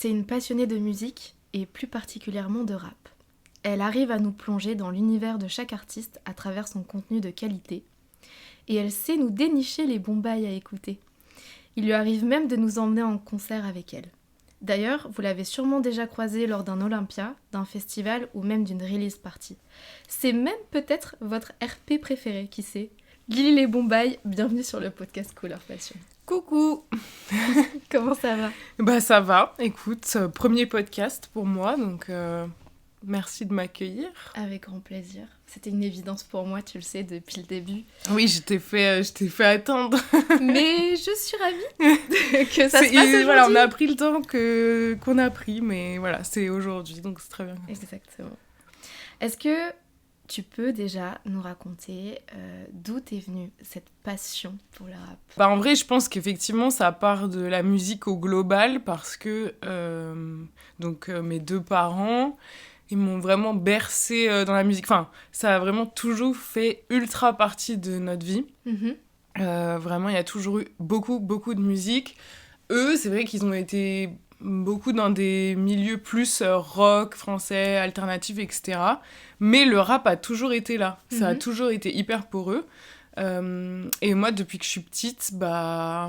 C'est une passionnée de musique et plus particulièrement de rap. Elle arrive à nous plonger dans l'univers de chaque artiste à travers son contenu de qualité et elle sait nous dénicher les bons bails à écouter. Il lui arrive même de nous emmener en concert avec elle. D'ailleurs, vous l'avez sûrement déjà croisée lors d'un Olympia, d'un festival ou même d'une release party. C'est même peut-être votre RP préféré, qui sait. Lily les bons bails, bienvenue sur le podcast Couleur Passion. Coucou. Comment ça va ? Bah ça va, écoute, premier podcast pour moi, donc merci de m'accueillir. Avec grand plaisir. C'était une évidence pour moi, tu le sais, depuis le début. Oui, je t'ai fait attendre. Mais je suis ravie que ça se passe aujourd'hui. Voilà, on a pris le temps qu'on a pris, mais voilà, c'est aujourd'hui, donc c'est très bien. Exactement. Est-ce que tu peux déjà nous raconter d'où t'es venue cette passion pour le rap ? Bah en vrai, je pense qu'effectivement, ça part de la musique au global, parce que mes deux parents, ils m'ont vraiment bercée dans la musique. Enfin, ça a vraiment toujours fait ultra partie de notre vie. Vraiment, il y a toujours eu beaucoup de musique. Eux, c'est vrai qu'ils ont été beaucoup dans des milieux plus rock, français, alternatif, etc. Mais le rap a toujours été là. Ça a toujours été hyper pour eux. Et moi, depuis que je suis petite, bah,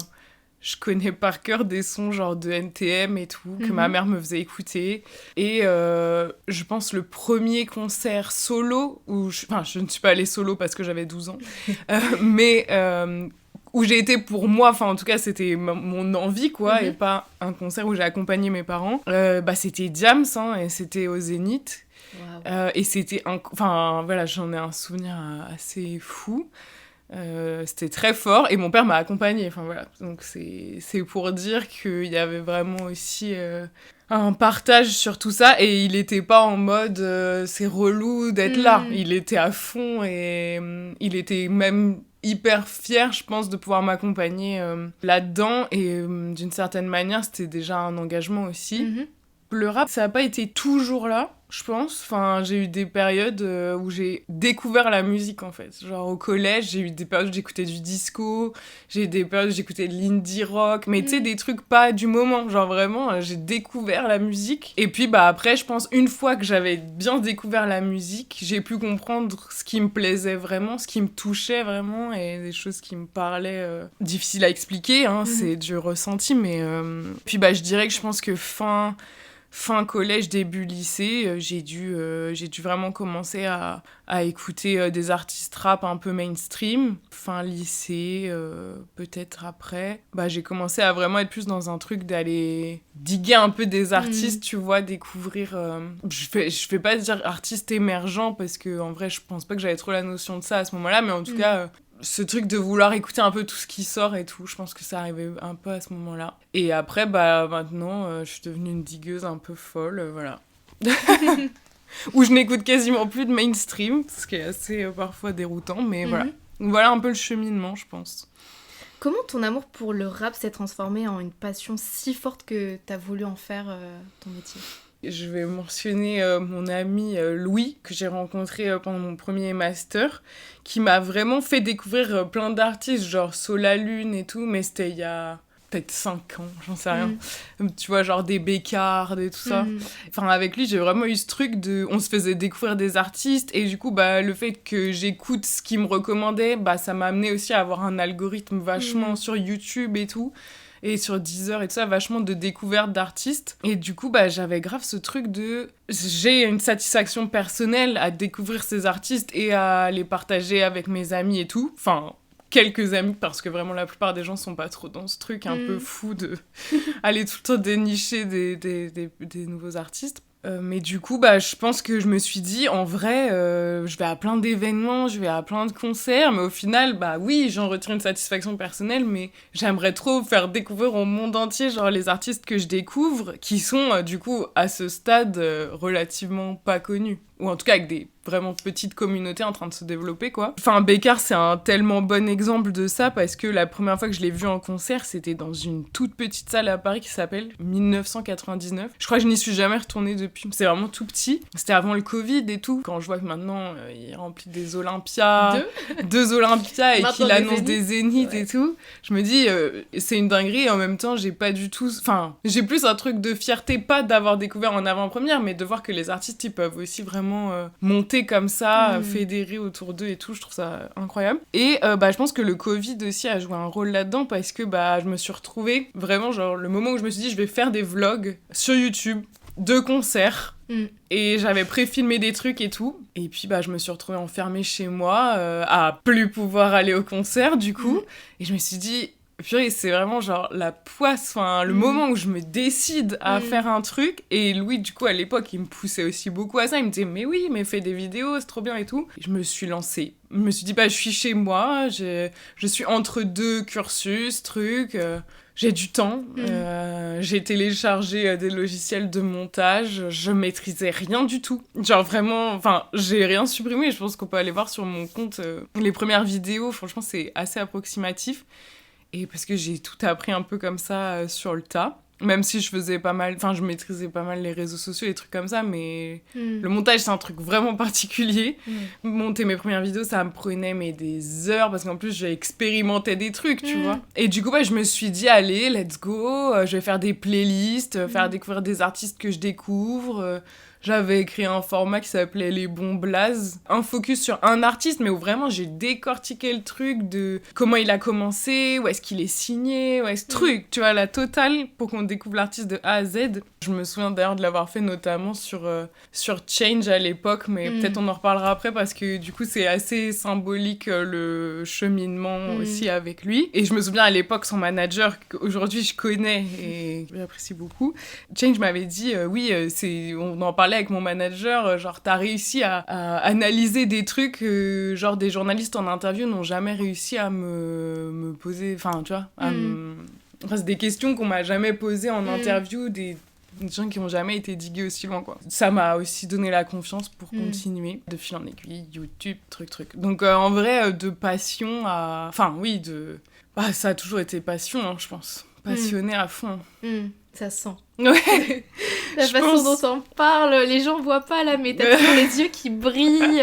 je connais par cœur des sons genre de NTM et tout, que ma mère me faisait écouter. Et je pense le premier concert solo, je ne suis pas allée solo parce que j'avais 12 ans, mais où j'ai été pour moi, enfin en tout cas c'était mon envie quoi, et pas un concert où j'ai accompagné mes parents. Bah c'était Diams, hein, et c'était au Zénith. Wow. Et c'était enfin voilà, j'en ai un souvenir assez fou. C'était très fort et mon père m'a accompagnée, enfin voilà, donc c'est pour dire qu'il y avait vraiment aussi un partage sur tout ça, et il était pas en mode c'est relou d'être là, il était à fond, et il était même hyper fier, je pense, de pouvoir m'accompagner là-dedans, et d'une certaine manière c'était déjà un engagement aussi. Le rap, ça n'a pas été toujours là, je pense. Enfin, j'ai eu des périodes où j'ai découvert la musique, en fait. Genre, au collège, j'ai eu des périodes où j'écoutais du disco, j'ai eu des périodes où j'écoutais de l'indie rock, mais tu sais, des trucs pas du moment. Genre, vraiment, j'ai découvert la musique. Et puis, bah, après, je pense, une fois que j'avais bien découvert la musique, j'ai pu comprendre ce qui me plaisait vraiment, ce qui me touchait vraiment, et des choses qui me parlaient. Difficiles à expliquer, hein, c'est du ressenti, mais... Puis, bah, je dirais que je pense que fin collège, début lycée, j'ai dû vraiment commencer à écouter des artistes rap un peu mainstream. Fin lycée, peut-être après, bah, j'ai commencé à vraiment être plus dans un truc d'aller diguer un peu des artistes, tu vois, découvrir... Je vais pas dire artistes émergents, parce que en vrai, je pense pas que j'avais trop la notion de ça à ce moment-là, mais en tout cas... ce truc de vouloir écouter un peu tout ce qui sort et tout, je pense que ça arrivait un peu à ce moment-là. Et après, bah, maintenant, je suis devenue une digueuse un peu folle, voilà. Où je n'écoute quasiment plus de mainstream, ce qui est assez parfois déroutant, mais voilà. Voilà un peu le cheminement, je pense. Comment ton amour pour le rap s'est transformé en une passion si forte que t'as voulu en faire ton métier ? Je vais mentionner mon ami Louis, que j'ai rencontré pendant mon premier master, qui m'a vraiment fait découvrir plein d'artistes, genre Solalune et tout, mais c'était il y a peut-être 5 ans, j'en sais rien. Tu vois, genre des Bécard, et tout ça. Enfin, avec lui, j'ai vraiment eu ce truc de... On se faisait découvrir des artistes, et du coup, bah, le fait que j'écoute ce qu'il me recommandait, bah, ça m'a amené aussi à avoir un algorithme vachement sur YouTube et tout. Et sur Deezer et tout ça, vachement de découvertes d'artistes. Et du coup, bah, j'avais grave ce truc de... J'ai une satisfaction personnelle à découvrir ces artistes et à les partager avec mes amis et tout. Enfin, quelques amis, parce que vraiment la plupart des gens sont pas trop dans ce truc un peu fou de aller tout le temps dénicher des nouveaux artistes. Mais du coup, bah, je pense que je me suis dit, en vrai, je vais à plein d'événements, je vais à plein de concerts, mais au final, bah oui, j'en retire une satisfaction personnelle, mais j'aimerais trop faire découvrir au monde entier, genre, les artistes que je découvre, qui sont, du coup, à ce stade, relativement pas connus. ou en tout cas avec des vraiment petites communautés en train de se développer, quoi. Enfin, Beckart, c'est un tellement bon exemple de ça, parce que la première fois que je l'ai vu en concert, c'était dans une toute petite salle à Paris qui s'appelle 1999. Je crois que je n'y suis jamais retournée depuis. C'est vraiment tout petit. C'était avant le Covid et tout. Quand je vois que maintenant, il remplit des Olympias, deux Olympias, et qu'il annonce des Zéniths et tout, je me dis, c'est une dinguerie, et en même temps, j'ai pas du tout... Enfin, j'ai plus un truc de fierté, pas d'avoir découvert en avant-première, mais de voir que les artistes, ils peuvent aussi vraiment monter comme ça, fédérés autour d'eux et tout. Je trouve ça incroyable. Et je pense que le Covid aussi a joué un rôle là-dedans, parce que je me suis retrouvée vraiment, genre, le moment où je me suis dit, je vais faire des vlogs sur YouTube de concerts. Et j'avais préfilmé des trucs et tout. Et puis, je me suis retrouvée enfermée chez moi, à plus pouvoir aller au concert, du coup. Et je me suis dit... Purée, c'est vraiment genre la poisse, enfin le moment où je me décide à faire un truc. Et Louis, du coup, à l'époque, il me poussait aussi beaucoup à ça. Il me disait, mais oui, mais fais des vidéos, c'est trop bien et tout. Et je me suis lancée. Je me suis dit, je suis chez moi, je suis entre deux cursus, trucs. J'ai du temps. J'ai téléchargé des logiciels de montage. Je maîtrisais rien du tout. Genre vraiment, enfin, j'ai rien supprimé. Je pense qu'on peut aller voir sur mon compte les premières vidéos. Franchement, c'est assez approximatif. Et parce que j'ai tout appris un peu comme ça sur le tas. Même si je faisais pas mal... Enfin, je maîtrisais pas mal les réseaux sociaux, les trucs comme ça, mais le montage, c'est un truc vraiment particulier. Monter mes premières vidéos, ça me prenait des heures, parce qu'en plus, j'expérimentais des trucs, tu vois. Et du coup, je me suis dit, allez, let's go, je vais faire des playlists, faire découvrir des artistes que je découvre... J'avais créé un format qui s'appelait Les Bons Blazes. Un focus sur un artiste, mais où vraiment j'ai décortiqué le truc de comment il a commencé, où est-ce qu'il est signé, où est-ce truc, tu vois, la totale, pour qu'on découvre l'artiste de A à Z. Je me souviens d'ailleurs de l'avoir fait notamment sur Change à l'époque, mais peut-être on en reparlera après, parce que du coup c'est assez symbolique le cheminement aussi avec lui. Et je me souviens à l'époque, son manager, qu'aujourd'hui je connais et j'apprécie beaucoup, Change m'avait dit, on en parlait avec mon manager, genre t'as réussi à analyser des trucs, genre des journalistes en interview n'ont jamais réussi à me poser, enfin tu vois, enfin, c'est des questions qu'on m'a jamais posées en interview, des gens qui n'ont jamais été digués aussi loin, quoi. Ça m'a aussi donné la confiance pour continuer, de fil en aiguille, YouTube, truc. Donc en vrai, de passion à... Enfin oui, ça a toujours été passion, hein, je pense. Passionné à fond. Ça se sent. Ouais. La façon dont on parle, les gens voient pas là, mais t'as toujours les yeux qui brillent.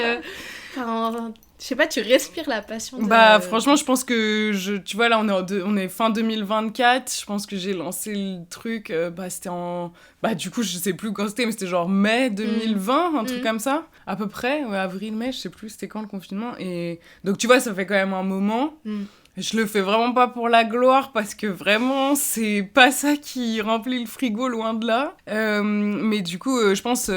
Enfin, je sais pas, tu respires la passion. Franchement, je pense que tu vois, là, on est fin 2024. Je pense que j'ai lancé le truc. C'était en. Du coup, je sais plus quand c'était, mais c'était genre mai 2020, un truc comme ça, à peu près. Ouais, avril, mai, je sais plus, c'était quand le confinement. Et donc, tu vois, ça fait quand même un moment. Je le fais vraiment pas pour la gloire, parce que vraiment, c'est pas ça qui remplit le frigo, loin de là. Mais du coup, je pense,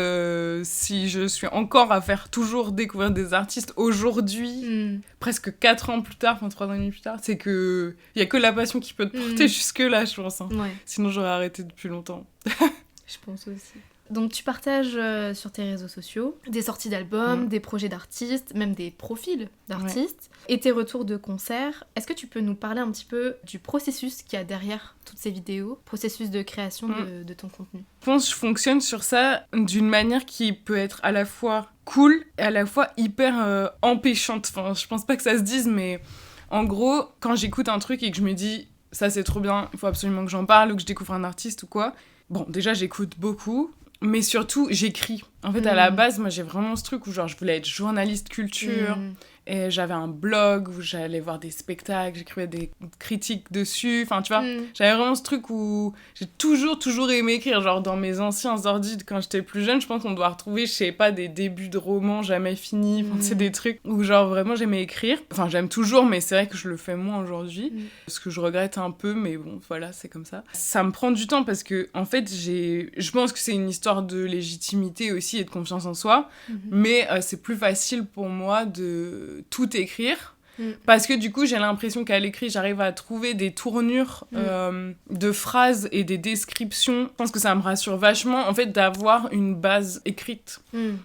si je suis encore à faire toujours découvrir des artistes aujourd'hui, presque 4 ans plus tard, enfin 3 ans et demi plus tard, c'est que y a que la passion qui peut te porter jusque-là, je pense. Hein. Ouais. Sinon, j'aurais arrêté depuis longtemps. Je pense aussi. Donc tu partages sur tes réseaux sociaux des sorties d'albums, des projets d'artistes, même des profils d'artistes, et tes retours de concerts. Est-ce que tu peux nous parler un petit peu du processus qu'il y a derrière toutes ces vidéos, processus de création de ton contenu? Je pense que je fonctionne sur ça d'une manière qui peut être à la fois cool et à la fois hyper empêchante. Enfin, je pense pas que ça se dise, mais en gros, quand j'écoute un truc et que je me dis « ça c'est trop bien, il faut absolument que j'en parle » ou que je découvre un artiste ou quoi, bon, déjà j'écoute beaucoup, mais surtout, j'écris. En fait, à la base, moi, j'ai vraiment ce truc où, genre, je voulais être journaliste culture. Et j'avais un blog où j'allais voir des spectacles, j'écrivais des critiques dessus. Enfin, tu vois, j'avais vraiment ce truc où j'ai toujours aimé écrire. Genre, dans mes anciens ordis, quand j'étais plus jeune, je pense qu'on doit retrouver, je sais pas, des débuts de romans jamais finis. Enfin, c'est des trucs où, genre, vraiment, j'aimais écrire. Enfin, j'aime toujours, mais c'est vrai que je le fais moins aujourd'hui. Ce que je regrette un peu, mais bon, voilà, c'est comme ça. Ça me prend du temps parce que, en fait, je pense que c'est une histoire de légitimité aussi et de confiance en soi. Mais c'est plus facile pour moi de tout écrire, parce que du coup j'ai l'impression qu'à l'écrit j'arrive à trouver des tournures de phrases et des descriptions. Je pense que ça me rassure vachement en fait d'avoir une base écrite,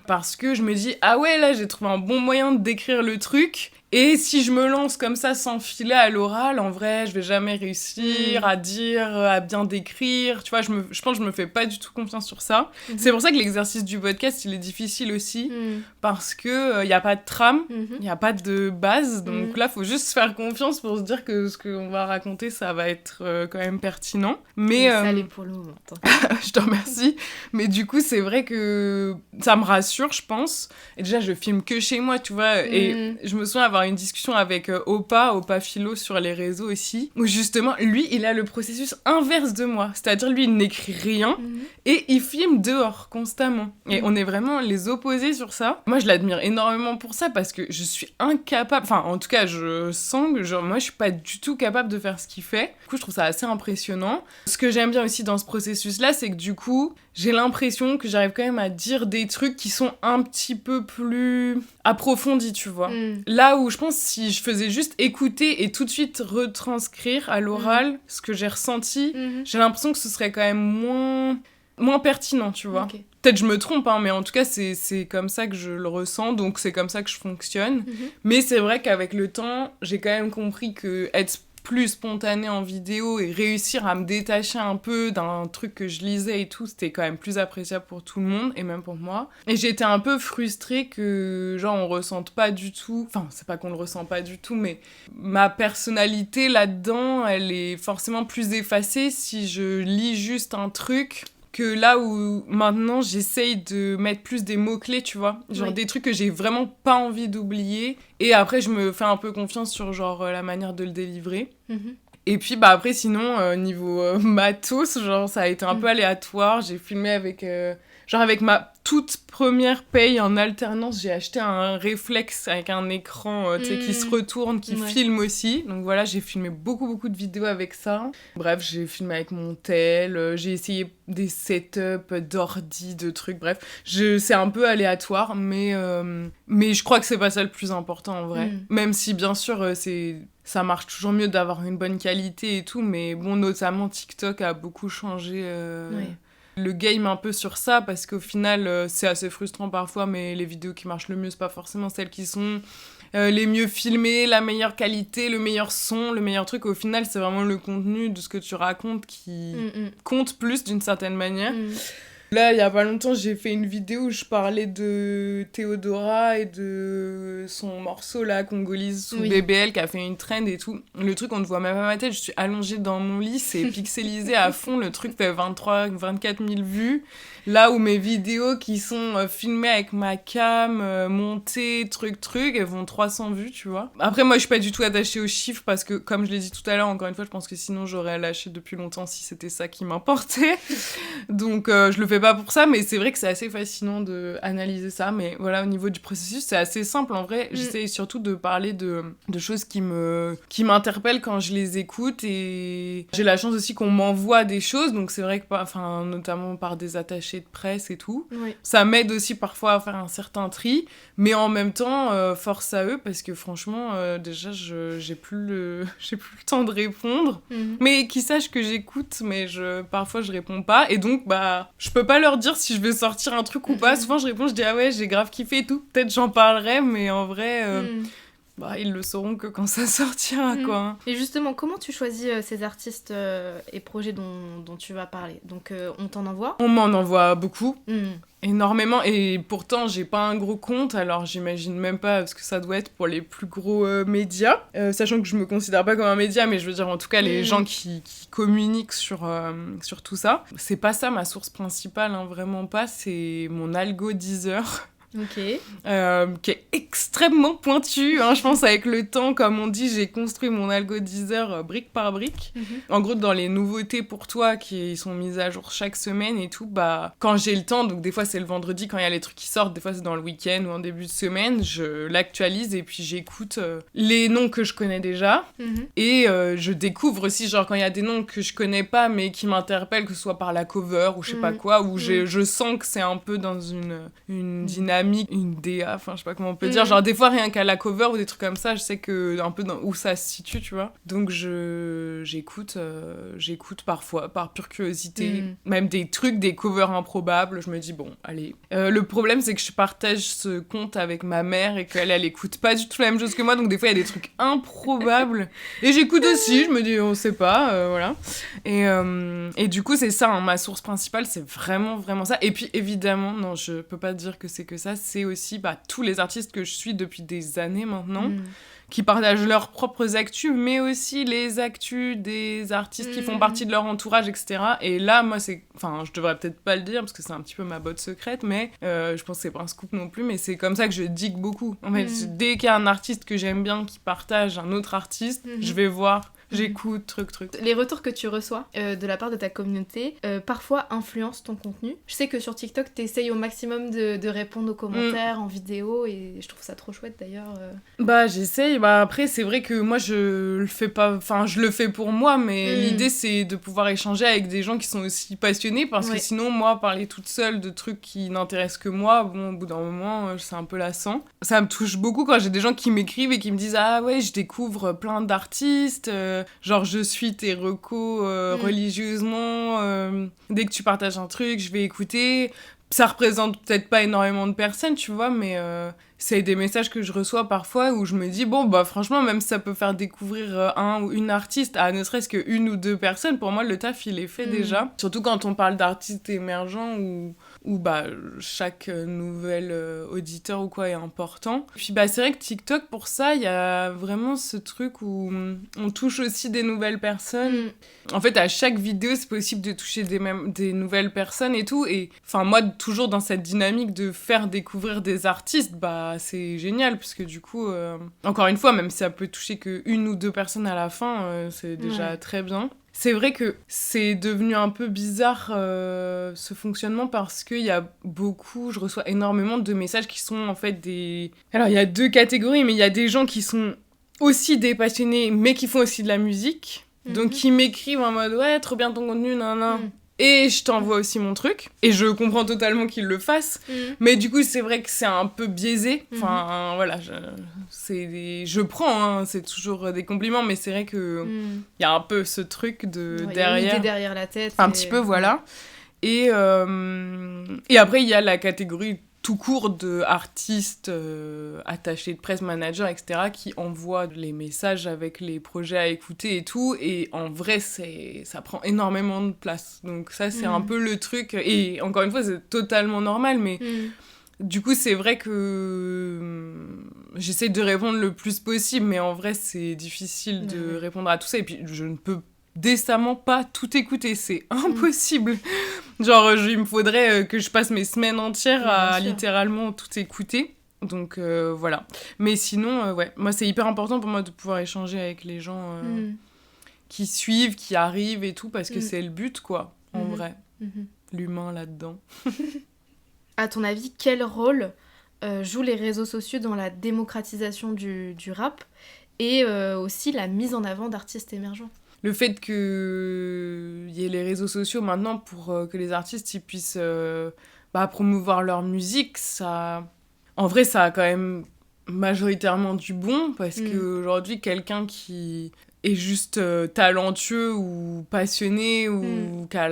parce que je me dis ah ouais, là j'ai trouvé un bon moyen de décrire le truc Et si je me lance comme ça sans filet à l'oral, en vrai, je vais jamais réussir à dire, à bien décrire. Tu vois, je pense que je me fais pas du tout confiance sur ça. C'est pour ça que l'exercice du podcast, il est difficile aussi. Parce que y a pas de trame, y a pas de base. Donc là, faut juste se faire confiance pour se dire que ce qu'on va raconter, ça va être quand même pertinent. Mais ça l'est pour le moment. je te remercie. Mais du coup, c'est vrai que ça me rassure, je pense. Et déjà, je filme que chez moi, tu vois. Et je me souviens avoir une discussion avec Opa Philo sur les réseaux aussi, où justement, lui, il a le processus inverse de moi. C'est-à-dire, lui, il n'écrit rien et il filme dehors, constamment. Et on est vraiment les opposés sur ça. Moi, je l'admire énormément pour ça, parce que je suis incapable... Enfin, en tout cas, je sens que moi, je suis pas du tout capable de faire ce qu'il fait. Du coup, je trouve ça assez impressionnant. Ce que j'aime bien aussi dans ce processus-là, c'est que du coup, j'ai l'impression que j'arrive quand même à dire des trucs qui sont un petit peu plus approfondis, tu vois. Là où je pense, si je faisais juste écouter et tout de suite retranscrire à l'oral ce que j'ai ressenti, j'ai l'impression que ce serait quand même moins pertinent, tu vois. Okay. Peut-être je me trompe, hein, mais en tout cas, c'est comme ça que je le ressens, donc c'est comme ça que je fonctionne. Mais c'est vrai qu'avec le temps, j'ai quand même compris que être plus spontanée en vidéo et réussir à me détacher un peu d'un truc que je lisais et tout, c'était quand même plus appréciable pour tout le monde, et même pour moi. Et j'étais un peu frustrée que, genre, on ressente pas du tout... Enfin, c'est pas qu'on le ressent pas du tout, mais ma personnalité là-dedans, elle est forcément plus effacée si je lis juste un truc... que là où maintenant j'essaye de mettre plus des mots-clés, tu vois, genre des trucs que j'ai vraiment pas envie d'oublier, et après je me fais un peu confiance sur genre la manière de le délivrer. Et puis bah après sinon niveau matos, genre ça a été un peu aléatoire. J'ai filmé avec avec ma toute première paye en alternance, j'ai acheté un réflexe avec un écran qui se retourne, qui filme aussi. Donc voilà, j'ai filmé beaucoup de vidéos avec ça. Bref, j'ai filmé avec mon tel, j'ai essayé des setups d'ordi, de trucs, bref. C'est un peu aléatoire, mais je crois que c'est pas ça le plus important en vrai. Même si bien sûr ça marche toujours mieux d'avoir une bonne qualité et tout, mais bon, notamment TikTok a beaucoup changé le game un peu sur ça, parce qu'au final, c'est assez frustrant parfois, mais les vidéos qui marchent le mieux, c'est pas forcément celles qui sont les mieux filmées, la meilleure qualité, le meilleur son, le meilleur truc. Au final, c'est vraiment le contenu de ce que tu racontes qui compte plus d'une certaine manière. Là, il y a pas longtemps, j'ai fait une vidéo où je parlais de Théodora et de son morceau, là, Congolise sous BBL, qui a fait une trend et tout. Le truc, on ne voit même pas ma tête, je suis allongée dans mon lit, c'est pixelisé à fond, le truc fait 24 000 vues. Là où mes vidéos qui sont filmées avec ma cam, montées, truc, elles vont 300 vues, tu vois. Après, moi, je suis pas du tout attachée aux chiffres, parce que, comme je l'ai dit tout à l'heure, encore une fois, je pense que sinon, j'aurais lâché depuis longtemps si c'était ça qui m'importait. Donc, je le fais pas pour ça, mais c'est vrai que c'est assez fascinant d'analyser ça. Mais voilà, au niveau du processus, c'est assez simple. En vrai, j'essaie surtout de parler de choses qui m'interpellent quand je les écoute, et j'ai la chance aussi qu'on m'envoie des choses, donc c'est vrai que, notamment par des attachés de presse et tout. Ça m'aide aussi parfois à faire un certain tri, mais en même temps, force à eux, parce que franchement, déjà, j'ai plus le temps de répondre. Mais qu'ils sachent que j'écoute, mais parfois je réponds pas, et donc, je peux pas leur dire si je vais sortir un truc ou pas. Souvent, je réponds, je dis « Ah ouais, j'ai grave kiffé et tout. » Peut-être j'en parlerai, mais en vrai... ils le sauront que quand ça sortira, quoi. Et justement, comment tu choisis ces artistes et projets dont tu vas parler ? Donc, on t'en envoie ? On m'en envoie beaucoup, énormément, et pourtant, j'ai pas un gros compte, alors j'imagine même pas ce que ça doit être pour les plus gros médias, sachant que je me considère pas comme un média, mais je veux dire, en tout cas, les gens qui communiquent sur tout ça. C'est pas ça ma source principale, hein, vraiment pas, c'est mon algo Deezer. Qui est extrêmement pointu, hein. Je pense avec le temps, comme on dit, j'ai construit mon algo Deezer brique par brique. En gros, dans les nouveautés pour toi qui sont mises à jour chaque semaine et tout, quand j'ai le temps, donc des fois c'est le vendredi quand il y a les trucs qui sortent, des fois c'est dans le week-end ou en début de semaine, je l'actualise et puis j'écoute les noms que je connais déjà, et je découvre aussi, genre quand il y a des noms que je connais pas mais qui m'interpellent, que ce soit par la cover ou je sais pas quoi, où je sens que c'est un peu dans une dynamique a mis une DA, enfin je sais pas comment on peut dire, genre des fois rien qu'à la cover ou des trucs comme ça, je sais que un peu où ça se situe, tu vois. Donc j'écoute parfois par pure curiosité, même des trucs, des covers improbables, je me dis bon, allez. Le problème c'est que je partage ce compte avec ma mère et qu'elle écoute pas du tout la même chose que moi, donc des fois il y a des trucs improbables et j'écoute aussi, je me dis on sait pas, voilà. Et du coup c'est ça, hein, ma source principale, c'est vraiment ça. Et puis évidemment, non, je peux pas dire que c'est que ça, c'est aussi tous les artistes que je suis depuis des années maintenant, qui partagent leurs propres actus, mais aussi les actus des artistes qui font partie de leur entourage, etc. Et là, moi, enfin, je devrais peut-être pas le dire, parce que c'est un petit peu ma botte secrète, mais je pense que c'est pas un scoop non plus, mais c'est comme ça que je digue beaucoup. En fait, dès qu'il y a un artiste que j'aime bien qui partage un autre artiste, je vais voir, j'écoute, truc. Les retours que tu reçois de la part de ta communauté parfois influencent ton contenu. Je sais que sur TikTok, t'essayes au maximum de répondre aux commentaires en vidéo et je trouve ça trop chouette d'ailleurs. J'essaye. Après, c'est vrai que moi, je le fais pas... Enfin, je le fais pour moi, mais l'idée, c'est de pouvoir échanger avec des gens qui sont aussi passionnés parce que sinon, moi, parler toute seule de trucs qui n'intéressent que moi, bon, au bout d'un moment, c'est un peu lassant. Ça me touche beaucoup quand j'ai des gens qui m'écrivent et qui me disent « Ah ouais, je découvre plein d'artistes... genre je suis tes recos religieusement, dès que tu partages un truc, je vais écouter. » Ça représente peut-être pas énormément de personnes, tu vois, mais c'est des messages que je reçois parfois où je me dis, bon, franchement, même si ça peut faire découvrir un ou une artiste à ne serait-ce qu'une ou deux personnes, pour moi, le taf, il est fait déjà. Surtout quand on parle d'artistes émergents où chaque nouvel auditeur ou quoi est important. Puis c'est vrai que TikTok, pour ça, il y a vraiment ce truc où on touche aussi des nouvelles personnes. En fait, à chaque vidéo, c'est possible de toucher des nouvelles personnes et tout. Et enfin, moi, toujours dans cette dynamique de faire découvrir des artistes, c'est génial, parce que du coup, encore une fois, même si ça peut toucher qu'une ou deux personnes à la fin, c'est déjà très bien. C'est vrai que c'est devenu un peu bizarre ce fonctionnement parce qu'il y a je reçois énormément de messages qui sont en fait des... Alors il y a deux catégories, mais il y a des gens qui sont aussi des passionnés mais qui font aussi de la musique, donc qui m'écrivent en mode ouais, trop bien ton contenu, nan. Et je t'envoie aussi mon truc. Et je comprends totalement qu'ils le fassent. Mais du coup, c'est vrai que c'est un peu biaisé. Enfin, voilà, je prends, hein, c'est toujours des compliments, mais c'est vrai que y a un peu ce truc de derrière... Il y a une idée derrière la tête. Un petit peu, voilà. Et après, il y a la catégorie tout court d'artistes attachés de presse, managers, etc., qui envoient les messages avec les projets à écouter et tout. Et en vrai, ça prend énormément de place. Donc ça, c'est un peu le truc. Et encore une fois, c'est totalement normal, mais... Du coup, c'est vrai que j'essaie de répondre le plus possible, mais en vrai, c'est difficile de répondre à tout ça. Et puis, je ne peux décemment pas tout écouter, c'est impossible. Genre, il me faudrait que je passe mes semaines entières à littéralement tout écouter. Donc, voilà. Mais sinon, moi, c'est hyper important pour moi de pouvoir échanger avec les gens qui suivent, qui arrivent et tout, parce que c'est le but, quoi, en vrai. L'humain là-dedans. À ton avis, quel rôle jouent les réseaux sociaux dans la démocratisation du rap et aussi la mise en avant d'artistes émergents ? Le fait qu'il y ait les réseaux sociaux maintenant pour que les artistes ils puissent promouvoir leur musique, ça... En vrai, ça a quand même majoritairement du bon, parce qu'aujourd'hui, quelqu'un qui est juste talentueux ou passionné ou qui a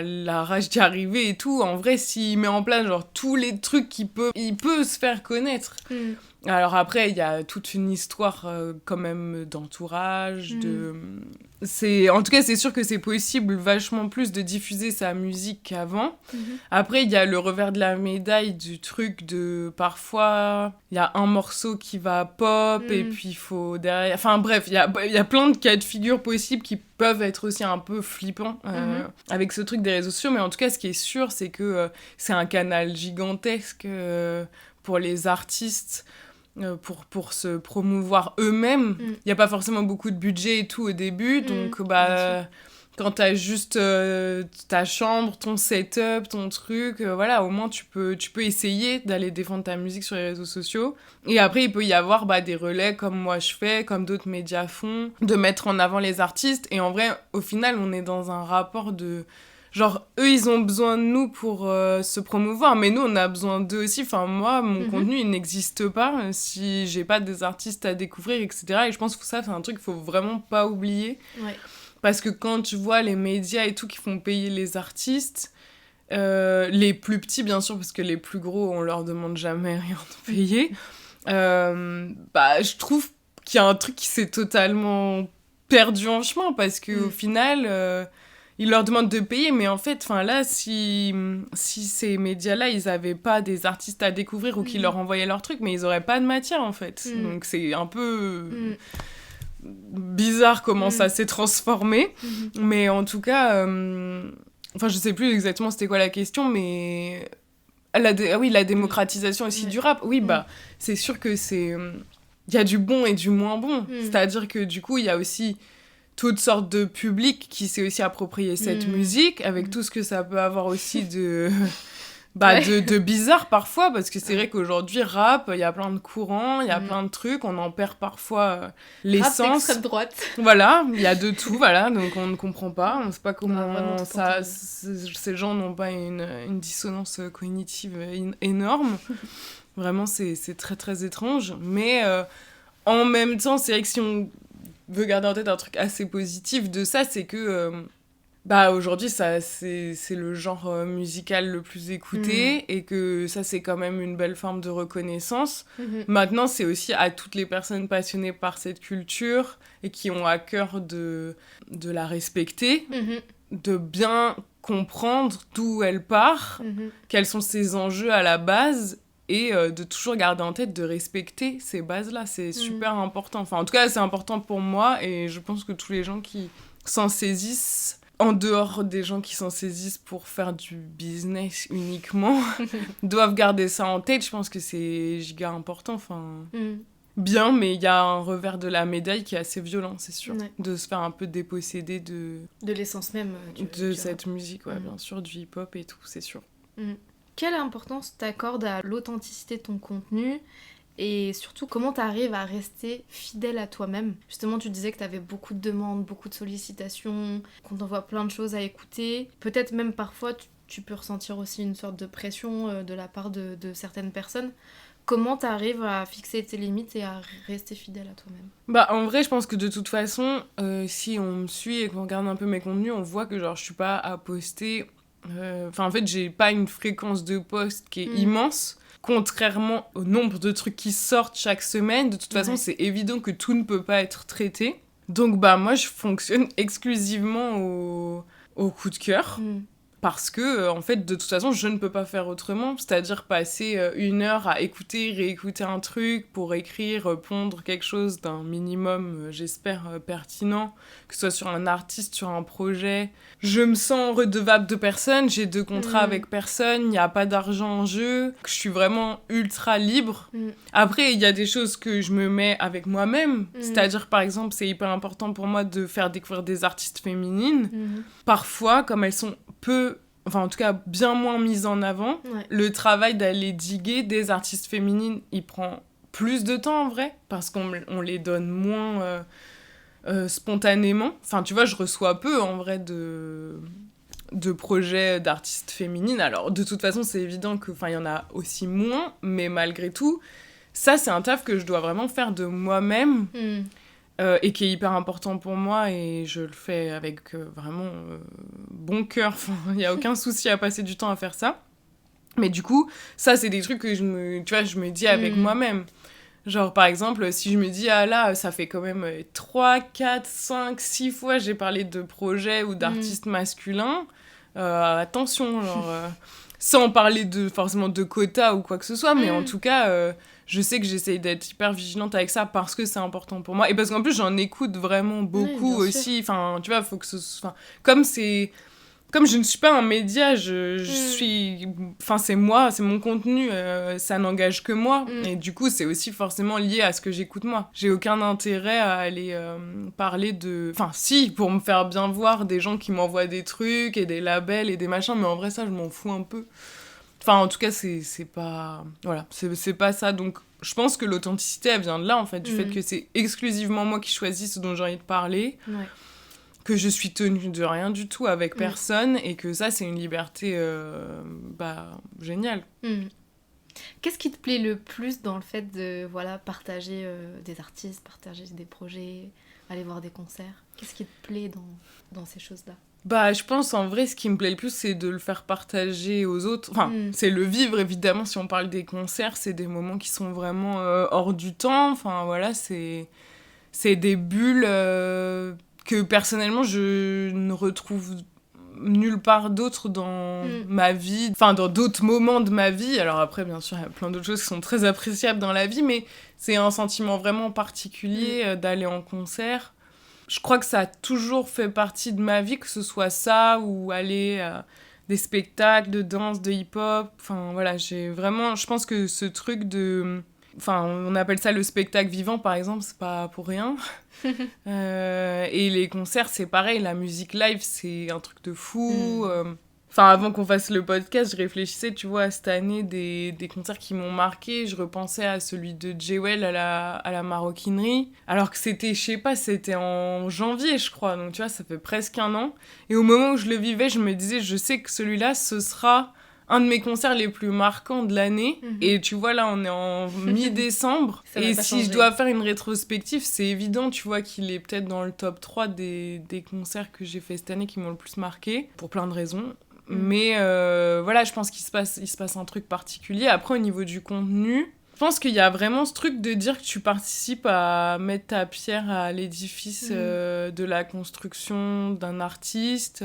la rage d'y arriver et tout, en vrai, s'il met en place genre tous les trucs il peut se faire connaître. Alors après, il y a toute une histoire quand même d'entourage, en tout cas, c'est sûr que c'est possible vachement plus de diffuser sa musique qu'avant. Après, il y a le revers de la médaille du truc de... Parfois, il y a un morceau qui va pop et puis il faut derrière... Enfin bref, il y a plein de cas de figure possibles qui peuvent être aussi un peu flippants avec ce truc des réseaux sociaux. Mais en tout cas, ce qui est sûr, c'est que c'est un canal gigantesque pour les artistes... pour se promouvoir eux-mêmes. Il n'y a pas forcément beaucoup de budget et tout au début, donc quand t'as juste ta chambre, ton setup, ton truc, voilà, au moins tu peux essayer d'aller défendre ta musique sur les réseaux sociaux. Et après, il peut y avoir des relais comme moi je fais, comme d'autres médias font, de mettre en avant les artistes. Et en vrai, au final, on est dans un rapport de genre, eux, ils ont besoin de nous pour se promouvoir, mais nous, on a besoin d'eux aussi. Enfin, moi, mon contenu, il n'existe pas si j'ai pas des artistes à découvrir, etc. Et je pense que ça, c'est un truc qu'il faut vraiment pas oublier. Ouais. Parce que quand tu vois les médias et tout qui font payer les artistes, les plus petits, bien sûr, parce que les plus gros, on leur demande jamais rien de payer, je trouve qu'il y a un truc qui s'est totalement perdu en chemin, parce qu'au final, ils leur demandent de payer, mais en fait, là, si ces médias-là, ils avaient pas des artistes à découvrir ou qu'ils leur envoyaient leurs trucs, mais ils auraient pas de matière, en fait. Donc c'est un peu bizarre comment ça s'est transformé, mais en tout cas, je sais plus exactement c'était quoi la question, mais la démocratisation aussi du rap, oui, c'est sûr que c'est... Il y a du bon et du moins bon, c'est-à-dire que du coup, il y a aussi toutes sortes de publics qui s'est aussi approprié cette musique, avec tout ce que ça peut avoir aussi de bizarre parfois, parce que c'est vrai qu'aujourd'hui, rap, il y a plein de courants, il y a plein de trucs, on en perd parfois l'essence. Rap extrême droite. Voilà, il y a de tout, donc on ne comprend pas, on ne sait pas comment ces gens n'ont pas une dissonance cognitive énorme. Vraiment, c'est très très étrange, mais en même temps, c'est vrai que si on veut garder en tête un truc assez positif de ça, c'est que aujourd'hui, ça, c'est le genre musical le plus écouté, et que ça, c'est quand même une belle forme de reconnaissance. Maintenant, c'est aussi à toutes les personnes passionnées par cette culture et qui ont à cœur de la respecter, de bien comprendre d'où elle part, quels sont ses enjeux à la base, et de toujours garder en tête de respecter ces bases-là. C'est super important. Enfin, en tout cas, c'est important pour moi, et je pense que tous les gens qui s'en saisissent, en dehors des gens qui s'en saisissent pour faire du business uniquement, doivent garder ça en tête. Je pense que c'est giga important. Bien, mais il y a un revers de la médaille qui est assez violent, c'est sûr. Ouais. De se faire un peu déposséder de l'essence même de cette musique, bien sûr, du hip-hop et tout, c'est sûr. Quelle importance t'accordes à l'authenticité de ton contenu, et surtout comment t'arrives à rester fidèle à toi-même? Justement, tu disais que t'avais beaucoup de demandes, beaucoup de sollicitations, qu'on t'envoie plein de choses à écouter. Peut-être même parfois tu peux ressentir aussi une sorte de pression de la part de certaines personnes. Comment t'arrives à fixer tes limites et à rester fidèle à toi-même? En vrai, je pense que de toute façon, si on me suit et qu'on regarde un peu mes contenus, on voit que je suis pas à poster... en fait, j'ai pas une fréquence de post qui est immense. Contrairement au nombre de trucs qui sortent chaque semaine, de toute façon, c'est évident que tout ne peut pas être traité. Donc, moi, je fonctionne exclusivement au coup de cœur. Parce que, en fait, de toute façon, je ne peux pas faire autrement. C'est-à-dire passer 1 heure à écouter, réécouter un truc pour écrire, pondre quelque chose d'un minimum, j'espère, pertinent, que ce soit sur un artiste, sur un projet. Je me sens redevable de personne, j'ai de contrats avec personne, il n'y a pas d'argent en jeu, je suis vraiment ultra libre. Après, il y a des choses que je me mets avec moi-même. C'est-à-dire, par exemple, c'est hyper important pour moi de faire découvrir des artistes féminines. Parfois, comme elles sont en tout cas bien moins mise en avant, le travail d'aller diguer des artistes féminines, il prend plus de temps en vrai, parce qu'on les donne moins spontanément. Enfin, tu vois, je reçois peu en vrai de projets d'artistes féminines. Alors, de toute façon, c'est évident qu'il y en a aussi moins, mais malgré tout, ça, c'est un taf que je dois vraiment faire de moi-même. Et qui est hyper important pour moi, et je le fais avec vraiment bon cœur. Il n'y a aucun souci à passer du temps à faire ça. Mais du coup, ça, c'est des trucs que je me dis avec moi-même. Genre, par exemple, si je me dis, ah là, ça fait quand même 3, 4, 5, 6 fois j'ai parlé de projets ou d'artistes masculins, attention, sans parler forcément de quotas ou quoi que ce soit, mais en tout cas... je sais que j'essaye d'être hyper vigilante avec ça parce que c'est important pour moi. Et parce qu'en plus, j'en écoute vraiment beaucoup aussi. Enfin, tu vois, faut que ce soit... Comme je ne suis pas un média, je suis... c'est moi, c'est mon contenu, ça n'engage que moi. Et du coup, c'est aussi forcément lié à ce que j'écoute moi. J'ai aucun intérêt à aller parler de... si, pour me faire bien voir des gens qui m'envoient des trucs et des labels et des machins, mais en vrai, ça, je m'en fous un peu. En tout cas, c'est pas... Voilà, c'est pas ça. Donc, je pense que l'authenticité, elle vient de là, en fait, du fait que c'est exclusivement moi qui choisis ce dont j'ai envie de parler. que je suis tenue de rien du tout avec personne et que ça, c'est une liberté géniale. Qu'est-ce qui te plaît le plus dans le fait de partager des artistes, partager des projets, aller voir des concerts? Qu'est-ce qui te plaît dans ces choses-là? Je pense, en vrai, ce qui me plaît le plus, c'est de le faire partager aux autres. Enfin, c'est le vivre, évidemment, si on parle des concerts, c'est des moments qui sont vraiment hors du temps. Enfin, voilà, c'est des bulles que, personnellement, je ne retrouve nulle part d'autre dans ma vie. Enfin, dans d'autres moments de ma vie. Alors après, bien sûr, il y a plein d'autres choses qui sont très appréciables dans la vie, mais c'est un sentiment vraiment particulier d'aller en concert. Je crois que ça a toujours fait partie de ma vie, que ce soit ça ou aller à des spectacles de danse, de hip-hop. Enfin, voilà, j'ai vraiment... Je pense que ce truc de... Enfin, on appelle ça le spectacle vivant, par exemple, c'est pas pour rien. Et les concerts, c'est pareil. La musique live, c'est un truc de fou. Enfin, avant qu'on fasse le podcast, je réfléchissais, tu vois, à cette année des concerts qui m'ont marqué. Je repensais à celui de Jewel à la Maroquinerie. Alors que c'était, je sais pas, c'était en janvier, je crois. Donc, tu vois, ça fait presque 1 an. Et au moment où je le vivais, je me disais, je sais que celui-là, ce sera un de mes concerts les plus marquants de l'année. Et tu vois, là, on est en mi-décembre. Et si je dois faire une rétrospective, c'est évident, tu vois, qu'il est peut-être dans le top 3 des concerts que j'ai fait cette année qui m'ont le plus marqué, pour plein de raisons. Mais voilà, je pense qu'il se passe un truc particulier. Après, au niveau du contenu, je pense qu'il y a vraiment ce truc de dire que tu participes à mettre ta pierre à l'édifice de la construction d'un artiste.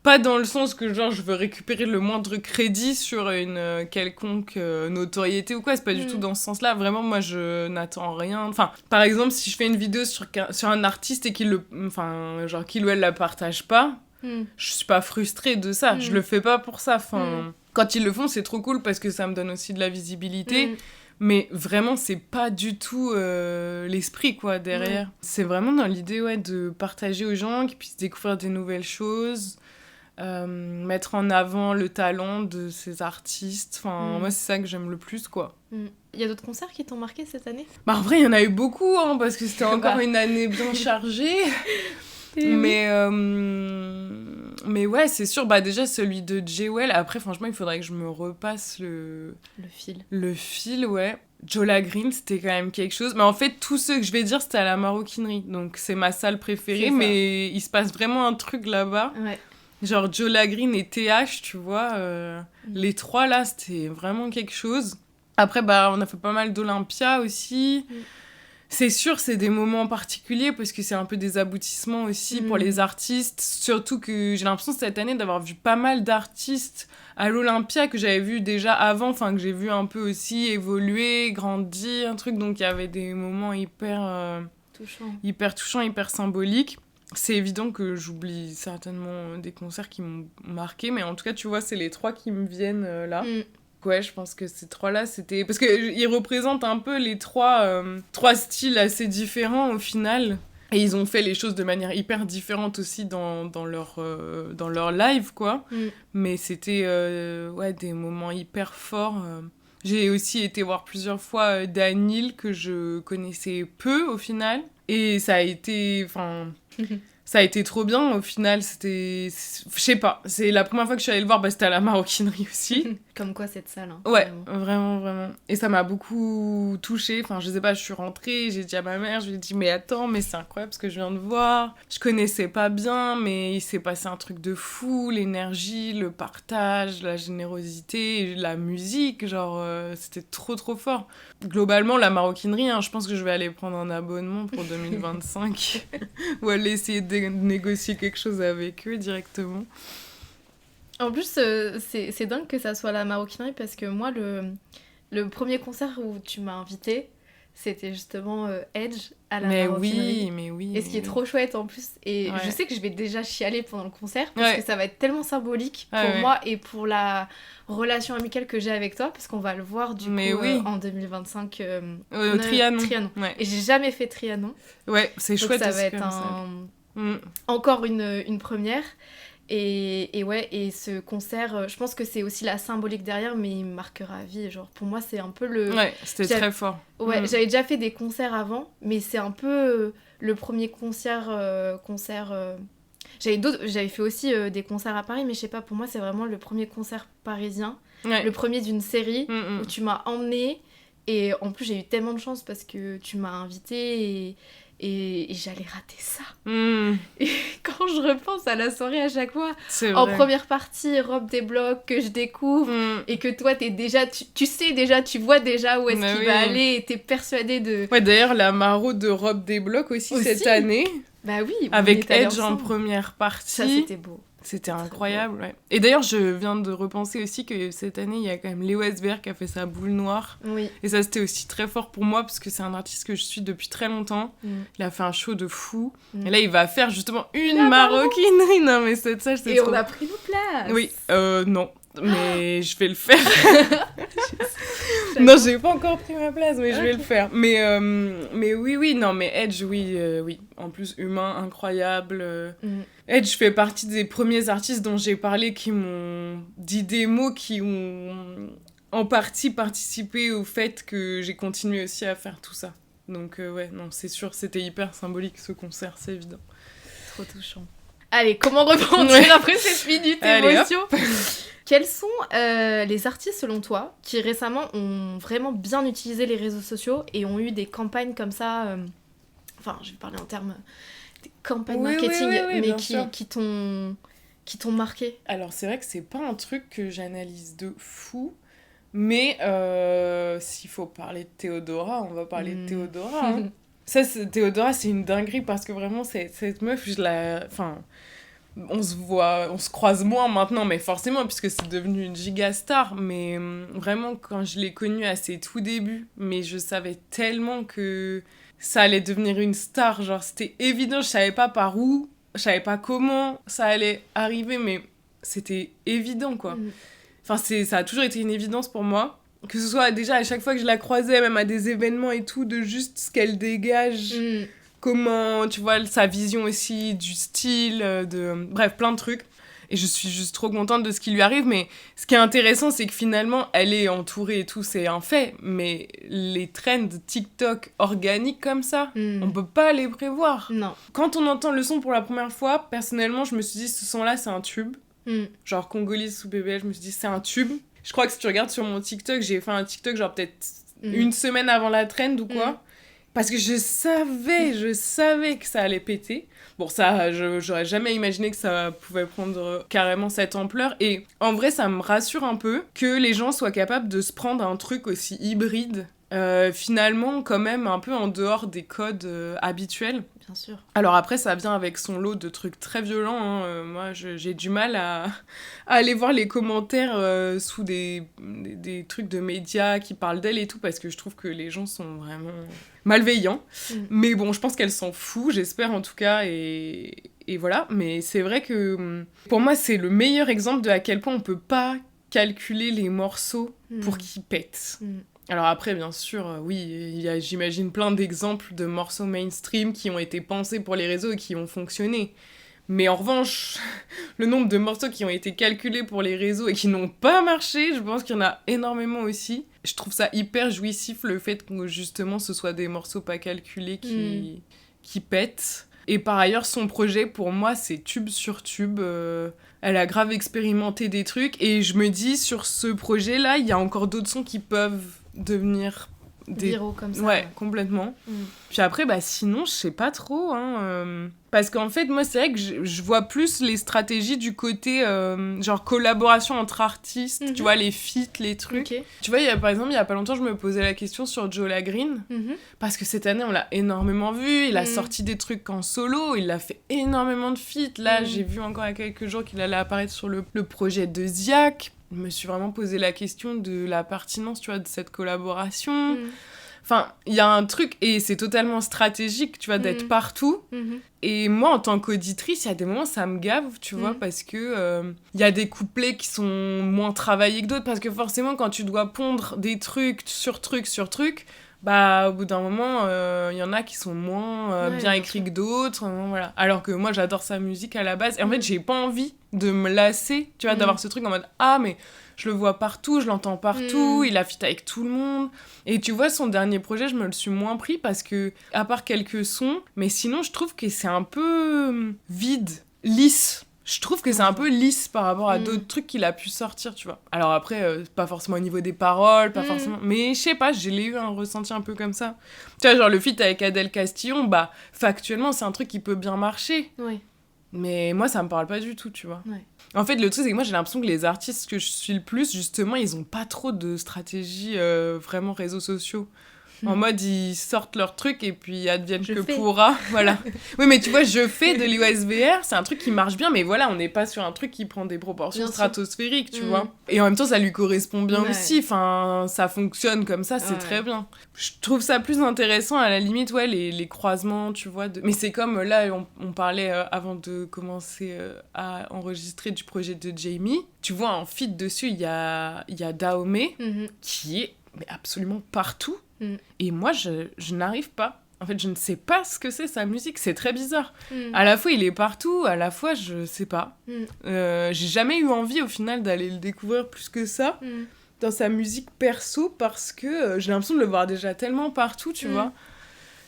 Pas dans le sens que, genre, je veux récupérer le moindre crédit sur une quelconque notoriété ou quoi. C'est pas du tout dans ce sens-là. Vraiment, moi, je n'attends rien. Enfin, par exemple, si je fais une vidéo sur un artiste et qu'il ou elle la partage pas, je suis pas frustrée de ça, je le fais pas pour ça. Enfin, quand ils le font, c'est trop cool parce que ça me donne aussi de la visibilité. Mais vraiment, c'est pas du tout l'esprit, quoi, derrière. C'est vraiment dans l'idée, de partager aux gens, qu'ils puissent découvrir des nouvelles choses, mettre en avant le talent de ces artistes. Enfin, moi, c'est ça que j'aime le plus, quoi. Il y a d'autres concerts qui t'ont marqué cette année ? En vrai, il y en a eu beaucoup, parce que c'était encore une année bien chargée. Mais ouais, c'est sûr. Déjà, celui de Jewel. Après, franchement, il faudrait que je me repasse le fil, ouais. Jola Green, c'était quand même quelque chose. Mais en fait, tous ceux que je vais dire, c'était à la Maroquinerie. Donc, c'est ma salle préférée. Mais il se passe vraiment un truc là-bas. Ouais. Genre, Jola Green et TH, tu vois. Les 3, là, c'était vraiment quelque chose. Après, on a fait pas mal d'Olympia aussi. C'est sûr, c'est des moments particuliers parce que c'est un peu des aboutissements aussi pour les artistes. Surtout que j'ai l'impression cette année d'avoir vu pas mal d'artistes à l'Olympia que j'avais vu déjà avant, que j'ai vu un peu aussi évoluer, grandir, un truc. Donc il y avait des moments hyper touchants, hyper symboliques. C'est évident que j'oublie certainement des concerts qui m'ont marqué, mais en tout cas, tu vois, c'est les 3 qui me viennent là. Ouais, je pense que ces 3-là, c'était... Parce qu'ils représentent un peu les 3 styles assez différents, au final. Et ils ont fait les choses de manière hyper différente aussi dans leur live, quoi. Mais c'était des moments hyper forts. J'ai aussi été voir plusieurs fois Daniel, que je connaissais peu, au final. Et ça a été... Ça a été trop bien, au final, c'était... Je sais pas, c'est la première fois que je suis allée le voir, c'était à la Maroquinerie aussi. Comme quoi, cette salle, hein. Ouais, vraiment. Et ça m'a beaucoup touchée, je sais pas, je suis rentrée, j'ai dit à ma mère, je lui ai dit, mais attends, mais c'est incroyable ce que je viens de voir. Je connaissais pas bien, mais il s'est passé un truc de fou, l'énergie, le partage, la générosité, la musique, c'était trop fort. Globalement, la Maroquinerie, je pense que je vais aller prendre un abonnement pour 2025 ou aller essayer de négocier quelque chose avec eux directement. En plus, c'est dingue que ça soit la Maroquinerie parce que moi, le premier concert où tu m'as invitée, c'était justement Edge à la Maroquinerie. Mais oui. Et ce qui est trop chouette en plus. Et je sais que je vais déjà chialer pendant le concert parce que ça va être tellement symbolique pour moi et pour la relation amicale que j'ai avec toi parce qu'on va le voir du coup en 2025 au Trianon. Ouais. Et j'ai jamais fait Trianon. Ouais, c'est donc chouette. Ça va être encore une première. Et ce concert, je pense que c'est aussi la symbolique derrière, mais il me marquera à vie. Pour moi, c'est un peu le... Ouais, c'était très fort. Ouais, j'avais déjà fait des concerts avant, mais c'est un peu le premier concert J'avais fait aussi des concerts à Paris, mais je sais pas, pour moi, c'est vraiment le premier concert parisien. Ouais. Le premier d'une série Mm, où tu m'as emmenée. Et en plus, j'ai eu tellement de chance parce que tu m'as invitée et j'allais rater ça. Et quand je repense à la soirée à chaque fois, C'est en vrai. première partie, Robe des blocs que je découvre, et que toi, t'es déjà, tu sais déjà, tu vois déjà où est-ce Mais qu'il oui. va aller, et t'es persuadée de... Ouais, d'ailleurs, la maro de Robe des blocs aussi cette année, Bah oui, on avec est allés Edge en ensemble. première partie. Ça, c'était beau. C'était incroyable, ouais. Et d'ailleurs, je viens de repenser aussi que cette année, il y a quand même Léo Esber qui a fait sa boule noire. Oui. Et ça, c'était aussi très fort pour moi, parce que c'est un artiste que je suis depuis très longtemps. Il a fait un show de fou. Et là, il va faire justement une maroquinerie. Non, mais cette salle, c'est Et trop... on a pris nos places. Oui, non. Mais je vais le faire. Non, j'ai pas encore pris ma place, mais je vais le faire. Mais oui, non, mais Edge, oui. En plus, humain, incroyable. Edge fait partie des premiers artistes dont j'ai parlé qui m'ont dit des mots qui ont en partie participé au fait que j'ai continué aussi à faire tout ça. Donc ouais, non, c'est sûr, c'était hyper symbolique ce concert, c'est évident. Trop touchant. Allez, comment rebondir après cette minute émotion? Quels sont les artistes, selon toi, qui récemment ont vraiment bien utilisé les réseaux sociaux et ont eu des campagnes comme ça, enfin, je vais parler en termes des campagnes marketing, mais qui t'ont marqué? Alors, c'est vrai que c'est pas un truc que j'analyse de fou, mais s'il faut parler de Théodora, on va parler de Théodora. Hein. Théodora, c'est une dinguerie parce que vraiment, cette meuf, Enfin... on se croise moins maintenant, mais forcément, puisque c'est devenu une giga star. Mais vraiment, quand je l'ai connue à ses tout débuts, mais je savais tellement que ça allait devenir une star. Genre, c'était évident, je savais pas par où, je savais pas comment ça allait arriver, mais c'était évident, quoi. Enfin, ça a toujours été une évidence pour moi. Que ce soit déjà à chaque fois que je la croisais, même à des événements et tout, de juste ce qu'elle dégage... Comment, tu vois, sa vision aussi du style, bref, plein de trucs. Et je suis juste trop contente de ce qui lui arrive. Mais ce qui est intéressant, c'est que finalement, elle est entourée et tout, c'est un fait. Mais les trends TikTok organiques comme ça, on peut pas les prévoir. Non. Quand on entend le son pour la première fois, personnellement, je me suis dit, ce son-là, c'est un tube. Genre Congolese sous BBL, je me suis dit, c'est un tube. Je crois que si tu regardes sur mon TikTok, j'ai fait un TikTok genre peut-être une semaine avant la trend ou quoi. Parce que je savais que ça allait péter. Bon, ça, j'aurais jamais imaginé que ça pouvait prendre carrément cette ampleur. Et en vrai, ça me rassure un peu que les gens soient capables de se prendre un truc aussi hybride. Finalement, quand même, un peu en dehors des codes habituels. Bien sûr. Alors après, ça vient avec son lot de trucs très violents. Hein. Moi, j'ai du mal à aller voir les commentaires sous des trucs de médias qui parlent d'elle et tout, parce que je trouve que les gens sont vraiment malveillants. Mais bon, je pense qu'elle s'en fout, j'espère en tout cas, et voilà. Mais c'est vrai que pour moi, c'est le meilleur exemple de à quel point on peut pas calculer les morceaux pour qu'ils pètent. Alors après, bien sûr, oui, il y a, j'imagine, plein d'exemples de morceaux mainstream qui ont été pensés pour les réseaux et qui ont fonctionné. Mais en revanche, le nombre de morceaux qui ont été calculés pour les réseaux et qui n'ont pas marché, je pense qu'il y en a énormément aussi. Je trouve ça hyper jouissif, le fait que, justement, ce soit des morceaux pas calculés qui pètent. Et par ailleurs, son projet, pour moi, c'est tube sur tube. Elle a grave expérimenté des trucs. Et je me dis, sur ce projet-là, il y a encore d'autres sons qui peuvent devenir viraux comme ça. Ouais, complètement. Puis après, sinon, je sais pas trop. Parce qu'en fait, moi, c'est vrai que je vois plus les stratégies du côté, genre, collaboration entre artistes, tu vois, les feats, les trucs. Tu vois, par exemple, il y a pas longtemps, je me posais la question sur Jola Green. Parce que cette année, on l'a énormément vu. Il a sorti des trucs en solo. Il a fait énormément de feats. Là, j'ai vu encore il y a quelques jours qu'il allait apparaître sur le projet de Ziak. Je me suis vraiment posé la question de la pertinence, tu vois, de cette collaboration. Enfin, il y a un truc, et c'est totalement stratégique, tu vois, d'être partout. Et moi, en tant qu'auditrice, il y a des moments, ça me gave, tu vois, parce que il y a des couplets qui sont moins travaillés que d'autres, parce que forcément, quand tu dois pondre des trucs sur trucs sur trucs, au bout d'un moment, il y en a qui sont moins bien écrits que d'autres, voilà. Alors que moi, j'adore sa musique à la base, et en fait, j'ai pas envie de me lasser, tu vois, d'avoir ce truc en mode « Ah, mais je le vois partout, je l'entends partout, il a fit avec tout le monde. » Et tu vois, son dernier projet, je me le suis moins pris parce que, à part quelques sons, mais sinon, je trouve que c'est un peu vide. lisse. Je trouve que c'est un peu lisse par rapport à d'autres trucs qu'il a pu sortir, tu vois. Alors après, pas forcément au niveau des paroles, pas forcément... Mais je sais pas, j'ai eu un ressenti un peu comme ça. Tu vois, genre le feat avec Adèle Castillon, bah, factuellement, c'est un truc qui peut bien marcher. Ouais. Mais moi, ça me parle pas du tout, tu vois. Ouais. En fait, le truc, c'est que moi, j'ai l'impression que les artistes que je suis le plus, justement, ils ont pas trop de stratégie vraiment réseaux sociaux. En mode, ils sortent leur truc et puis advienne que pourra. Voilà. Oui, mais tu vois, je fais de l'USVR, c'est un truc qui marche bien, mais voilà, on n'est pas sur un truc qui prend des proportions stratosphériques, tu vois. Et en même temps, ça lui correspond bien aussi. Enfin, ça fonctionne comme ça, c'est très bien. Je trouve ça plus intéressant, à la limite, ouais, les croisements, tu vois. Mais c'est comme, là, on parlait avant de commencer à enregistrer du projet de Jamie. Tu vois, en feat dessus, il y a Dahomey, qui est mais absolument partout. Et moi, je n'arrive pas. En fait, je ne sais pas ce que c'est sa musique. C'est très bizarre. À la fois, il est partout. À la fois, je sais pas. J'ai jamais eu envie, au final, d'aller le découvrir plus que ça dans sa musique perso parce que j'ai l'impression de le voir déjà tellement partout, tu vois.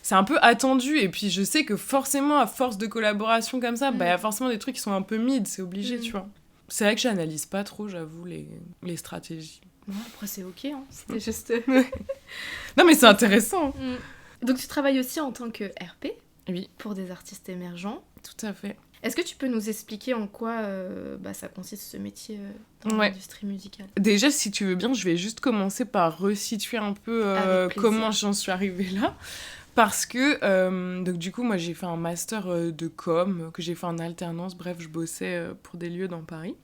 C'est un peu attendu. Et puis, je sais que forcément, à force de collaboration comme ça, bah, y a forcément des trucs qui sont un peu mid. C'est obligé, tu vois. C'est vrai que j'analyse pas trop, j'avoue, les stratégies. Ouais, après c'est ok, hein. C'était juste... Non mais c'est intéressant. Donc tu travailles aussi en tant que RP pour des artistes émergents. Tout à fait. Est-ce que tu peux nous expliquer en quoi ça consiste ce métier dans l'industrie musicale ? Déjà, si tu veux bien, je vais juste commencer par resituer un peu comment j'en suis arrivée là. Parce que, donc du coup, moi j'ai fait un master de com, que j'ai fait en alternance, bref, je bossais pour des lieux dans Paris.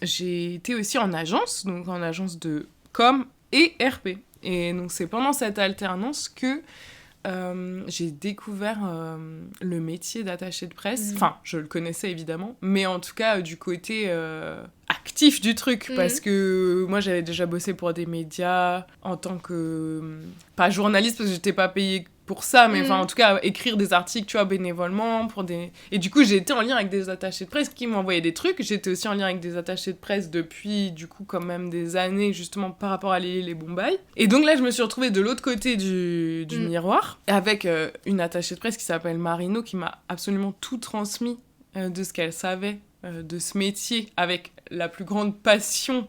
J'ai été aussi en agence, donc en agence de com et RP. Et donc c'est pendant cette alternance que j'ai découvert le métier d'attaché de presse. Enfin, je le connaissais évidemment, mais en tout cas du côté actif du truc, parce que moi j'avais déjà bossé pour des médias en tant que... pas journaliste, parce que j'étais pas payée pour ça, mais enfin en tout cas écrire des articles, tu vois, bénévolement pour des... Et du coup j'ai été en lien avec des attachés de presse qui m'envoyaient des trucs. J'étais aussi en lien avec des attachés de presse depuis du coup quand même des années, justement par rapport à les Bombay. Et donc là je me suis retrouvée de l'autre côté du miroir avec une attachée de presse qui s'appelle Marino, qui m'a absolument tout transmis de ce qu'elle savait de ce métier, avec la plus grande passion.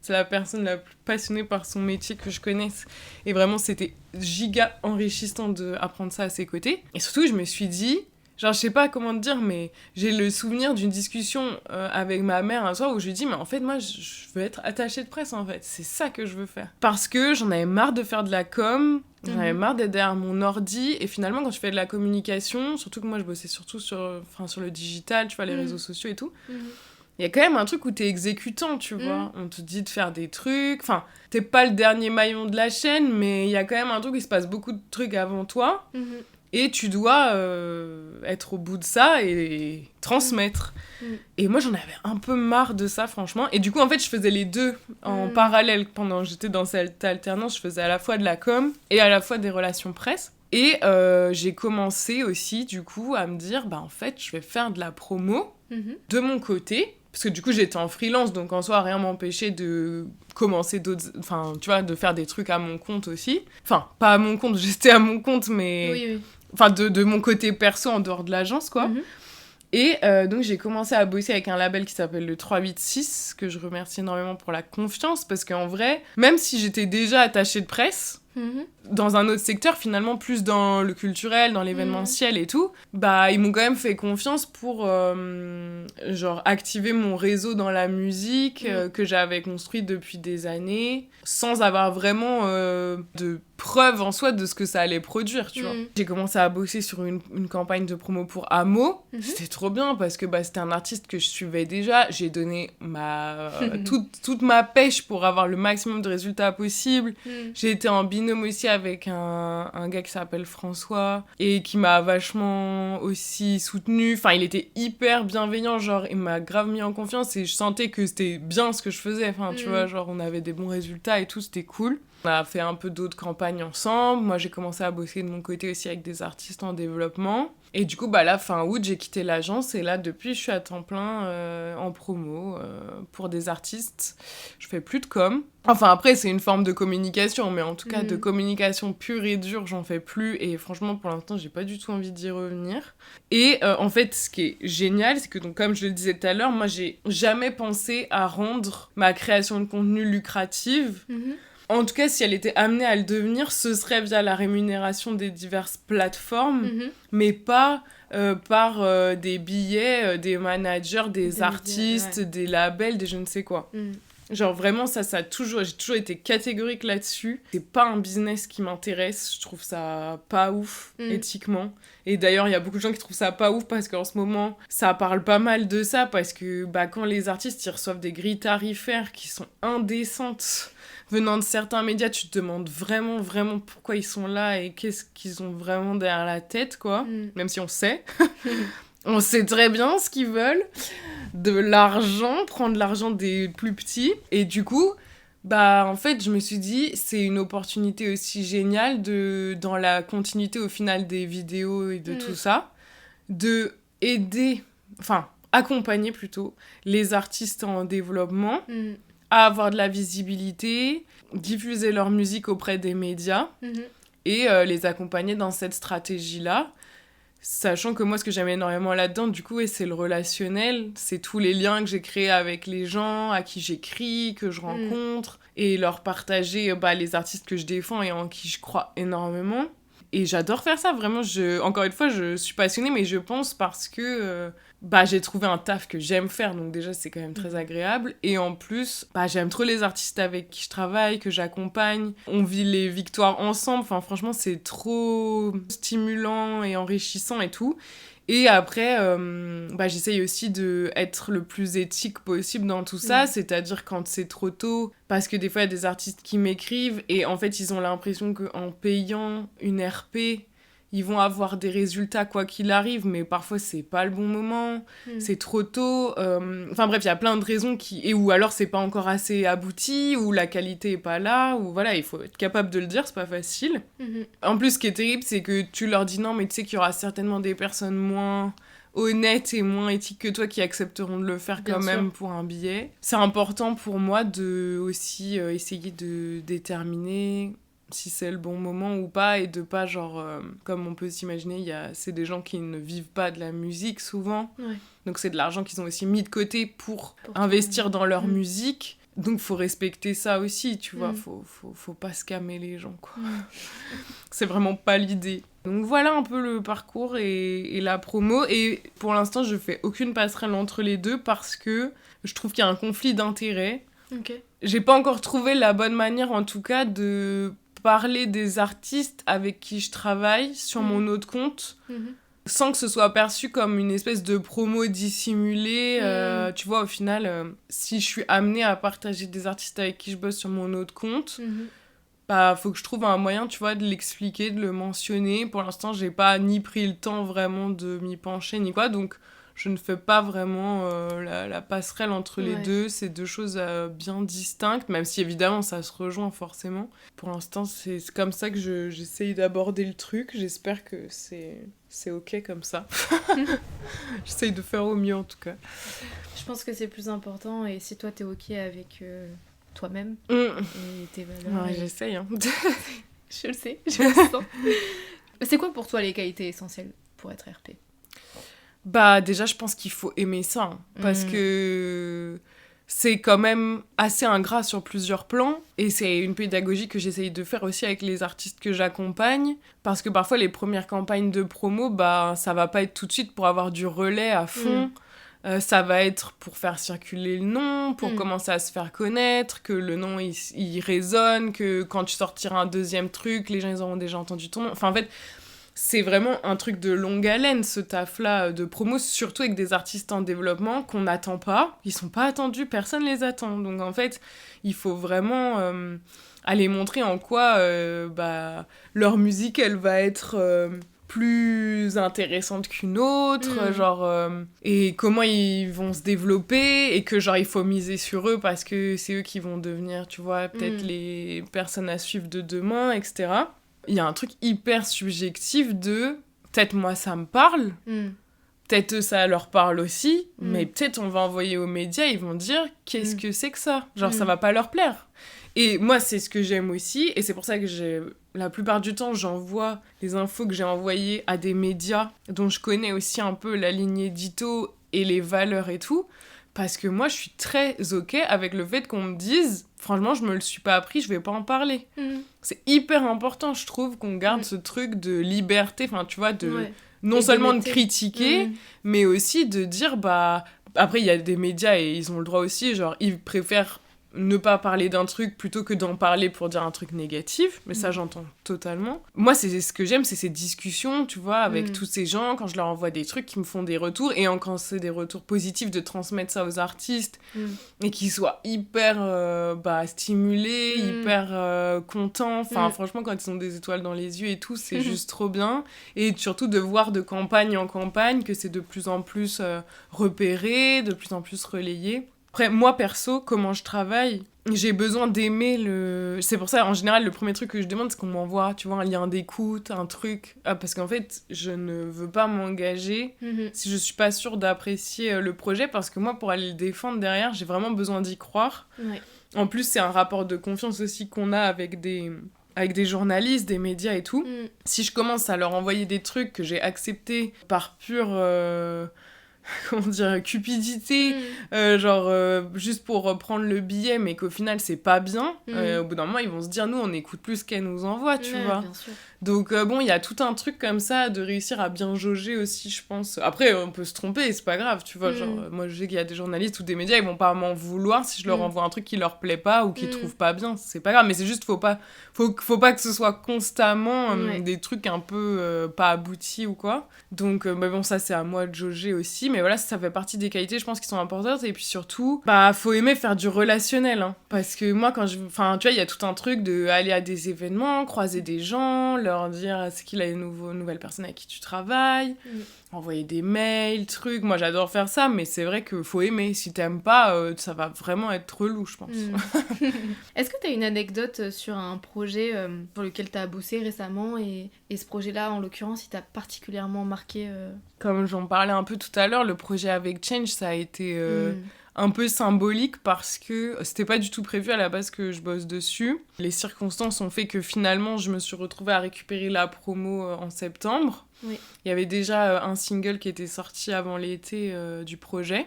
C'est la personne la plus passionnée par son métier que je connaisse. Et vraiment, c'était giga enrichissant d'apprendre ça à ses côtés. Et surtout, je me suis dit... Genre, je sais pas comment te dire, mais j'ai le souvenir d'une discussion avec ma mère un soir où je lui dis, mais en fait, moi, je veux être attachée de presse, en fait. C'est ça que je veux faire. Parce que j'en avais marre de faire de la com, j'en avais marre d'être derrière mon ordi, et finalement, quand tu fais de la communication, surtout que moi, je bossais surtout sur le digital, tu vois, les réseaux sociaux et tout, il y a quand même un truc où t'es exécutant, tu vois. On te dit de faire des trucs, enfin, t'es pas le dernier maillon de la chaîne, mais il y a quand même un truc où il se passe beaucoup de trucs avant toi. Et tu dois être au bout de ça et transmettre. Et moi, j'en avais un peu marre de ça, franchement. Et du coup, en fait, je faisais les deux en parallèle. Pendant que j'étais dans cette alternance, je faisais à la fois de la com et à la fois des relations presse. Et j'ai commencé aussi, du coup, à me dire, bah en fait, je vais faire de la promo de mon côté. Parce que du coup, j'étais en freelance, donc en soi, rien m'empêchait de commencer d'autres... Enfin, tu vois, de faire des trucs à mon compte aussi. Enfin, pas à mon compte, j'étais à mon compte, mais... Oui. Enfin, de mon côté perso, en dehors de l'agence, quoi. Et donc, j'ai commencé à bosser avec un label qui s'appelle le 386, que je remercie énormément pour la confiance, parce qu'en vrai, même si j'étais déjà attachée de presse... dans un autre secteur, finalement plus dans le culturel, dans l'événementiel et tout, bah ils m'ont quand même fait confiance pour genre activer mon réseau dans la musique que j'avais construit depuis des années, sans avoir vraiment de preuve en soi de ce que ça allait produire, tu vois. J'ai commencé à bosser sur une campagne de promo pour Amo. C'était trop bien parce que bah, c'était un artiste que je suivais déjà. J'ai donné toute ma pêche pour avoir le maximum de résultats possibles. J'ai été en binôme aussi avec un gars qui s'appelle François et qui m'a vachement aussi soutenue. Enfin, il était hyper bienveillant, genre il m'a grave mis en confiance et je sentais que c'était bien ce que je faisais. Enfin, tu vois, genre on avait des bons résultats et tout, c'était cool. On a fait un peu d'autres campagnes ensemble. Moi, j'ai commencé à bosser de mon côté aussi avec des artistes en développement. Et du coup, bah là, fin août, j'ai quitté l'agence et là, depuis, je suis à temps plein en promo pour des artistes. Je fais plus de com. Enfin, après, c'est une forme de communication, mais en tout cas, de communication pure et dure, j'en fais plus. Et franchement, pour l'instant, j'ai pas du tout envie d'y revenir. Et en fait, ce qui est génial, c'est que, donc, comme je le disais tout à l'heure, moi, j'ai jamais pensé à rendre ma création de contenu lucrative. En tout cas, si elle était amenée à le devenir, ce serait via la rémunération des diverses plateformes, mais pas par des billets, des managers, des artistes, des labels, des je ne sais quoi. Genre vraiment, j'ai toujours été catégorique là-dessus. C'est pas un business qui m'intéresse, je trouve ça pas ouf, éthiquement. Et d'ailleurs, il y a beaucoup de gens qui trouvent ça pas ouf parce qu'en ce moment, ça parle pas mal de ça, parce que quand les artistes ils reçoivent des grilles tarifaires qui sont indécentes, venant de certains médias, tu te demandes vraiment pourquoi ils sont là et qu'est-ce qu'ils ont vraiment derrière la tête, quoi. Même si on sait. On sait très bien ce qu'ils veulent. De l'argent, prendre l'argent des plus petits. Et du coup, en fait, je me suis dit, c'est une opportunité aussi géniale dans la continuité au final des vidéos et de tout ça, de accompagner plutôt les artistes en développement à avoir de la visibilité, diffuser leur musique auprès des médias et les accompagner dans cette stratégie-là. Sachant que moi, ce que j'aime énormément là-dedans, du coup, c'est le relationnel. C'est tous les liens que j'ai créés avec les gens, à qui j'écris, que je rencontre, et leur partager les artistes que je défends et en qui je crois énormément. Et j'adore faire ça, vraiment. Encore une fois, je suis passionnée, mais je pense parce que j'ai trouvé un taf que j'aime faire, donc déjà, c'est quand même très agréable. Et en plus, j'aime trop les artistes avec qui je travaille, que j'accompagne. On vit les victoires ensemble. Enfin, franchement, c'est trop stimulant et enrichissant et tout. Et après, j'essaye aussi d'être le plus éthique possible dans tout ça, c'est-à-dire quand c'est trop tôt, parce que des fois, il y a des artistes qui m'écrivent et en fait, ils ont l'impression qu'en payant une RP, ils vont avoir des résultats quoi qu'il arrive, mais parfois, c'est pas le bon moment, c'est trop tôt. Enfin bref, il y a plein de raisons ou alors c'est pas encore assez abouti, ou la qualité est pas là, ou voilà, il faut être capable de le dire, c'est pas facile. En plus, ce qui est terrible, c'est que tu leur dis non, mais tu sais qu'il y aura certainement des personnes moins honnêtes et moins éthiques que toi qui accepteront de le faire quand même pour un billet. C'est important pour moi de aussi essayer de déterminer si c'est le bon moment ou pas, et de pas comme on peut s'imaginer, c'est des gens qui ne vivent pas de la musique souvent, donc c'est de l'argent qu'ils ont aussi mis de côté pour investir dans leur musique. Donc, faut respecter ça aussi, tu vois. Faut pas scammer les gens, quoi. C'est vraiment pas l'idée. Donc, voilà un peu le parcours et la promo. Et pour l'instant, je fais aucune passerelle entre les deux parce que je trouve qu'il y a un conflit d'intérêts. J'ai pas encore trouvé la bonne manière, en tout cas, de parler des artistes avec qui je travaille sur mon autre compte. Sans que ce soit perçu comme une espèce de promo dissimulée. Tu vois, au final, si je suis amenée à partager des artistes avec qui je bosse sur mon autre compte, faut que je trouve un moyen, tu vois, de l'expliquer, de le mentionner. Pour l'instant, j'ai pas ni pris le temps vraiment de m'y pencher, ni quoi, donc je ne fais pas vraiment la passerelle entre les deux. C'est deux choses bien distinctes, même si évidemment ça se rejoint forcément. Pour l'instant, c'est comme ça que j'essaye d'aborder le truc. J'espère que c'est ok comme ça. J'essaye de faire au mieux en tout cas. Je pense que c'est plus important, et si toi t'es ok avec toi-même et tes valeurs. Ouais, j'essaye. Hein. Je le sais, je le sens. C'est quoi pour toi les qualités essentielles pour être RP ? Déjà, je pense qu'il faut aimer ça, hein, parce que c'est quand même assez ingrat sur plusieurs plans, et c'est une pédagogie que j'essaye de faire aussi avec les artistes que j'accompagne, parce que parfois les premières campagnes de promo, ça va pas être tout de suite pour avoir du relais à fond, ça va être pour faire circuler le nom, pour commencer à se faire connaître, que le nom il résonne, que quand tu sortiras un deuxième truc, les gens ils auront déjà entendu ton nom, enfin en fait... C'est vraiment un truc de longue haleine, ce taf-là de promo, surtout avec des artistes en développement qu'on n'attend pas. Ils sont pas attendus, personne les attend. Donc en fait, il faut vraiment aller montrer en quoi leur musique, elle va être plus intéressante qu'une autre, et comment ils vont se développer, et que il faut miser sur eux parce que c'est eux qui vont devenir, tu vois, peut-être les personnes à suivre de demain, etc. Il y a un truc hyper subjectif de peut-être moi ça me parle, peut-être eux, ça leur parle aussi, mais peut-être on va envoyer aux médias, ils vont dire qu'est-ce que c'est que ça, genre ça va pas leur plaire. Et moi c'est ce que j'aime aussi, et c'est pour ça que la plupart du temps j'envoie les infos que j'ai envoyées à des médias dont je connais aussi un peu la ligne édito et les valeurs et tout, parce que moi je suis très ok avec le fait qu'on me dise franchement je me le suis pas appris, je vais pas en parler. C'est hyper important, je trouve, qu'on garde ce truc de liberté, enfin tu vois, de non seulement de critiquer, mais aussi de dire bah après il y a des médias et ils ont le droit aussi, genre ils préfèrent ne pas parler d'un truc plutôt que d'en parler pour dire un truc négatif, mais ça j'entends totalement. Moi c'est ce que j'aime, c'est ces discussions, tu vois, avec tous ces gens, quand je leur envoie des trucs qui me font des retours, et quand c'est des retours positifs, de transmettre ça aux artistes, et qu'ils soient hyper stimulés, hyper contents, enfin franchement quand ils ont des étoiles dans les yeux et tout, c'est juste trop bien, et surtout de voir de campagne en campagne que c'est de plus en plus repéré, de plus en plus relayé. Après, moi, perso, comment je travaille, j'ai besoin d'aimer le... C'est pour ça, en général, le premier truc que je demande, c'est qu'on m'envoie, tu vois, un lien d'écoute, un truc. Parce qu'en fait, je ne veux pas m'engager si je suis pas sûre d'apprécier le projet, parce que moi, pour aller le défendre derrière, j'ai vraiment besoin d'y croire. Ouais. En plus, c'est un rapport de confiance aussi qu'on a avec des journalistes, des médias et tout. Si je commence à leur envoyer des trucs que j'ai acceptés par pure... comment dire, cupidité, juste pour prendre le billet, mais qu'au final c'est pas bien, au bout d'un moment ils vont se dire nous on écoute plus ce qu'elle nous envoie, tu vois. Bien sûr. Donc bon, il y a tout un truc comme ça de réussir à bien jauger aussi, je pense. Après on peut se tromper, c'est pas grave, tu vois, genre moi je sais qu'il y a des journalistes ou des médias, ils vont pas m'en vouloir si je leur envoie un truc qui leur plaît pas ou qu'ils trouvent pas bien, c'est pas grave, mais c'est juste faut pas que ce soit constamment des trucs un peu pas aboutis ou quoi. Donc bon, ça c'est à moi de jauger aussi, mais voilà, ça fait partie des qualités je pense qui sont importantes. Et puis surtout faut aimer faire du relationnel, hein, parce que moi quand tu vois, il y a tout un truc de aller à des événements, croiser des gens, leur dire c'est qui la nouvelle personne avec qui tu travailles, envoyer des mails, trucs. Moi j'adore faire ça, mais c'est vrai qu'il faut aimer. Si t'aimes pas, ça va vraiment être relou, je pense. Est-ce que t'as une anecdote sur un projet sur lequel t'as bossé récemment, et ce projet-là en l'occurrence il t'a particulièrement marqué Comme j'en parlais un peu tout à l'heure, le projet avec Change, ça a été un peu symbolique parce que c'était pas du tout prévu à la base que je bosse dessus. Les circonstances ont fait que finalement je me suis retrouvée à récupérer la promo en septembre. Oui. Il y avait déjà un single qui était sorti avant l'été du projet.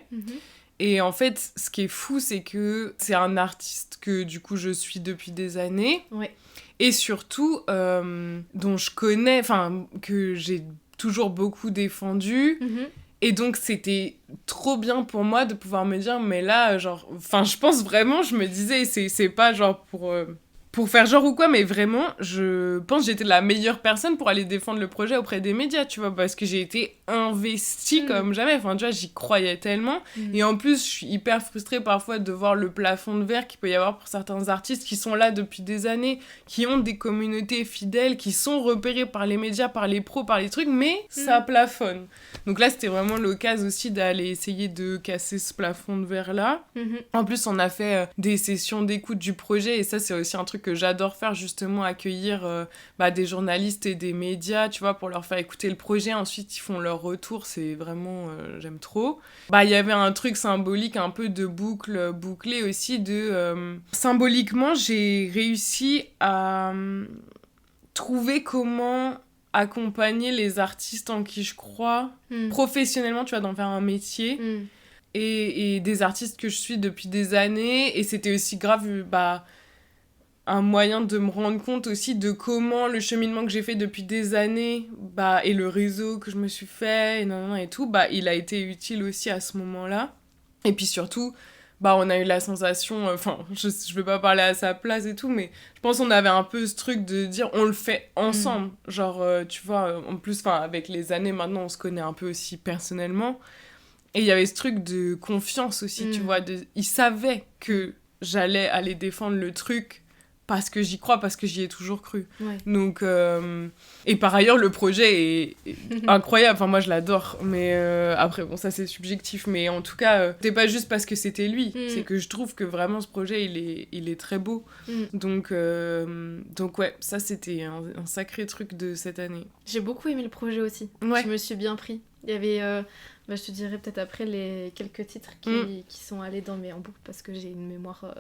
Et en fait, ce qui est fou, c'est que c'est un artiste que du coup je suis depuis des années. Ouais. Et surtout, dont je connais, enfin, que j'ai toujours beaucoup défendu. Et donc, c'était trop bien pour moi de pouvoir me dire, mais là, genre... Enfin, je pense vraiment, je me disais, c'est pas genre pour faire genre ou quoi, mais vraiment, je pense que j'étais la meilleure personne pour aller défendre le projet auprès des médias, tu vois, parce que j'ai été investie comme jamais. Enfin, tu vois, j'y croyais tellement. Et en plus, je suis hyper frustrée parfois de voir le plafond de verre qu'il peut y avoir pour certains artistes qui sont là depuis des années, qui ont des communautés fidèles, qui sont repérés par les médias, par les pros, par les trucs, mais ça plafonne. Donc là, c'était vraiment l'occasion aussi d'aller essayer de casser ce plafond de verre-là. En plus, on a fait des sessions d'écoute du projet, et ça, c'est aussi un truc que j'adore faire, justement, accueillir des journalistes et des médias, tu vois, pour leur faire écouter le projet. Ensuite, ils font leur retour, c'est vraiment... j'aime trop. Il y avait un truc symbolique, un peu de bouclé aussi, de... symboliquement, j'ai réussi à trouver comment accompagner les artistes en qui je crois, professionnellement, tu vois, d'en faire un métier. Et des artistes que je suis depuis des années. Et c'était aussi grave... un moyen de me rendre compte aussi de comment le cheminement que j'ai fait depuis des années, et le réseau que je me suis fait, et tout, il a été utile aussi à ce moment-là. Et puis surtout, on a eu la sensation, je vais pas parler à sa place et tout, mais je pense qu'on avait un peu ce truc de dire on le fait ensemble. Genre, tu vois, en plus, avec les années, maintenant, on se connaît un peu aussi personnellement. Et il y avait ce truc de confiance aussi, tu vois, il savait que j'allais aller défendre le truc parce que j'y crois, parce que j'y ai toujours cru. Ouais. Donc, et par ailleurs, le projet est incroyable. Enfin, moi, je l'adore. Mais après, bon, ça, c'est subjectif. Mais en tout cas, c'est pas juste parce que c'était lui. C'est que je trouve que vraiment, ce projet, il est très beau. Donc, ouais, ça, c'était un sacré truc de cette année. J'ai beaucoup aimé le projet aussi. Je me suis bien pris. Il y avait... je te dirai peut-être après les quelques titres qui sont allés en boucle parce que j'ai une mémoire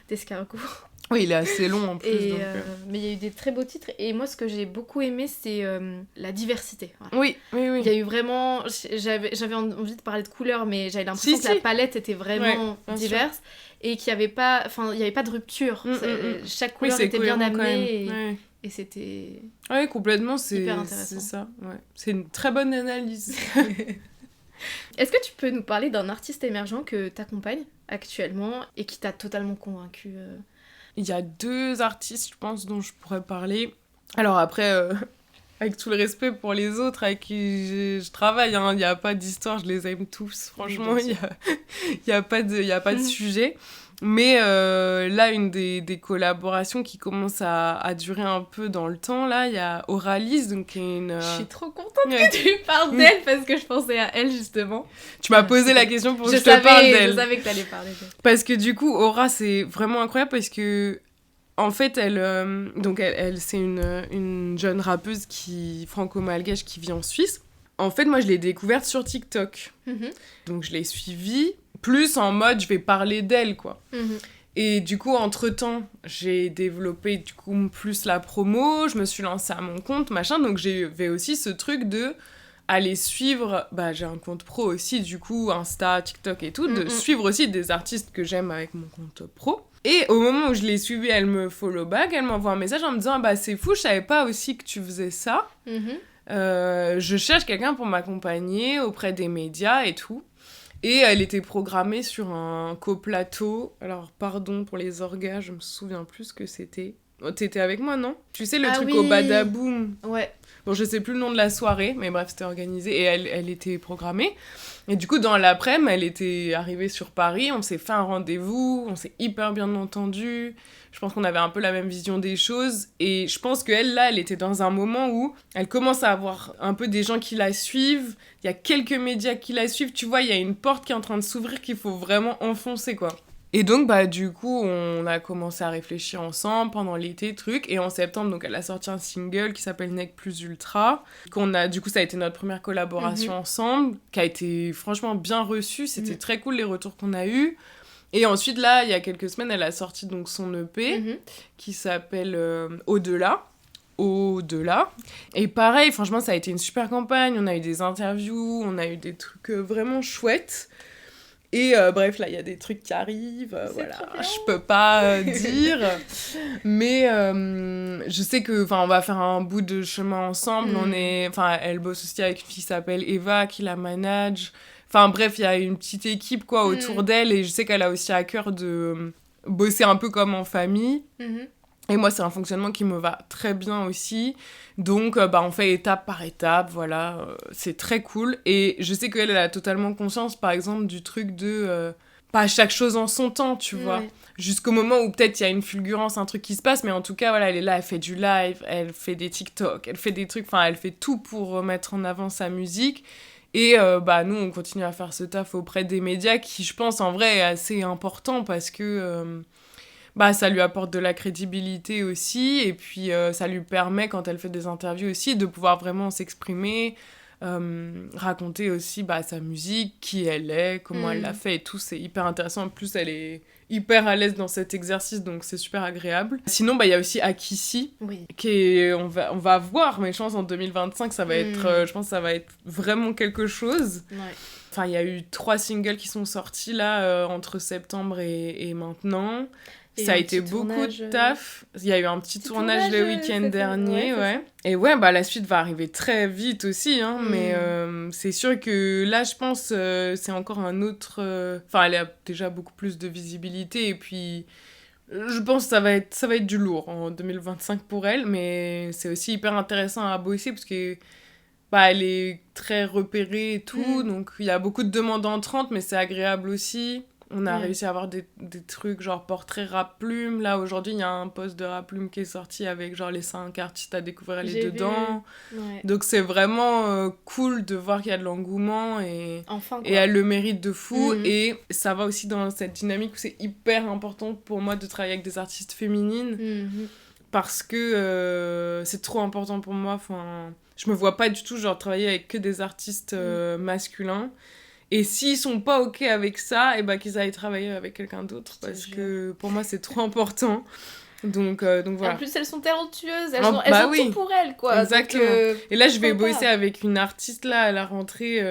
d'escargot. Oui, il est assez long en plus. Mais il y a eu des très beaux titres et moi ce que j'ai beaucoup aimé c'est la diversité. Voilà. Oui. Il y a eu vraiment... J'avais envie de parler de couleurs mais j'avais l'impression que la palette était vraiment diverse et qu'il n'y avait pas... Enfin, il n'y avait pas de rupture. Chaque couleur était bien amenée et c'était... Oui, complètement, hyper intéressant. C'est ça. Ouais. C'est une très bonne analyse. Est-ce que tu peux nous parler d'un artiste émergent que t'accompagnes actuellement et qui t'a totalement convaincu Il y a 2 artistes, je pense, dont je pourrais parler. Alors après, avec tout le respect pour les autres avec qui je travaille, il n'y a pas d'histoire, je les aime tous. Franchement, il n'y a pas de sujet. Mais là, une des collaborations qui commence à durer un peu dans le temps, là, il y a Auralise, donc qui est une... Je suis trop contente que tu parles d'elle, parce que je pensais à elle, justement. Tu m'as posé la question pour que je te parle d'elle. Je savais que t'allais parler d'elle. Parce que du coup, Aura, c'est vraiment incroyable, parce que, en fait, elle c'est une jeune rappeuse franco-malgache qui vit en Suisse. En fait, moi, je l'ai découverte sur TikTok. Donc, je l'ai suivie. Plus en mode, je vais parler d'elle, quoi. Et du coup, entre-temps, j'ai développé, du coup, plus la promo, je me suis lancée à mon compte, machin, donc j'avais aussi ce truc de aller suivre, j'ai un compte pro aussi, du coup, Insta, TikTok et tout, de suivre aussi des artistes que j'aime avec mon compte pro. Et au moment où je l'ai suivie, elle me follow back, elle m'envoie un message en me disant « c'est fou, je savais pas aussi que tu faisais ça. Je cherche quelqu'un pour m'accompagner auprès des médias et tout. » Et elle était programmée sur un coplateau. Alors, pardon pour les orgas, je me souviens plus ce que c'était. Oh, t'étais avec moi, non ? Tu sais, le truc au Badaboom. Ouais. Bon, je sais plus le nom de la soirée, mais bref, c'était organisé. Et elle était programmée. Et du coup, dans l'après-midi, elle était arrivée sur Paris. On s'est fait un rendez-vous. On s'est hyper bien entendus. Je pense qu'on avait un peu la même vision des choses. Et je pense qu'elle, là, elle était dans un moment où elle commence à avoir un peu des gens qui la suivent. Il y a quelques médias qui la suivent. Tu vois, il y a une porte qui est en train de s'ouvrir qu'il faut vraiment enfoncer, quoi. Et donc, du coup, on a commencé à réfléchir ensemble pendant l'été, truc. Et en septembre, donc, elle a sorti un single qui s'appelle Nec Plus Ultra. Du coup, ça a été notre première collaboration ensemble, qui a été franchement bien reçue. C'était très cool, les retours qu'on a eus. Et ensuite, là, il y a quelques semaines, elle a sorti donc son EP qui s'appelle Au-delà. Et pareil, franchement, ça a été une super campagne. On a eu des interviews, on a eu des trucs vraiment chouettes. Et bref, là, il y a des trucs qui arrivent, voilà, je peux pas dire, mais je sais que, on va faire un bout de chemin ensemble, elle bosse aussi avec une fille qui s'appelle Eva, qui la manage, bref, il y a une petite équipe, quoi, autour d'elle, et je sais qu'elle a aussi à cœur de bosser un peu comme en famille. Et moi, c'est un fonctionnement qui me va très bien aussi. Donc, on fait étape par étape, voilà. C'est très cool. Et je sais qu'elle a totalement conscience, par exemple, du truc de... pas chaque chose en son temps, tu vois. Jusqu'au moment où peut-être il y a une fulgurance, un truc qui se passe. Mais en tout cas, voilà, elle est là, elle fait du live, elle fait des TikTok, elle fait des trucs... elle fait tout pour mettre en avant sa musique. Et nous, on continue à faire ce taf auprès des médias qui, je pense, en vrai, est assez important parce que... ça lui apporte de la crédibilité aussi, et puis ça lui permet, quand elle fait des interviews aussi, de pouvoir vraiment s'exprimer, raconter aussi sa musique, qui elle est, comment elle l'a fait et tout, c'est hyper intéressant. En plus, elle est hyper à l'aise dans cet exercice, donc c'est super agréable. Sinon, il y a aussi Akissi, qui est, on va voir, mais je pense en 2025, ça va être, je pense que ça va être vraiment quelque chose. Il y a eu 3 singles qui sont sortis là, entre septembre et maintenant. Et ça a été beaucoup de taf. Il y a eu un petit tournage le week-end dernier, Et la suite va arriver très vite aussi, mais c'est sûr que là, je pense, c'est encore un autre... elle a déjà beaucoup plus de visibilité, et puis je pense que ça va être du lourd en 2025 pour elle, mais c'est aussi hyper intéressant à bosser, parce que elle est très repérée et tout, donc il y a beaucoup de demandes entrantes, mais c'est agréable aussi. On a Ouais. réussi à avoir des trucs genre portrait rap plume. Là, aujourd'hui, il y a un post de rap plume qui est sorti avec genre les 5 artistes à découvrir les J'ai dedans. vu. Ouais. Donc c'est vraiment cool de voir qu'il y a de l'engouement Enfin, et quoi. elle le mérite de fou. Mhm. Et ça va aussi dans cette dynamique où c'est hyper important pour moi de travailler avec des artistes féminines Mhm. parce que c'est trop important pour moi. Enfin, je me vois pas du tout genre travailler avec que des artistes masculins. Et s'ils sont pas ok avec ça, et bah qu'ils aillent travailler avec quelqu'un d'autre Je te parce jure. que pour moi c'est trop important. Donc voilà. En plus, elles sont talentueuses, elles Ah, ont, bah ont oui. tout pour elles, quoi. Exactement. Donc, Et là, je vais pourquoi bosser pas. avec une artiste là à la rentrée,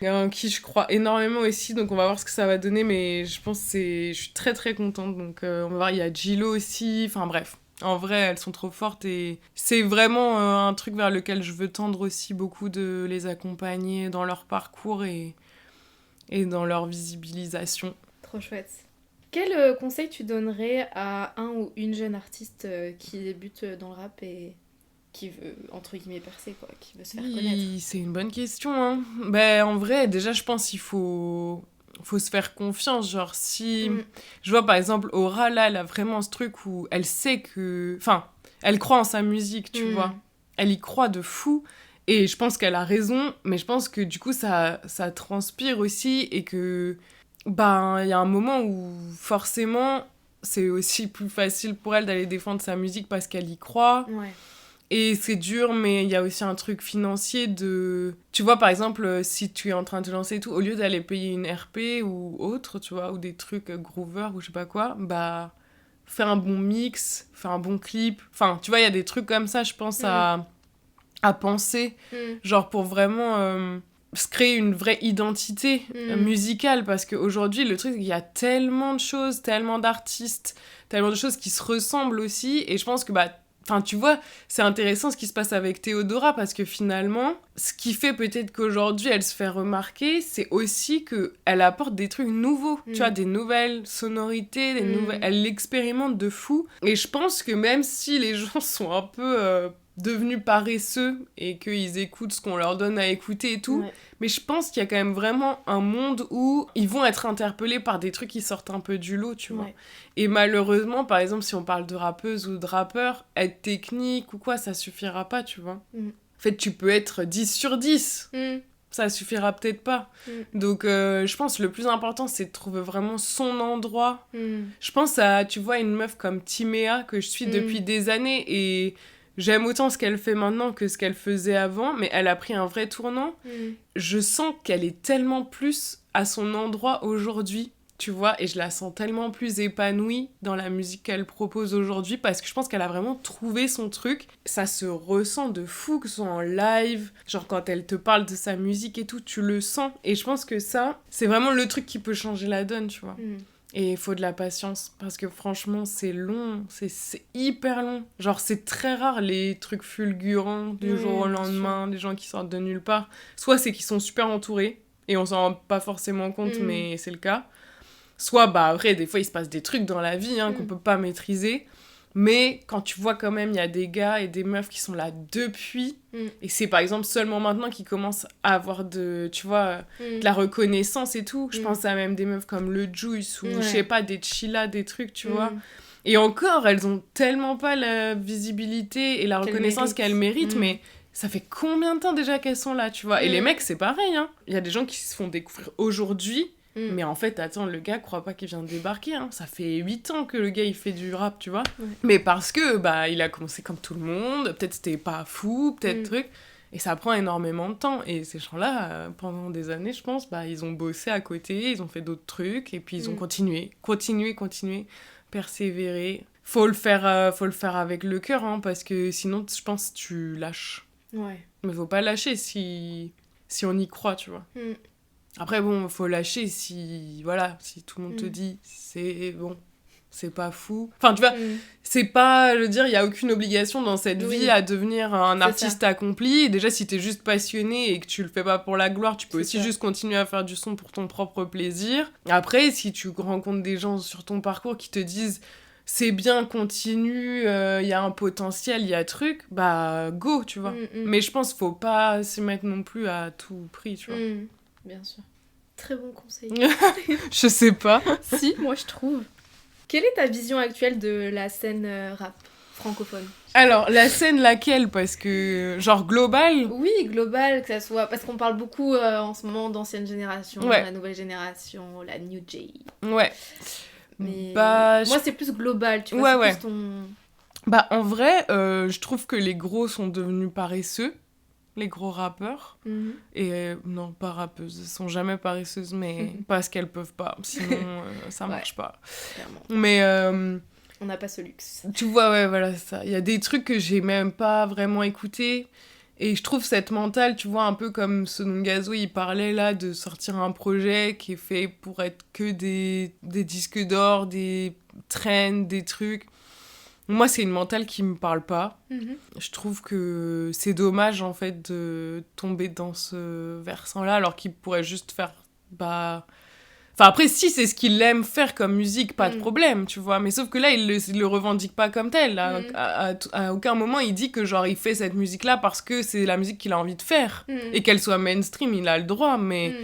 en qui je crois énormément aussi. Donc on va voir ce que ça va donner, mais je pense que je suis très très contente. Donc on va voir, il y a Gilo aussi. Enfin bref. En vrai, elles sont trop fortes et c'est vraiment un truc vers lequel je veux tendre aussi beaucoup de les accompagner dans leur parcours et dans leur visibilisation. Trop chouette. Quel conseil tu donnerais à un ou une jeune artiste qui débute dans le rap et qui veut, entre guillemets, percer, quoi, qui veut se faire connaître? C'est une bonne question, hein. Ben, en vrai, déjà, je pense qu'il faut se faire confiance. Genre, si... Je vois, par exemple, Aura, là, elle a vraiment ce truc où elle sait que... Enfin, elle croit en sa musique, tu vois. Elle y croit de fou. Et je pense qu'elle a raison, mais je pense que, du coup, ça transpire aussi et que... Ben, il y a un moment où, forcément, c'est aussi plus facile pour elle d'aller défendre sa musique parce qu'elle y croit. Ouais. Et c'est dur, mais il y a aussi un truc financier de... Tu vois, par exemple, si tu es en train de te lancer et tout, au lieu d'aller payer une RP ou autre, tu vois, ou des trucs Groover ou je sais pas quoi, bah, fais un bon mix, fais un bon clip. Enfin, tu vois, il y a des trucs comme ça, je pense, à penser. Genre pour vraiment se créer une vraie identité musicale. Parce qu'aujourd'hui, le truc, c'est qu'il y a tellement de choses, tellement d'artistes, tellement de choses qui se ressemblent aussi. Et je pense que, bah, enfin, tu vois, c'est intéressant ce qui se passe avec Théodora parce que finalement, ce qui fait peut-être qu'aujourd'hui elle se fait remarquer, c'est aussi qu'elle apporte des trucs nouveaux, tu vois, des nouvelles sonorités, elle l'expérimente de fou. Et je pense que même si les gens sont un peu devenus paresseux et qu'ils écoutent ce qu'on leur donne à écouter et tout, mais je pense qu'il y a quand même vraiment un monde où ils vont être interpellés par des trucs qui sortent un peu du lot, tu vois. Et malheureusement, par exemple, si on parle de rappeuse ou de rappeur, être technique ou quoi, ça suffira pas, tu vois. En fait, tu peux être 10 sur 10. Ça suffira peut-être pas. Donc, je pense que le plus important, c'est de trouver vraiment son endroit. Je pense à, tu vois, une meuf comme Timéa, que je suis depuis des années, et j'aime autant ce qu'elle fait maintenant que ce qu'elle faisait avant, mais elle a pris un vrai tournant. Je sens qu'elle est tellement plus à son endroit aujourd'hui, tu vois, et je la sens tellement plus épanouie dans la musique qu'elle propose aujourd'hui parce que je pense qu'elle a vraiment trouvé son truc. Ça se ressent de fou, que ce soit en live, genre quand elle te parle de sa musique et tout, tu le sens. Et je pense que ça, c'est vraiment le truc qui peut changer la donne, tu vois. Et il faut de la patience parce que franchement, c'est long, c'est hyper long. Genre, c'est très rare les trucs fulgurants du jour au lendemain, des gens qui sortent de nulle part. Soit c'est qu'ils sont super entourés et on s'en rend pas forcément compte, mais c'est le cas. Soit, bah, après, des fois, il se passe des trucs dans la vie qu'on peut pas maîtriser. Mais quand tu vois quand même, il y a des gars et des meufs qui sont là depuis, et c'est par exemple seulement maintenant qu'ils commencent à avoir de la reconnaissance et tout. Je pense à même des meufs comme le Juice ou, je sais pas, des Chilla, des trucs, tu vois. Et encore, elles ont tellement pas la visibilité et la reconnaissance qu'elles méritent, mais ça fait combien de temps déjà qu'elles sont là, tu vois. Et les mecs, c'est pareil, hein. Il y a des gens qui se font découvrir aujourd'hui. Mais en fait, attends, le gars croit pas qu'il vient de débarquer, hein. Ça fait 8 ans que le gars, il fait du rap, tu vois. Mais parce que, bah, il a commencé comme tout le monde, peut-être c'était pas fou, peut-être truc, et ça prend énormément de temps. Et ces gens-là, pendant des années, je pense, bah, ils ont bossé à côté, ils ont fait d'autres trucs, et puis ils ont continué, persévérer. Faut le faire avec le cœur, hein, parce que sinon, je pense, tu lâches. Mais faut pas lâcher si on y croit, tu vois. Après, bon, faut lâcher si tout le monde te dit c'est bon, c'est pas fou. Enfin, tu vois, c'est pas, je veux dire, il y a aucune obligation dans cette vie à devenir un artiste accompli. Et déjà, si t'es juste passionné et que tu le fais pas pour la gloire, tu peux aussi juste continuer à faire du son pour ton propre plaisir. Après, si tu rencontres des gens sur ton parcours qui te disent c'est bien, continue, y a un potentiel, il y a truc, bah go, tu vois. Mais je pense qu'il faut pas s'y mettre non plus à tout prix, tu vois. Bien sûr. Très bon conseil. Je sais pas. Si, moi je trouve. Quelle est ta vision actuelle de la scène rap francophone ? Alors, la scène laquelle ? Parce que, genre, global ? Oui, global, que ça soit... Parce qu'on parle beaucoup en ce moment d'ancienne génération, Ouais. la nouvelle génération, la New J. Ouais. Mais Bah, moi, c'est plus global, tu vois, Ouais, c'est plus ton... Bah, en vrai, je trouve que les gros sont devenus paresseux, les gros rappeurs. Mhm. Et non, pas rappeuses, elles sont jamais paresseuses, mais parce qu'elles peuvent pas, sinon ça marche pas. Clairement. Mais On n'a pas ce luxe. tu vois, ouais, voilà, c'est ça. Il y a des trucs que j'ai même pas vraiment écoutés. Et je trouve cette mentale, tu vois, un peu comme Sonungazo, il parlait là de sortir un projet qui est fait pour être que des disques d'or, des trends, des trucs. Moi, c'est une mentale qui me parle pas. Mhm. Je trouve que c'est dommage, en fait, de tomber dans ce versant-là, alors qu'il pourrait juste faire... Bah... Enfin, après, si c'est ce qu'il aime faire comme musique, pas de problème, tu vois. Mais sauf que là, il le revendique pas comme tel. À aucun moment, il dit que, genre, il fait cette musique-là parce que c'est la musique qu'il a envie de faire. Et qu'elle soit mainstream, il a le droit. Mais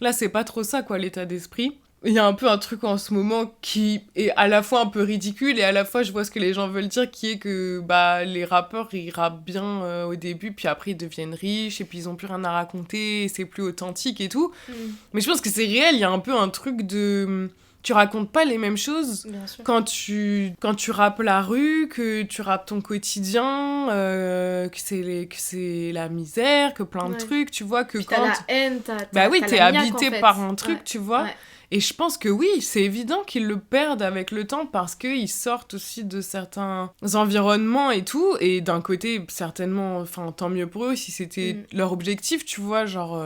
là, c'est pas trop ça, quoi, l'état d'esprit. Il y a un peu un truc en ce moment qui est à la fois un peu ridicule et à la fois je vois ce que les gens veulent dire, qui est que bah, les rappeurs ils rappent bien au début puis après ils deviennent riches et puis ils ont plus rien à raconter et c'est plus authentique et tout. Mais je pense que c'est réel, il y a un peu un truc de... Tu racontes pas les mêmes choses quand tu rappes la rue, que tu rappes ton quotidien, que c'est la misère, que plein de trucs, tu vois, que puis quand... t'as la haine, Bah oui, t'es habité en fait. par un truc, tu vois. Et je pense que oui, c'est évident qu'ils le perdent avec le temps parce qu'ils sortent aussi de certains environnements et tout. Et d'un côté, certainement, enfin, tant mieux pour eux si c'était leur objectif, tu vois, genre...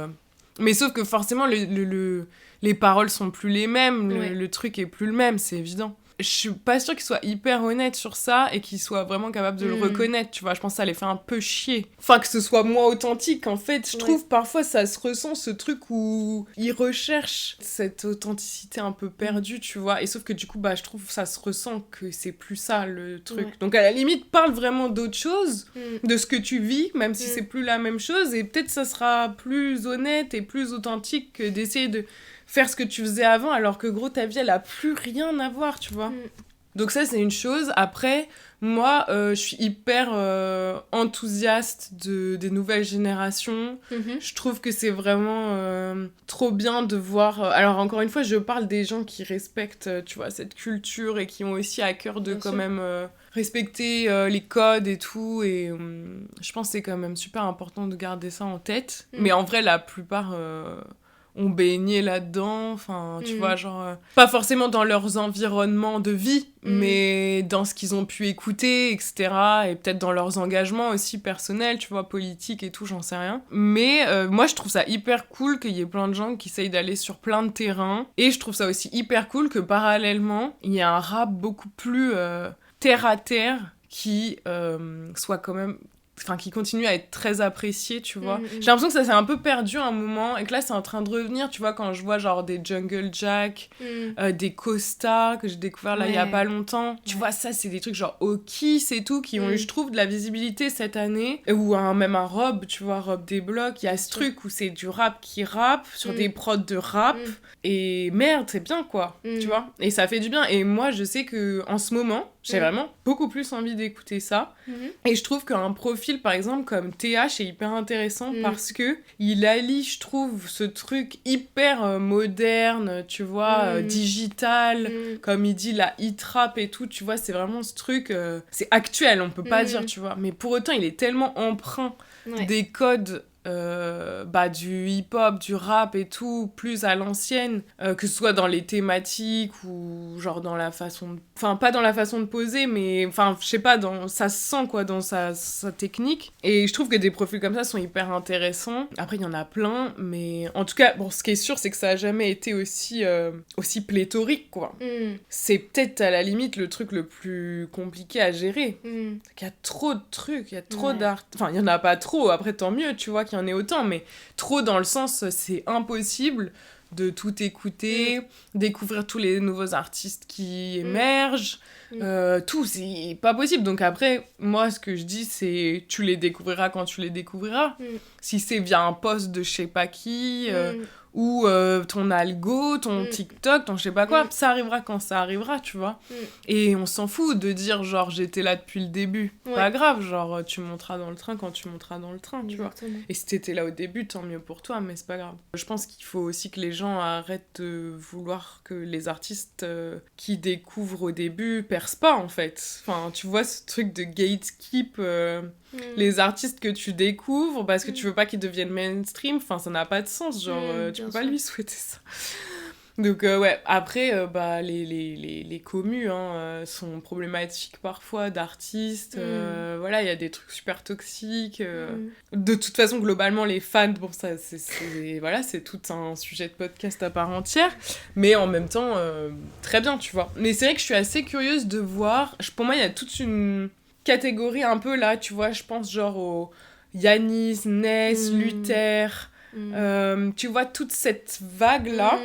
Mais sauf que forcément, les paroles sont plus les mêmes, le truc est plus le même, c'est évident. Je suis pas sûre qu'ils soient hyper honnêtes sur ça et qu'ils soient vraiment capables de le reconnaître, tu vois. Je pense que ça les fait un peu chier. Enfin, que ce soit moins authentique, en fait. Je trouve parfois ça se ressent, ce truc où ils recherchent cette authenticité un peu perdue, tu vois. Et sauf que du coup, bah, je trouve ça se ressent que c'est plus ça, le truc. Donc à la limite, parle vraiment d'autre chose, de ce que tu vis, même si c'est plus la même chose. Et peut-être ça sera plus honnête et plus authentique que d'essayer de... faire ce que tu faisais avant, alors que gros, ta vie, elle a plus rien à voir, tu vois. Donc ça, c'est une chose. Après, moi, je suis hyper enthousiaste des nouvelles générations. Je trouve que c'est vraiment trop bien de voir... alors, encore une fois, je parle des gens qui respectent, tu vois, cette culture et qui ont aussi à cœur de quand même respecter les codes et tout. Et je pense que c'est quand même super important de garder ça en tête. Mais en vrai, la plupart... ont baigné là-dedans, enfin, tu vois, genre... pas forcément dans leurs environnements de vie, mais dans ce qu'ils ont pu écouter, etc. Et peut-être dans leurs engagements aussi personnels, tu vois, politiques et tout, j'en sais rien. Mais moi, je trouve ça hyper cool qu'il y ait plein de gens qui essayent d'aller sur plein de terrains. Et je trouve ça aussi hyper cool que, parallèlement, il y a un rap beaucoup plus terre-à-terre qui soit quand même... Enfin, qui continue à être très apprécié, tu vois. J'ai l'impression que ça s'est un peu perdu à un moment, et que là, c'est en train de revenir, tu vois, quand je vois, genre, des Jungle Jack, des Costa, que j'ai découvert, là, il y a pas longtemps. Tu vois, ça, c'est des trucs, genre, Okis et tout, qui ont eu, je trouve, de la visibilité cette année. Ou même un Rob, tu vois, Rob des blocs. Il y a ce truc où c'est du rap qui rappe, sur des prods de rap, et merde, c'est bien, quoi, tu vois. Et ça fait du bien. Et moi, je sais que en ce moment, j'ai vraiment beaucoup plus envie d'écouter ça. Et je trouve qu'un profil par exemple comme TH est hyper intéressant parce que il allie, je trouve, ce truc hyper moderne, tu vois, digital, comme il dit la hit rap et tout, tu vois, c'est vraiment ce truc, c'est actuel, on peut pas dire, tu vois, mais pour autant il est tellement empreint des codes du hip-hop, du rap et tout, plus à l'ancienne, que ce soit dans les thématiques ou genre dans la façon de... Enfin, pas dans la façon de poser, mais enfin, je sais pas, ça se sent quoi, dans sa technique. Et je trouve que des profils comme ça sont hyper intéressants. Après, il y en a plein, mais en tout cas, bon, ce qui est sûr, c'est que ça a jamais été aussi pléthorique, quoi. C'est peut-être à la limite le truc le plus compliqué à gérer. Il y a trop de trucs, il y a trop d'art... Enfin, il y en a pas trop, après tant mieux, tu vois, qu'il y en ait autant, mais trop dans le sens, c'est impossible de tout écouter, découvrir tous les nouveaux artistes qui émergent, Tout, c'est pas possible. Donc après, moi, ce que je dis, c'est tu les découvriras quand tu les découvriras. Si c'est via un post de je sais pas qui, ou ton algo, ton TikTok, ton je sais pas quoi, ça arrivera quand ça arrivera, tu vois. Et on s'en fout de dire, genre, j'étais là depuis le début. Pas grave, genre, tu monteras dans le train quand tu monteras dans le train, tu vois. Et si t'étais là au début, tant mieux pour toi, mais c'est pas grave. Je pense qu'il faut aussi que les gens arrêtent de vouloir que les artistes qui découvrent au début percent pas, en fait. Enfin, tu vois, ce truc de gatekeep... les artistes que tu découvres parce que tu veux pas qu'ils deviennent mainstream, enfin ça n'a pas de sens, genre tu peux pas lui souhaiter ça. Donc ouais, après bah les commus sont problématiques parfois d'artistes, voilà, il y a des trucs super toxiques. De toute façon globalement les fans, bon ça voilà, c'est tout un sujet de podcast à part entière, mais en même temps très bien, tu vois. Mais c'est vrai que je suis assez curieuse de voir, pour moi il y a toute une catégorie un peu là, tu vois, je pense genre au Yanis, Ness, Luther, tu vois, toute cette vague-là,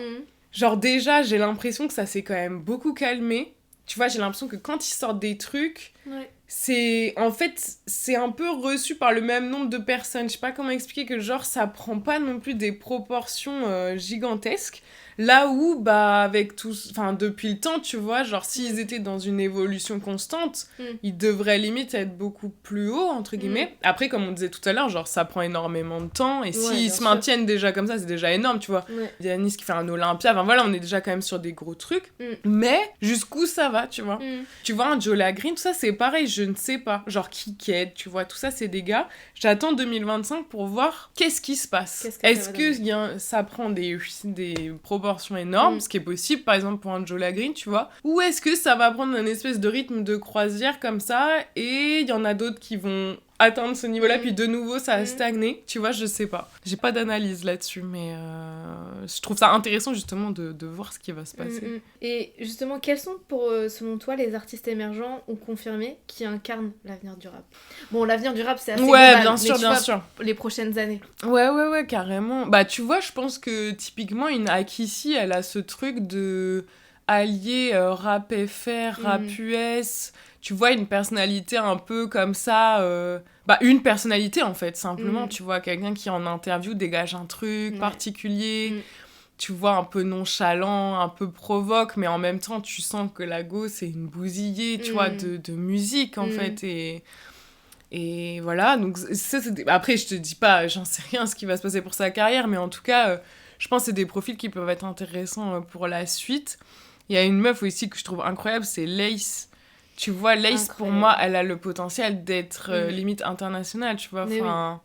genre déjà, j'ai l'impression que ça s'est quand même beaucoup calmé. Tu vois, j'ai l'impression que quand ils sortent des trucs, en fait, c'est un peu reçu par le même nombre de personnes. Je sais pas comment expliquer que genre, ça prend pas non plus des proportions gigantesques. Là où, bah, avec tous... Enfin, depuis le temps, tu vois, genre, s'ils étaient dans une évolution constante, ils devraient limite être beaucoup plus haut, entre guillemets. Après, comme on disait tout à l'heure, genre, ça prend énormément de temps. Et s'ils se maintiennent déjà comme ça, c'est déjà énorme, tu vois. Yanis qui fait un Olympia, enfin voilà, on est déjà quand même sur des gros trucs. Mais jusqu'où ça va, tu vois. Tu vois, un Joe Green, tout ça, c'est pareil, je ne sais pas. Genre, Kiked, tu vois, tout ça, c'est des gars. J'attends 2025 pour voir qu'est-ce qui se passe. Est-ce que ça prend des proportions énormes, ce qui est possible par exemple pour un Joe Green, tu vois, ou est-ce que ça va prendre un espèce de rythme de croisière comme ça et il y en a d'autres qui vont atteindre ce niveau-là puis de nouveau ça va stagner, tu vois, je sais pas, j'ai pas d'analyse là-dessus, mais je trouve ça intéressant justement de voir ce qui va se passer. Et justement, quels sont selon toi les artistes émergents ou confirmés qui incarnent l'avenir du rap? Bon, l'avenir du rap c'est assez global, bien sûr, mais bien sûr. Les prochaines années. Ouais, carrément. Bah tu vois, je pense que typiquement une Akissi, elle a ce truc de allier rap FR, rap US, tu vois, une personnalité un peu comme ça, bah une personnalité en fait, simplement, tu vois, quelqu'un qui en interview dégage un truc particulier, tu vois, un peu nonchalant, un peu provoque, mais en même temps, tu sens que la go, c'est une bousillée, tu vois, de musique en fait, et voilà, donc ça, après, je te dis pas, j'en sais rien ce qui va se passer pour sa carrière, mais en tout cas, je pense que c'est des profils qui peuvent être intéressants pour la suite. Il y a une meuf aussi que je trouve incroyable, c'est Lace. Tu vois, Lace, pour moi, elle a le potentiel d'être limite internationale, tu vois. Enfin,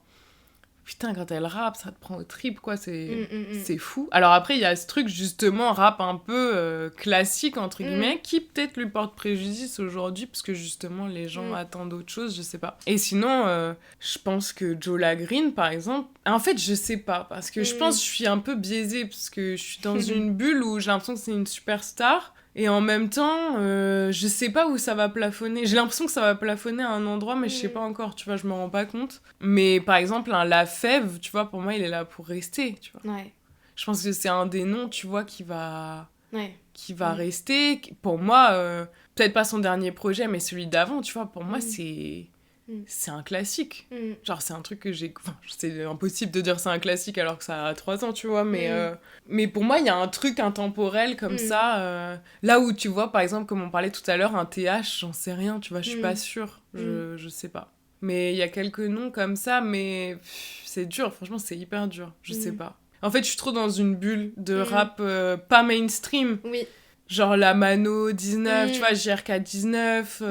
putain, quand elle rappe, ça te prend au trip, quoi. C'est fou. Alors après, il y a ce truc, justement, rap un peu classique, entre guillemets, qui peut-être lui porte préjudice aujourd'hui, parce que justement, les gens attendent autre chose, je sais pas. Et sinon, je pense que Joe Green, par exemple... En fait, je sais pas, parce que je pense que je suis un peu biaisée, parce que je suis dans une bulle où j'ai l'impression que c'est une superstar, et en même temps, je sais pas où ça va plafonner. J'ai l'impression que ça va plafonner à un endroit, mais je sais pas encore, tu vois, je me rends pas compte. Mais par exemple, un Lafèvre, tu vois, pour moi, il est là pour rester, tu vois. Ouais. Je pense que c'est un des noms, tu vois, qui va rester. Pour moi, peut-être pas son dernier projet, mais celui d'avant, tu vois, pour moi, c'est un classique. Genre, c'est un truc que j'ai... Enfin, c'est impossible de dire c'est un classique alors que ça a 3 ans, tu vois, mais pour moi, il y a un truc intemporel comme ça. Là où, tu vois, par exemple, comme on parlait tout à l'heure, un TH, j'en sais rien, tu vois, je suis pas sûre. Je sais pas. Mais il y a quelques noms comme ça, mais c'est dur, franchement, c'est hyper dur. Je sais pas. En fait, je suis trop dans une bulle de rap pas mainstream. Oui. Genre la Mano 19, tu vois, JRK 19...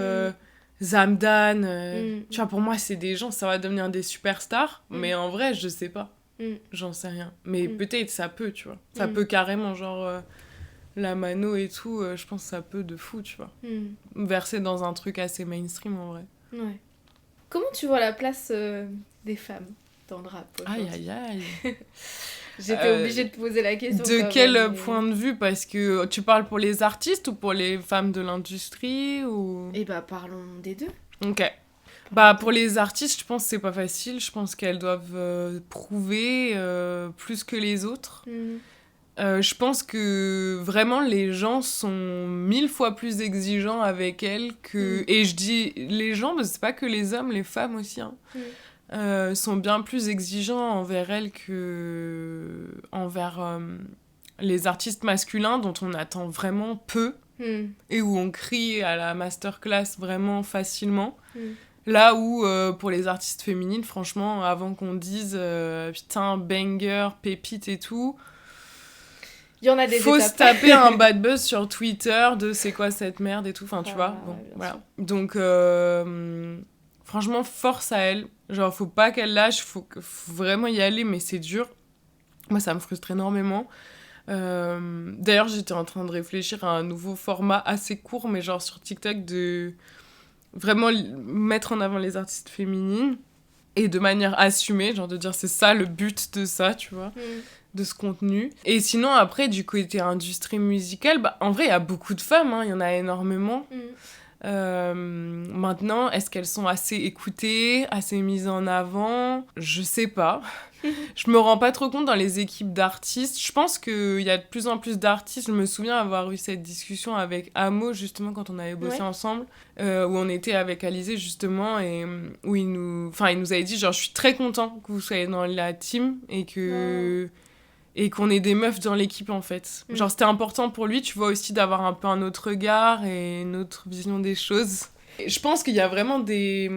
Zamdan, tu vois, pour moi, c'est des gens, ça va devenir des superstars, mais en vrai, je sais pas. J'en sais rien. Mais peut-être, ça peut, tu vois. Ça peut carrément, genre, la Mano et tout, je pense que ça peut de fou, tu vois. Verser dans un truc assez mainstream, en vrai. Ouais. Comment tu vois la place des femmes dans le rap aujourd'hui ? Aïe. J'étais obligée de te poser la question. De quel point de vue ? Parce que tu parles pour les artistes ou pour les femmes de l'industrie ou... Eh bah, parlons des deux. Ok. Bah, pour les artistes, je pense que c'est pas facile. Je pense qu'elles doivent prouver plus que les autres. Je pense que vraiment les gens sont 1000 fois plus exigeants avec elles que... Et je dis les gens, mais c'est pas que les hommes, les femmes aussi, hein. Sont bien plus exigeants envers elles que envers les artistes masculins dont on attend vraiment peu et où on crie à la masterclass vraiment facilement. Là où, pour les artistes féminines, franchement, avant qu'on dise putain, banger, pépite et tout, il y en a des faut étapes. se taper un bad buzz sur Twitter de c'est quoi cette merde et tout. Enfin, tu vois. Bon, Ouais, voilà. Donc, franchement, force à elle. Genre, faut pas qu'elle lâche, faut vraiment y aller, mais c'est dur. Moi, ça me frustre énormément. D'ailleurs, j'étais en train de réfléchir à un nouveau format assez court, mais genre sur TikTok, de vraiment mettre en avant les artistes féminines et de manière assumée, genre de dire c'est ça le but de ça, tu vois, de ce contenu. Et sinon, après, du côté industrie musicale, bah, en vrai, il y a beaucoup de femmes, hein, il y en a énormément. Maintenant, est-ce qu'elles sont assez écoutées, assez mises en avant ? Je sais pas. Je me rends pas trop compte dans les équipes d'artistes. Je pense qu'il y a de plus en plus d'artistes. Je me souviens avoir eu cette discussion avec Amo, justement, quand on avait bossé ensemble, où on était avec Alizé, justement, et où il nous avait dit, genre, je suis très content que vous soyez dans la team et que... Et qu'on ait des meufs dans l'équipe, en fait. Genre, c'était important pour lui, tu vois, aussi d'avoir un peu un autre regard et une autre vision des choses. Et je pense qu'il y a vraiment des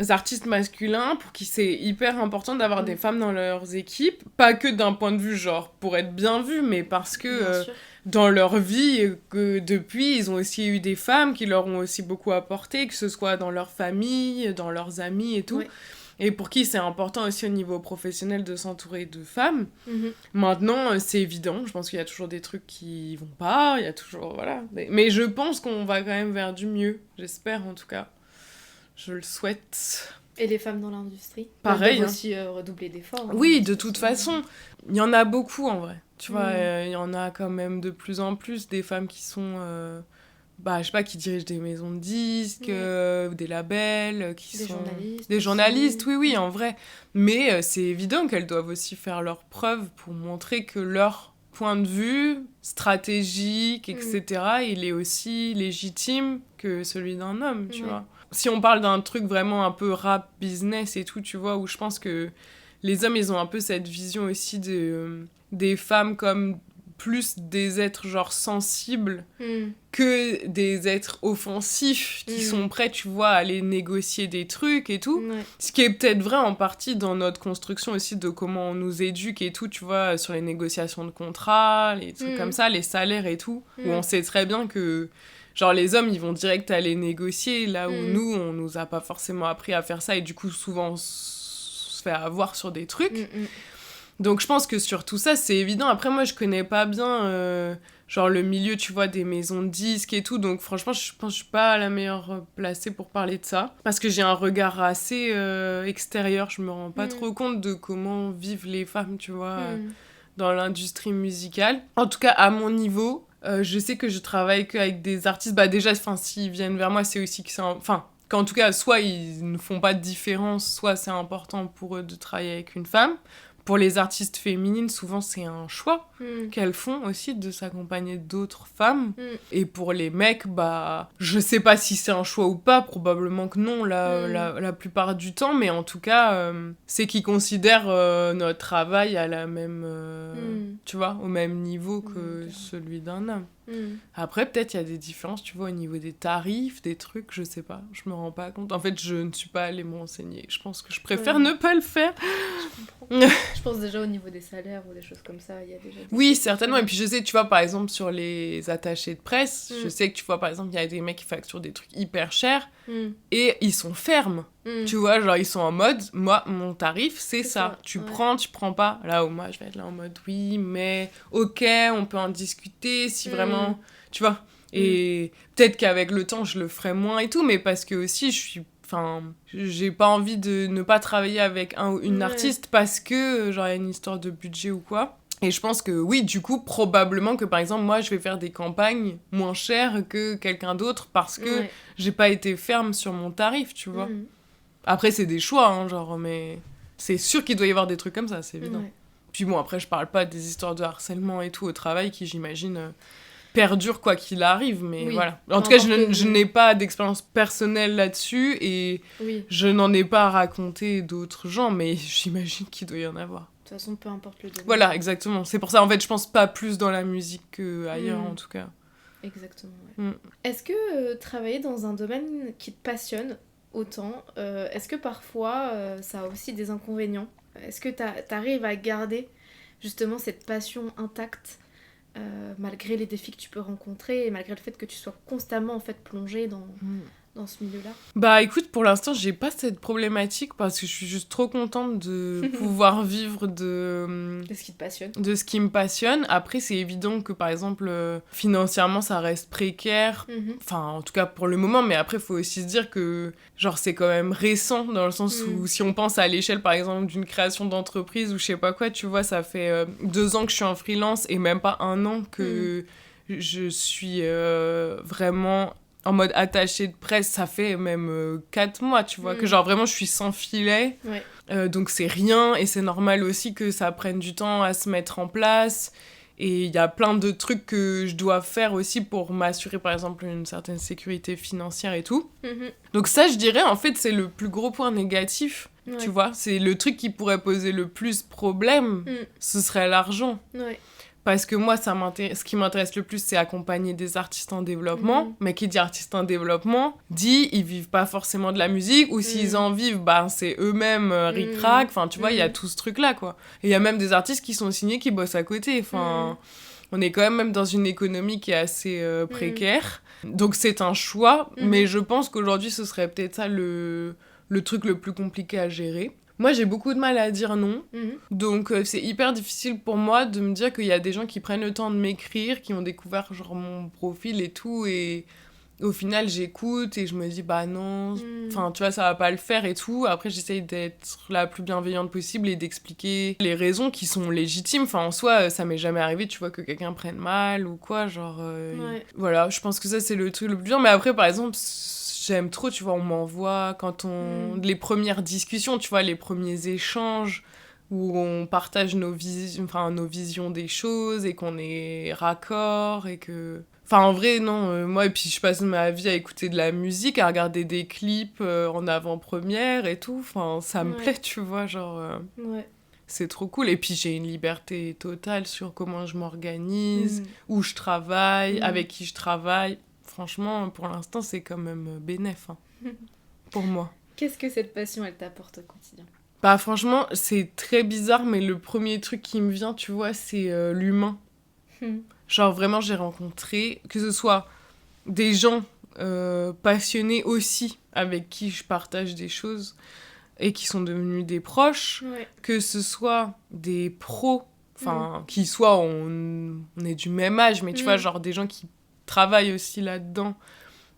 artistes masculins pour qui c'est hyper important d'avoir des femmes dans leurs équipes. Pas que d'un point de vue, genre, pour être bien vu, mais parce que dans leur vie, que depuis, ils ont aussi eu des femmes qui leur ont aussi beaucoup apporté, que ce soit dans leur famille, dans leurs amis et tout. Ouais. Et pour qui c'est important aussi au niveau professionnel de s'entourer de femmes. Maintenant, c'est évident. Je pense qu'il y a toujours des trucs qui vont pas. Il y a toujours... Voilà. Mais je pense qu'on va quand même vers du mieux. J'espère, en tout cas. Je le souhaite. Et les femmes dans l'industrie ? Pareil. Elles doivent aussi redoubler d'efforts. Oui, de toute façon. Il y en a beaucoup, en vrai. Tu vois, il y en a quand même de plus en plus des femmes qui sont... je sais pas, qui dirigent des maisons de disques, des labels, qui sont... Journalistes. Des journalistes, oui, en vrai. Mais c'est évident qu'elles doivent aussi faire leurs preuves pour montrer que leur point de vue stratégique, etc., il est aussi légitime que celui d'un homme, tu vois. Si on parle d'un truc vraiment un peu rap business et tout, tu vois, où je pense que les hommes, ils ont un peu cette vision aussi des femmes comme... plus des êtres genre sensibles que des êtres offensifs qui sont prêts, tu vois, à aller négocier des trucs et tout. Ce qui est peut-être vrai en partie dans notre construction aussi de comment on nous éduque et tout, tu vois, sur les négociations de contrats, les trucs comme ça, les salaires et tout, où on sait très bien que genre les hommes, ils vont direct aller négocier, là où nous, on nous a pas forcément appris à faire ça et du coup, souvent, on se fait avoir sur des trucs. Donc je pense que sur tout ça, c'est évident. Après, moi, je connais pas bien genre le milieu, tu vois, des maisons de disques et tout. Donc franchement, je pense que je suis pas la meilleure placée pour parler de ça. Parce que j'ai un regard assez extérieur. Je me rends pas trop compte de comment vivent les femmes, tu vois, dans l'industrie musicale. En tout cas, à mon niveau, je sais que je travaille qu'avec des artistes. Bah déjà, s'ils viennent vers moi, c'est aussi que c'est... qu'en tout cas, soit ils ne font pas de différence, soit c'est important pour eux de travailler avec une femme. Pour les artistes féminines, souvent, c'est un choix qu'elles font aussi de s'accompagner d'autres femmes. Et pour les mecs, bah, je sais pas si c'est un choix ou pas, probablement que non, la plupart du temps, mais en tout cas, c'est qu'ils considèrent notre travail à la même, tu vois, au même niveau que celui d'un homme. Après, peut-être il y a des différences, tu vois, au niveau des tarifs, des trucs, je sais pas, je me rends pas compte. En fait, je ne suis pas allée me renseigner. Je pense que je préfère ne pas le faire. Je pense déjà au niveau des salaires ou des choses comme ça, il y a déjà... Oui, certainement. Et puis je sais, tu vois, par exemple, sur les attachés de presse, je sais que, tu vois, par exemple, il y a des mecs qui facturent des trucs hyper chers et ils sont fermes. Tu vois, genre, ils sont en mode, moi, mon tarif, c'est ça. Tu prends, tu prends pas. Là où moi, je vais être là en mode, oui, mais ok, on peut en discuter si vraiment... Tu vois. Et peut-être qu'avec le temps, je le ferai moins et tout, mais parce que aussi, j'ai pas envie de ne pas travailler avec un ou une artiste parce que, genre, il y a une histoire de budget ou quoi. Et je pense que, oui, du coup, probablement que, par exemple, moi, je vais faire des campagnes moins chères que quelqu'un d'autre parce que j'ai pas été ferme sur mon tarif, tu vois. Après, c'est des choix, hein, genre, mais c'est sûr qu'il doit y avoir des trucs comme ça, c'est évident. Puis bon, après, je parle pas des histoires de harcèlement et tout au travail qui, j'imagine, perdurent quoi qu'il arrive, mais Oui. voilà. En tout cas, je n'ai pas d'expérience personnelle là-dessus et je n'en ai pas raconté d'autres gens, mais j'imagine qu'il doit y en avoir. De toute façon, peu importe le domaine. Voilà, exactement. C'est pour ça, en fait, je pense pas plus dans la musique qu'ailleurs, en tout cas. Exactement, ouais. Est-ce que travailler dans un domaine qui te passionne autant, est-ce que parfois ça a aussi des inconvénients ? Est-ce que t'arrives à garder justement cette passion intacte malgré les défis que tu peux rencontrer et malgré le fait que tu sois constamment en fait plongée dans ce milieu-là ? Bah écoute, pour l'instant, j'ai pas cette problématique parce que je suis juste trop contente de pouvoir vivre de ce qui te passionne. De ce qui me passionne. Après, c'est évident que par exemple, financièrement, ça reste précaire. Enfin, en tout cas pour le moment, mais après, il faut aussi se dire que genre c'est quand même récent dans le sens où si on pense à l'échelle par exemple d'une création d'entreprise ou je sais pas quoi, tu vois, ça fait 2 ans que je suis en freelance et même pas 1 an que je suis vraiment en mode attaché de presse, ça fait même 4 mois, tu vois, que genre vraiment je suis sans filet. Ouais. Donc c'est rien et c'est normal aussi que ça prenne du temps à se mettre en place. Et il y a plein de trucs que je dois faire aussi pour m'assurer, par exemple, une certaine sécurité financière et tout. Donc ça, je dirais, en fait, c'est le plus gros point négatif, tu vois. C'est le truc qui pourrait poser le plus problème, ce serait l'argent. Ouais. Parce que moi, ce qui m'intéresse le plus, c'est accompagner des artistes en développement. Mais qui dit artiste en développement, dit ils vivent pas forcément de la musique, ou s'ils en vivent, bah, c'est eux-mêmes ric-rac. Enfin, tu vois, il y a tout ce truc-là, quoi. Et il y a même des artistes qui sont signés, qui bossent à côté. Enfin, on est quand même dans une économie qui est assez précaire. Donc c'est un choix, mais je pense qu'aujourd'hui, ce serait peut-être ça le truc le plus compliqué à gérer. Moi, j'ai beaucoup de mal à dire non. Donc, c'est hyper difficile pour moi de me dire qu'il y a des gens qui prennent le temps de m'écrire, qui ont découvert genre mon profil et tout, et au final, j'écoute et je me dis, bah non, enfin, tu vois, ça va pas le faire et tout. Après, j'essaye d'être la plus bienveillante possible et d'expliquer les raisons qui sont légitimes. Enfin, en soi, ça m'est jamais arrivé, tu vois, que quelqu'un prenne mal ou quoi, genre... Voilà, je pense que ça, c'est le truc le plus dur. Mais après, par exemple... J'aime trop, tu vois, on m'envoie quand les premières discussions, tu vois, les premiers échanges où on partage nos visions des choses et qu'on est raccord et que... Enfin, en vrai, non, moi, et puis je passe ma vie à écouter de la musique, à regarder des clips en avant-première et tout. Enfin, ça me plaît, tu vois, genre... C'est trop cool. Et puis, j'ai une liberté totale sur comment je m'organise, où je travaille, avec qui je travaille. Franchement, pour l'instant, c'est quand même bénef, hein, pour moi. Qu'est-ce que cette passion, elle t'apporte au quotidien ? Bah franchement, c'est très bizarre, mais le premier truc qui me vient, tu vois, c'est l'humain. Genre vraiment, j'ai rencontré, que ce soit des gens passionnés aussi, avec qui je partage des choses, et qui sont devenus des proches, que ce soit des pros, enfin, qui soit on est du même âge, mais tu vois, genre des gens qui travaille aussi là-dedans,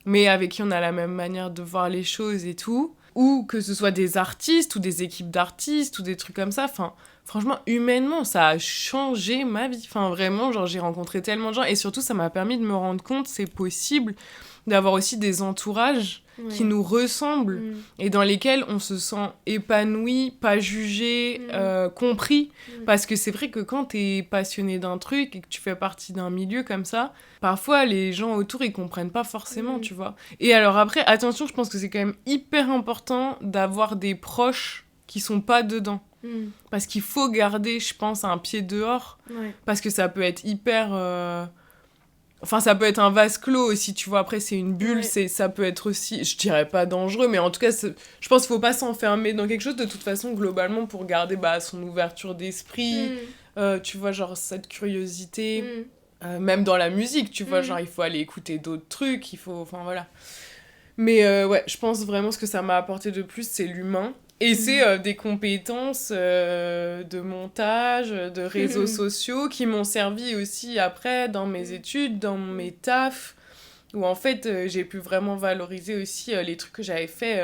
mais avec qui on a la même manière de voir les choses et tout, ou que ce soit des artistes ou des équipes d'artistes ou des trucs comme ça. Enfin, franchement, humainement, ça a changé ma vie. Enfin, vraiment, genre, j'ai rencontré tellement de gens et surtout, ça m'a permis de me rendre compte, c'est possible d'avoir aussi des entourages qui nous ressemblent et dans lesquels on se sent épanoui, pas jugé, compris. Parce que c'est vrai que quand t'es passionné d'un truc et que tu fais partie d'un milieu comme ça, parfois les gens autour ils comprennent pas forcément, tu vois. Et alors après, attention, je pense que c'est quand même hyper important d'avoir des proches qui sont pas dedans. Parce qu'il faut garder, je pense, un pied dehors. Parce que ça peut être hyper... Enfin, ça peut être un vase clos aussi, tu vois. Après, c'est une bulle, ça peut être aussi, je dirais pas dangereux, mais en tout cas, je pense qu'il faut pas s'enfermer dans quelque chose. De toute façon, globalement, pour garder son ouverture d'esprit, tu vois, genre cette curiosité, même dans la musique, tu vois, genre il faut aller écouter d'autres trucs, il faut, enfin voilà. Mais ouais, je pense vraiment ce que ça m'a apporté de plus, c'est l'humain. Et c'est des compétences de montage, de réseaux sociaux qui m'ont servi aussi après dans mes études, dans mes tafs, où en fait j'ai pu vraiment valoriser aussi les trucs que j'avais fait,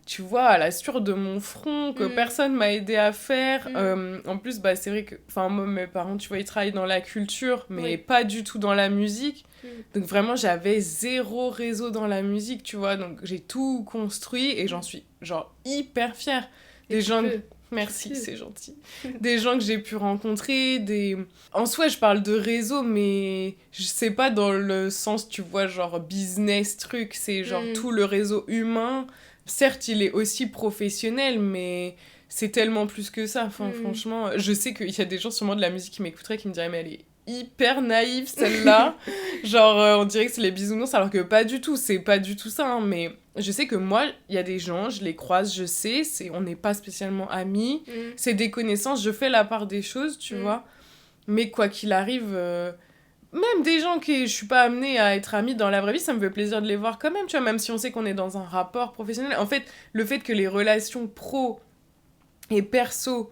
tu vois, à la sueur de mon front, que personne m'a aidé à faire. En plus, c'est vrai que moi, mes parents, tu vois, ils travaillent dans la culture, mais pas du tout dans la musique. Donc vraiment, j'avais 0 réseau dans la musique, tu vois. Donc j'ai tout construit et j'en suis genre hyper fière. Et Merci, c'est gentil. Des gens que j'ai pu rencontrer, En soi, je parle de réseau, mais je sais pas dans le sens, tu vois, genre business, truc. C'est genre tout le réseau humain. Certes, il est aussi professionnel, mais c'est tellement plus que ça. Enfin, franchement, je sais qu'il y a des gens sûrement de la musique qui m'écouteraient qui me diraient, mais elle est hyper naïve, celle-là. Genre, on dirait que c'est les bisounours, alors que pas du tout. C'est pas du tout ça, hein, mais... Je sais que moi, il y a des gens, je les croise, je sais, on n'est pas spécialement amis, c'est des connaissances, je fais la part des choses, tu vois. Mais quoi qu'il arrive, même des gens que je suis pas amenée à être amie dans la vraie vie, ça me fait plaisir de les voir quand même, tu vois, même si on sait qu'on est dans un rapport professionnel. En fait, le fait que les relations pro et perso,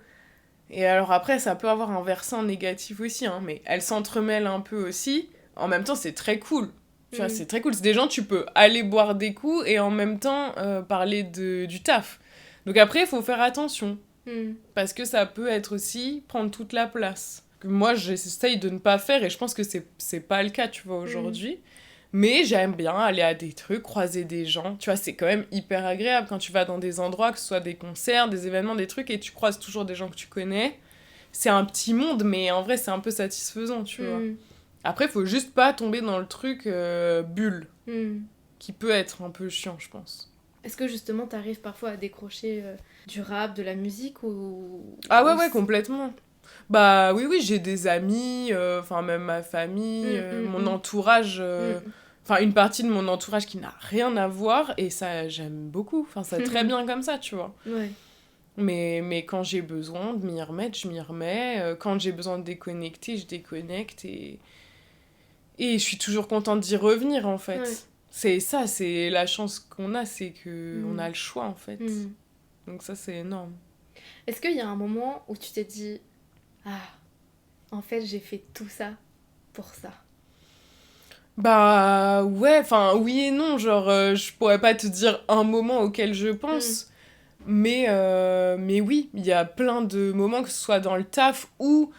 et alors après, ça peut avoir un versant négatif aussi, hein, mais elles s'entremêlent un peu aussi, en même temps, c'est très cool. Tu vois, c'est très cool. C'est des gens, tu peux aller boire des coups et en même temps parler du taf. Donc après, il faut faire attention. Parce que ça peut être aussi prendre toute la place. Moi, j'essaye de ne pas faire et je pense que c'est pas le cas, tu vois, aujourd'hui. Mais j'aime bien aller à des trucs, croiser des gens. Tu vois, c'est quand même hyper agréable quand tu vas dans des endroits, que ce soit des concerts, des événements, des trucs, et tu croises toujours des gens que tu connais. C'est un petit monde, mais en vrai, c'est un peu satisfaisant, tu vois. Après, faut juste pas tomber dans le truc bulle, qui peut être un peu chiant, je pense. Est-ce que justement t'arrives parfois à décrocher du rap, de la musique ou... Ah ouais, complètement. Bah oui, j'ai des amis, enfin même ma famille, mon entourage, enfin une partie de mon entourage qui n'a rien à voir, et ça, j'aime beaucoup. Enfin, c'est très bien comme ça, tu vois. Ouais. Mais quand j'ai besoin de m'y remettre, je m'y remets. Quand j'ai besoin de déconnecter, je déconnecte, et je suis toujours contente d'y revenir, en fait. Ouais. C'est ça, c'est la chance qu'on a, c'est qu'on a le choix, en fait. Donc ça, c'est énorme. Est-ce qu'il y a un moment où tu t'es dit « Ah, en fait, j'ai fait tout ça pour ça ». Bah ouais, enfin oui et non, genre je pourrais pas te dire un moment auquel je pense, mais oui, il y a plein de moments, que ce soit dans le taf ou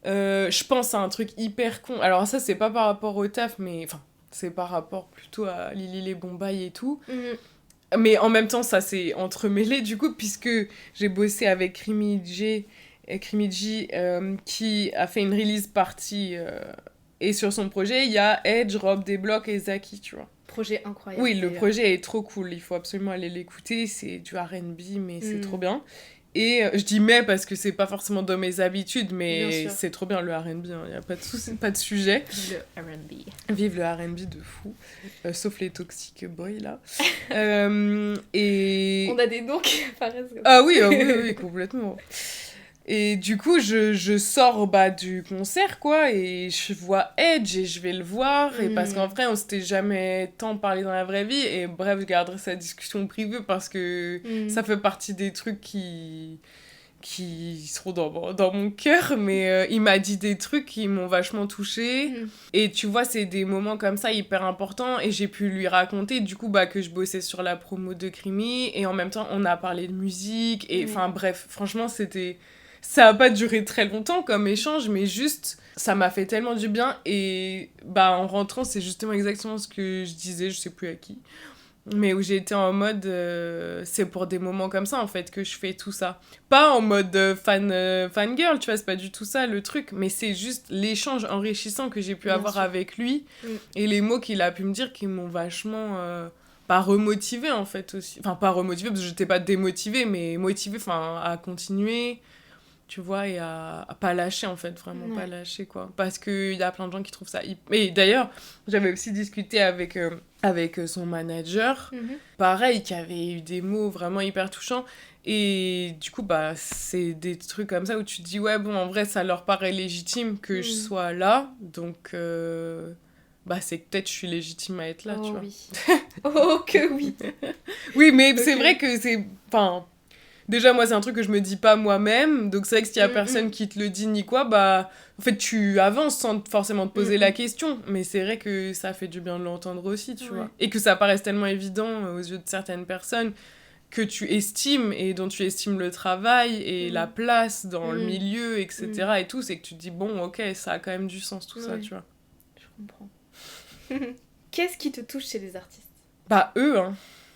je pense à un truc hyper con. Alors ça, c'est pas par rapport au taf, mais enfin, c'est par rapport plutôt à Lili les Bombay et tout. Mais en même temps, ça s'est entremêlé du coup, puisque j'ai bossé avec Krimi G, qui a fait une release party. Et sur son projet, il y a Edge, Rob Desblocs et Zaki, tu vois. Projet incroyable. Oui, le projet est trop cool. Il faut absolument aller l'écouter. C'est du R&B, mais c'est trop bien. Et je dis mais parce que c'est pas forcément dans mes habitudes, mais c'est trop bien le R&B. Il n'y a pas de souci, pas de sujet. Vive le R&B. Vive le R&B de fou. Sauf les Toxic Boys, là. Et... On a des noms qui apparaissent. Ah oui, complètement. Et du coup, je sors du concert, quoi, et je vois Edge, et je vais le voir, et parce qu'en vrai, on s'était jamais tant parlé dans la vraie vie, et bref, je garderai cette discussion privée, parce que ça fait partie des trucs qui seront dans mon cœur, mais il m'a dit des trucs qui m'ont vachement touchée, et tu vois, c'est des moments comme ça hyper importants, et j'ai pu lui raconter, du coup, que je bossais sur la promo de Krimi, et en même temps, on a parlé de musique, et enfin, bref, franchement, ça a pas duré très longtemps comme échange, mais juste, ça m'a fait tellement du bien. Et en rentrant, c'est justement exactement ce que je disais, je sais plus à qui. Mais où j'ai été en mode, c'est pour des moments comme ça, en fait, que je fais tout ça. Pas en mode fangirl, tu vois, c'est pas du tout ça le truc. Mais c'est juste l'échange enrichissant que j'ai pu avoir avec lui. Et les mots qu'il a pu me dire qui m'ont vachement... pas remotivée, en fait, aussi. Enfin, pas remotivée, parce que j'étais pas démotivée, mais motivée, à continuer... tu vois, et à pas lâcher, en fait, vraiment pas lâcher, quoi. Parce qu'il y a plein de gens qui trouvent ça... Et d'ailleurs, j'avais aussi discuté avec son manager, pareil, qui avait eu des mots vraiment hyper touchants, et du coup, c'est des trucs comme ça où tu te dis, ouais, bon, en vrai, ça leur paraît légitime que je sois là, donc... c'est que peut-être je suis légitime à être là, tu vois. Oui. Oh, que oui. Oui, mais c'est vrai que c'est... Enfin... Déjà, moi, c'est un truc que je me dis pas moi-même. Donc, c'est vrai que s'il y a personne qui te le dit ni quoi, en fait, tu avances sans forcément te poser la question. Mais c'est vrai que ça fait du bien de l'entendre aussi, tu vois. Et que ça paraisse tellement évident aux yeux de certaines personnes que tu estimes et dont tu estimes le travail et la place dans le milieu, etc. Et tout, c'est que tu te dis, bon, ok, ça a quand même du sens, tout ça, tu vois. Je comprends. Qu'est-ce qui te touche chez les artistes ? Eux, hein.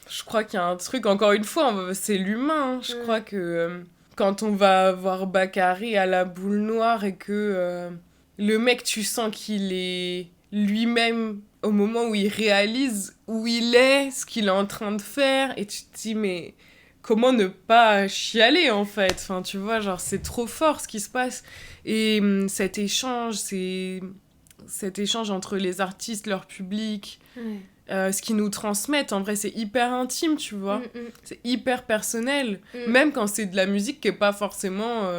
Je crois qu'il y a un truc, encore une fois, c'est l'humain. Hein. Je crois que quand on va voir Bakary à la boule noire et que le mec, tu sens qu'il est lui-même au moment où il réalise où il est, ce qu'il est en train de faire, et tu te dis, mais comment ne pas chialer, en fait? Enfin, tu vois, genre, c'est trop fort ce qui se passe. Et cet échange entre les artistes, leur public, ce qu'ils nous transmettent, en vrai, c'est hyper intime, tu vois. C'est hyper personnel. Même quand c'est de la musique qui est pas forcément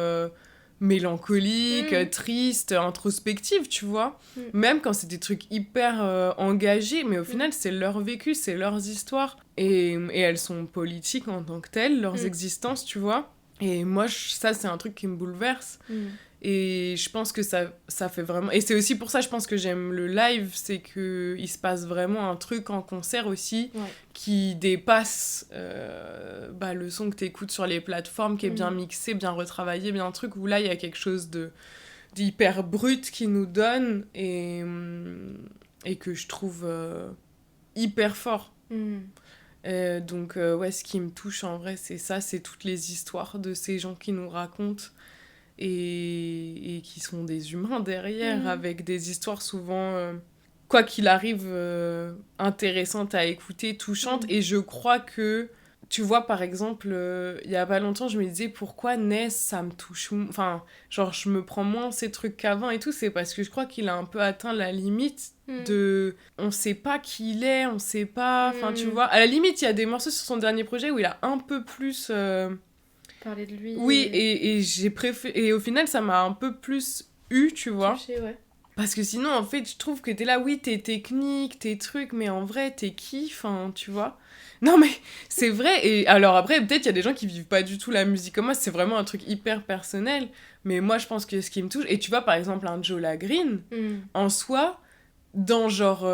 mélancolique, triste, introspective, tu vois. Même quand c'est des trucs hyper engagés, mais au final, c'est leur vécu, c'est leurs histoires. Et elles sont politiques en tant que telles, leurs existences, tu vois. Et moi, ça, c'est un truc qui me bouleverse. Et je pense que ça fait vraiment... Et c'est aussi pour ça, je pense que j'aime le live, c'est qu'il se passe vraiment un truc en concert aussi qui dépasse le son que t'écoutes sur les plateformes, qui est bien mixé, bien retravaillé, bien un truc où là, il y a quelque chose d'hyper brut qui nous donne et que je trouve hyper fort. Donc, ce qui me touche en vrai, c'est ça, c'est toutes les histoires de ces gens qui nous racontent. Et qui sont des humains derrière, avec des histoires souvent, quoi qu'il arrive, intéressantes à écouter, touchantes. Et je crois que, tu vois, par exemple, il y a pas longtemps, je me disais, pourquoi Ness, ça me touche... Enfin, genre, je me prends moins ces trucs qu'avant et tout, c'est parce que je crois qu'il a un peu atteint la limite de... On sait pas qui il est, on sait pas... Enfin, tu vois, à la limite, il y a des morceaux sur son dernier projet où il a un peu plus... parler de lui. Oui, et j'ai préféré... Et au final, ça m'a un peu plus tu vois. Touché, ouais. Parce que sinon, en fait, je trouve que t'es là, oui, t'es technique, tes trucs, mais en vrai, t'es qui, enfin, tu vois. Non, mais c'est vrai. Et alors après, peut-être il y a des gens qui vivent pas du tout la musique comme moi, c'est vraiment un truc hyper personnel. Mais moi, je pense que ce qui me touche... Et tu vois, par exemple, un Joe Green, en soi, dans genre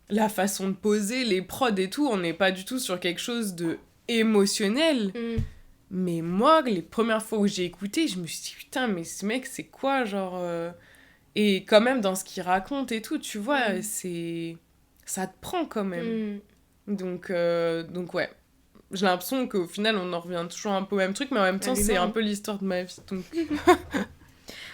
la façon de poser, les prods et tout, on n'est pas du tout sur quelque chose de émotionnel. Mais moi, les premières fois où j'ai écouté, je me suis dit, putain, mais ce mec, c'est quoi, genre... Et quand même, dans ce qu'il raconte et tout, tu vois, c'est... Ça te prend quand même. Donc, ouais. J'ai l'impression qu'au final, on en revient toujours un peu au même truc, mais en même temps, c'est un peu l'histoire de ma vie. Donc...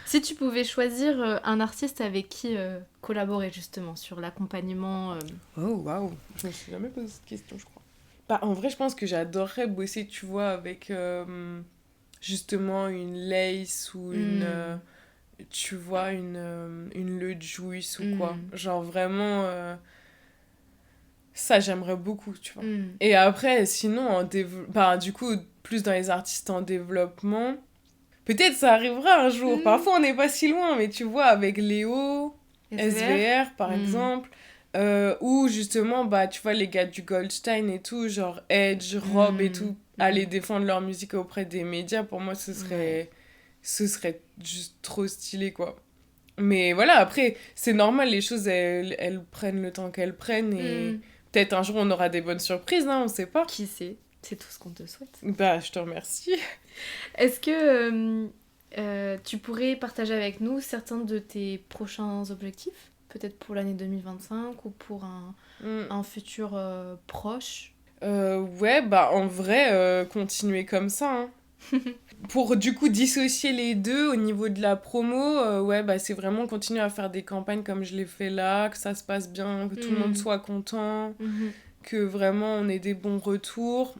Si tu pouvais choisir un artiste avec qui collaborer, justement, sur l'accompagnement... Oh, waouh. Je me suis jamais posé cette question, je crois. Bah, en vrai, je pense que j'adorerais bosser, tu vois, avec justement une Lace ou une... tu vois, une Le Juice ou quoi. Genre vraiment... ça, j'aimerais beaucoup, tu vois. Et après, sinon, du coup, plus dans les artistes en développement... Peut-être ça arrivera un jour. Parfois, on n'est pas si loin, mais tu vois, avec Léo, SVR par exemple... ou justement, bah, tu vois, les gars du Goldstein et tout, genre Edge, Rob et tout, aller défendre leur musique auprès des médias, pour moi, ce serait juste trop stylé, quoi. Mais voilà, après, c'est normal, les choses, elles prennent le temps qu'elles prennent, et peut-être un jour, on aura des bonnes surprises, hein, on sait pas. Qui sait? C'est tout ce qu'on te souhaite. Bah, je te remercie. Est-ce que tu pourrais partager avec nous certains de tes prochains objectifs ? Peut-être pour l'année 2025 ou pour un futur proche. Ouais, bah en vrai, continuer comme ça. Hein. Pour du coup dissocier les deux au niveau de la promo, ouais, bah c'est vraiment continuer à faire des campagnes comme je l'ai fait là, que ça se passe bien, que tout le monde soit content, que vraiment on ait des bons retours.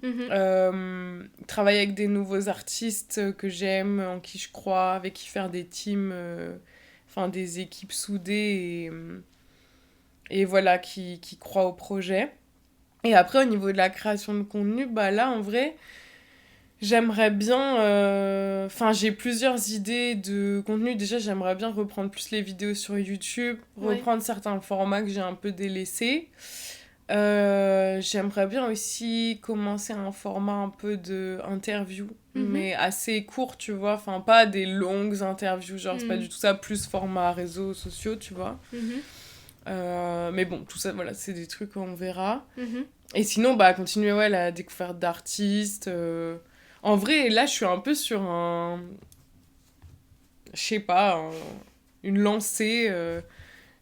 Travailler avec des nouveaux artistes que j'aime, en qui je crois, avec qui faire des teams, enfin des équipes soudées et voilà, qui croient au projet. Et après, au niveau de la création de contenu, bah là, en vrai, j'aimerais bien... Enfin, j'ai plusieurs idées de contenu. Déjà, j'aimerais bien reprendre plus les vidéos sur YouTube, reprendre certains formats que j'ai un peu délaissés. J'aimerais bien aussi commencer un format un peu d'interview, mais assez court, tu vois. Enfin, pas des longues interviews, genre, c'est pas du tout ça, plus format réseaux sociaux, tu vois. Mais bon, tout ça, voilà, c'est des trucs qu'on verra. Et sinon, bah, continuer la découverte d'artistes. En vrai, là, je suis un peu sur je sais pas, une lancée.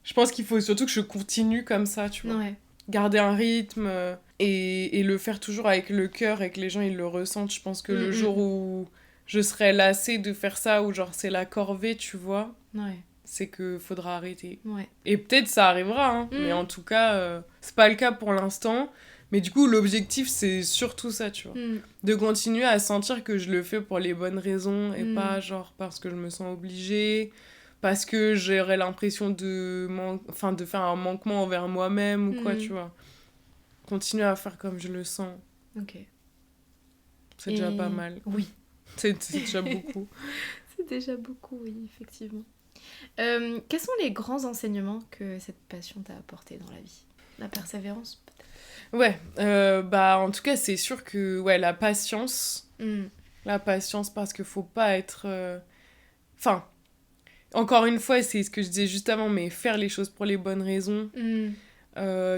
Je pense qu'il faut surtout que je continue comme ça, tu vois. Ouais. Garder un rythme et le faire toujours avec le cœur et que les gens, ils le ressentent. Je pense que le jour où je serais lassée de faire ça, ou genre c'est la corvée, tu vois, Ouais. c'est que faudra arrêter. Ouais. Et peut-être ça arrivera, hein, mais en tout cas, c'est pas le cas pour l'instant. Mais du coup, l'objectif, c'est surtout ça, tu vois. De continuer à sentir que je le fais pour les bonnes raisons, et pas genre parce que je me sens obligée, parce que j'aurais l'impression de faire un manquement envers moi-même, ou quoi, tu vois. Continuer à faire comme je le sens. Ok. C'est déjà pas mal. Oui. C'est déjà beaucoup. C'est déjà beaucoup, oui, effectivement. Quels sont les grands enseignements que cette passion t'a apporté dans la vie ? La persévérance, peut-être ? Ouais, en tout cas, c'est sûr que la patience. La patience, parce qu'il faut pas être... Enfin, encore une fois, c'est ce que je disais juste avant, mais faire les choses pour les bonnes raisons.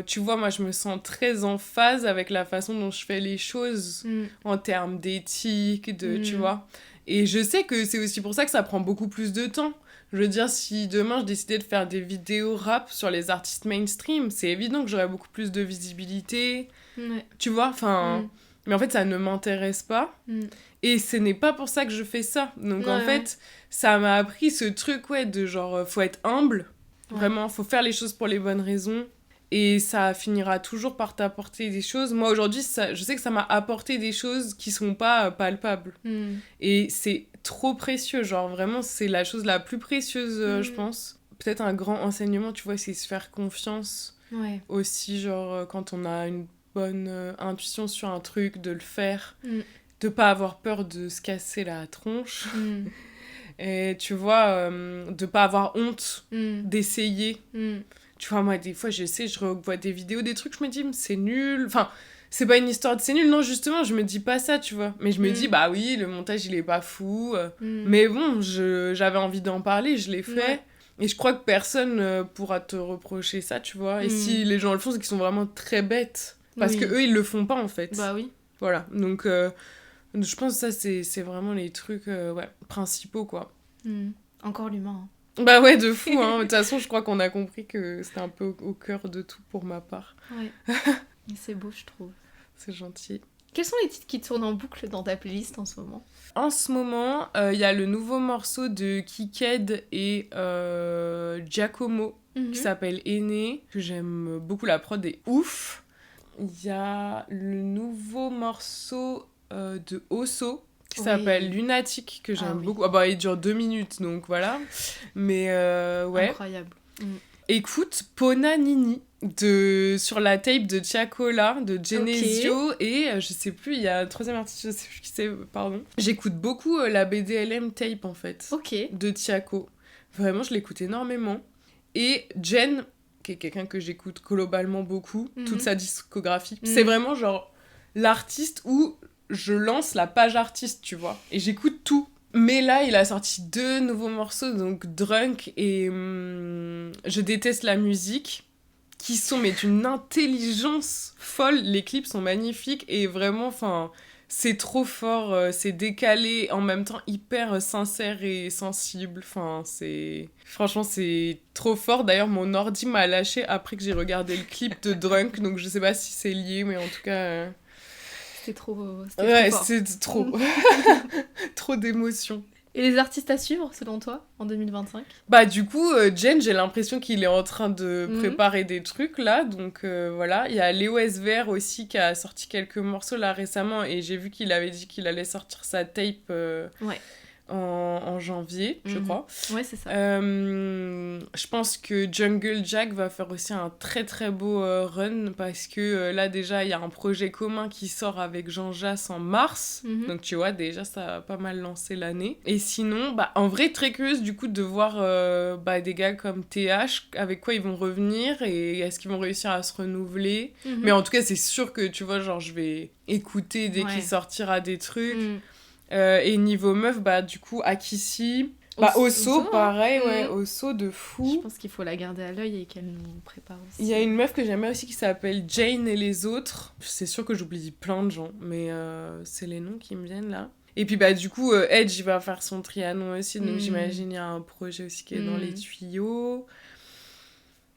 Tu vois, moi, je me sens très en phase avec la façon dont je fais les choses en termes d'éthique, tu vois. Et je sais que c'est aussi pour ça que ça prend beaucoup plus de temps. Je veux dire, si demain je décidais de faire des vidéos rap sur les artistes mainstream, c'est évident que j'aurais beaucoup plus de visibilité. Ouais. Tu vois, enfin... Mais en fait, ça ne m'intéresse pas. Et ce n'est pas pour ça que je fais ça. Donc en fait, ça m'a appris ce truc, de genre, faut être humble. Vraiment, faut faire les choses pour les bonnes raisons. Et ça finira toujours par t'apporter des choses. Moi, aujourd'hui, je sais que ça m'a apporté des choses qui sont pas palpables. Et c'est trop précieux. Genre, vraiment, c'est la chose la plus précieuse, je pense. Peut-être un grand enseignement, tu vois, c'est se faire confiance. Aussi, genre, quand on a une bonne intuition sur un truc, de le faire. De pas avoir peur de se casser la tronche. Et tu vois, de pas avoir honte d'essayer. Tu vois, moi, des fois, je revois des vidéos, des trucs, je me dis, c'est nul. Enfin, c'est pas une histoire de c'est nul, non, justement, je me dis pas ça, tu vois. Mais je me dis, bah oui, le montage, il est pas fou. Mais bon, j'avais envie d'en parler, je l'ai fait. Et je crois que personne pourra te reprocher ça, tu vois. Et si les gens le font, c'est qu'ils sont vraiment très bêtes. Parce que eux, ils le font pas, en fait. Bah oui. Voilà, donc je pense que ça, c'est vraiment les trucs principaux, quoi. Encore l'humain, hein. Bah ouais, de fou, hein. De toute façon, je crois qu'on a compris que c'était un peu au cœur de tout pour ma part. Ouais. C'est beau, je trouve. C'est gentil. Quels sont les titres qui tournent en boucle dans ta playlist en ce moment ? En ce moment, il y a le nouveau morceau de Kiked et Giacomo qui s'appelle Aîné, que j'aime beaucoup, la prod est ouf. Il y a le nouveau morceau de Osso qui s'appelle Lunatic, que j'aime beaucoup. Ah bah, il dure 2 minutes, donc voilà. Mais ouais. Incroyable. Écoute Pona Nini sur la tape de Tiakola, de Genesio, et je sais plus, il y a un troisième artiste, je sais plus qui c'est, pardon. J'écoute beaucoup la BDLM tape, en fait, de Tiako. Vraiment, je l'écoute énormément. Et Jen, qui est quelqu'un que j'écoute globalement beaucoup, toute sa discographie. C'est vraiment genre l'artiste où je lance la page artiste, tu vois, et j'écoute tout. Mais là, il a sorti 2 nouveaux morceaux, donc Drunk et Je déteste la musique, qui sont mais d'une intelligence folle. Les clips sont magnifiques et vraiment, enfin, c'est trop fort, c'est décalé, en même temps hyper sincère et sensible. Enfin, franchement, c'est trop fort. D'ailleurs, mon ordi m'a lâché après que j'ai regardé le clip de Drunk, donc je sais pas si c'est lié, mais en tout cas... C'était trop fort. C'est trop. Trop d'émotions. Et les artistes à suivre, selon toi, en 2025 ? Bah du coup, Jen, j'ai l'impression qu'il est en train de préparer des trucs, là. Donc voilà. Il y a Léo SVR aussi qui a sorti quelques morceaux, là, récemment. Et j'ai vu qu'il avait dit qu'il allait sortir sa tape en janvier, je crois. Ouais, c'est ça. Je pense que Jungle Jack va faire aussi un très très beau run, parce que là déjà il y a un projet commun qui sort avec Jean Jass en mars, donc tu vois déjà ça a pas mal lancé l'année. Et sinon, en vrai très curieuse du coup de voir des gars comme TH, avec quoi ils vont revenir et est-ce qu'ils vont réussir à se renouveler. Mais en tout cas c'est sûr que tu vois, genre je vais écouter dès qu'il sortira des trucs. Et niveau meuf, du coup, Akissi, Osso, pareil, Osso de fou. Je pense qu'il faut la garder à l'œil et qu'elle nous prépare aussi. Il y a une meuf que j'aime bien aussi qui s'appelle Jane et les autres. C'est sûr que j'oublie plein de gens, mais c'est les noms qui me viennent là. Et puis du coup, Edge, il va faire son Trianon aussi, donc j'imagine il y a un projet aussi qui est dans les tuyaux.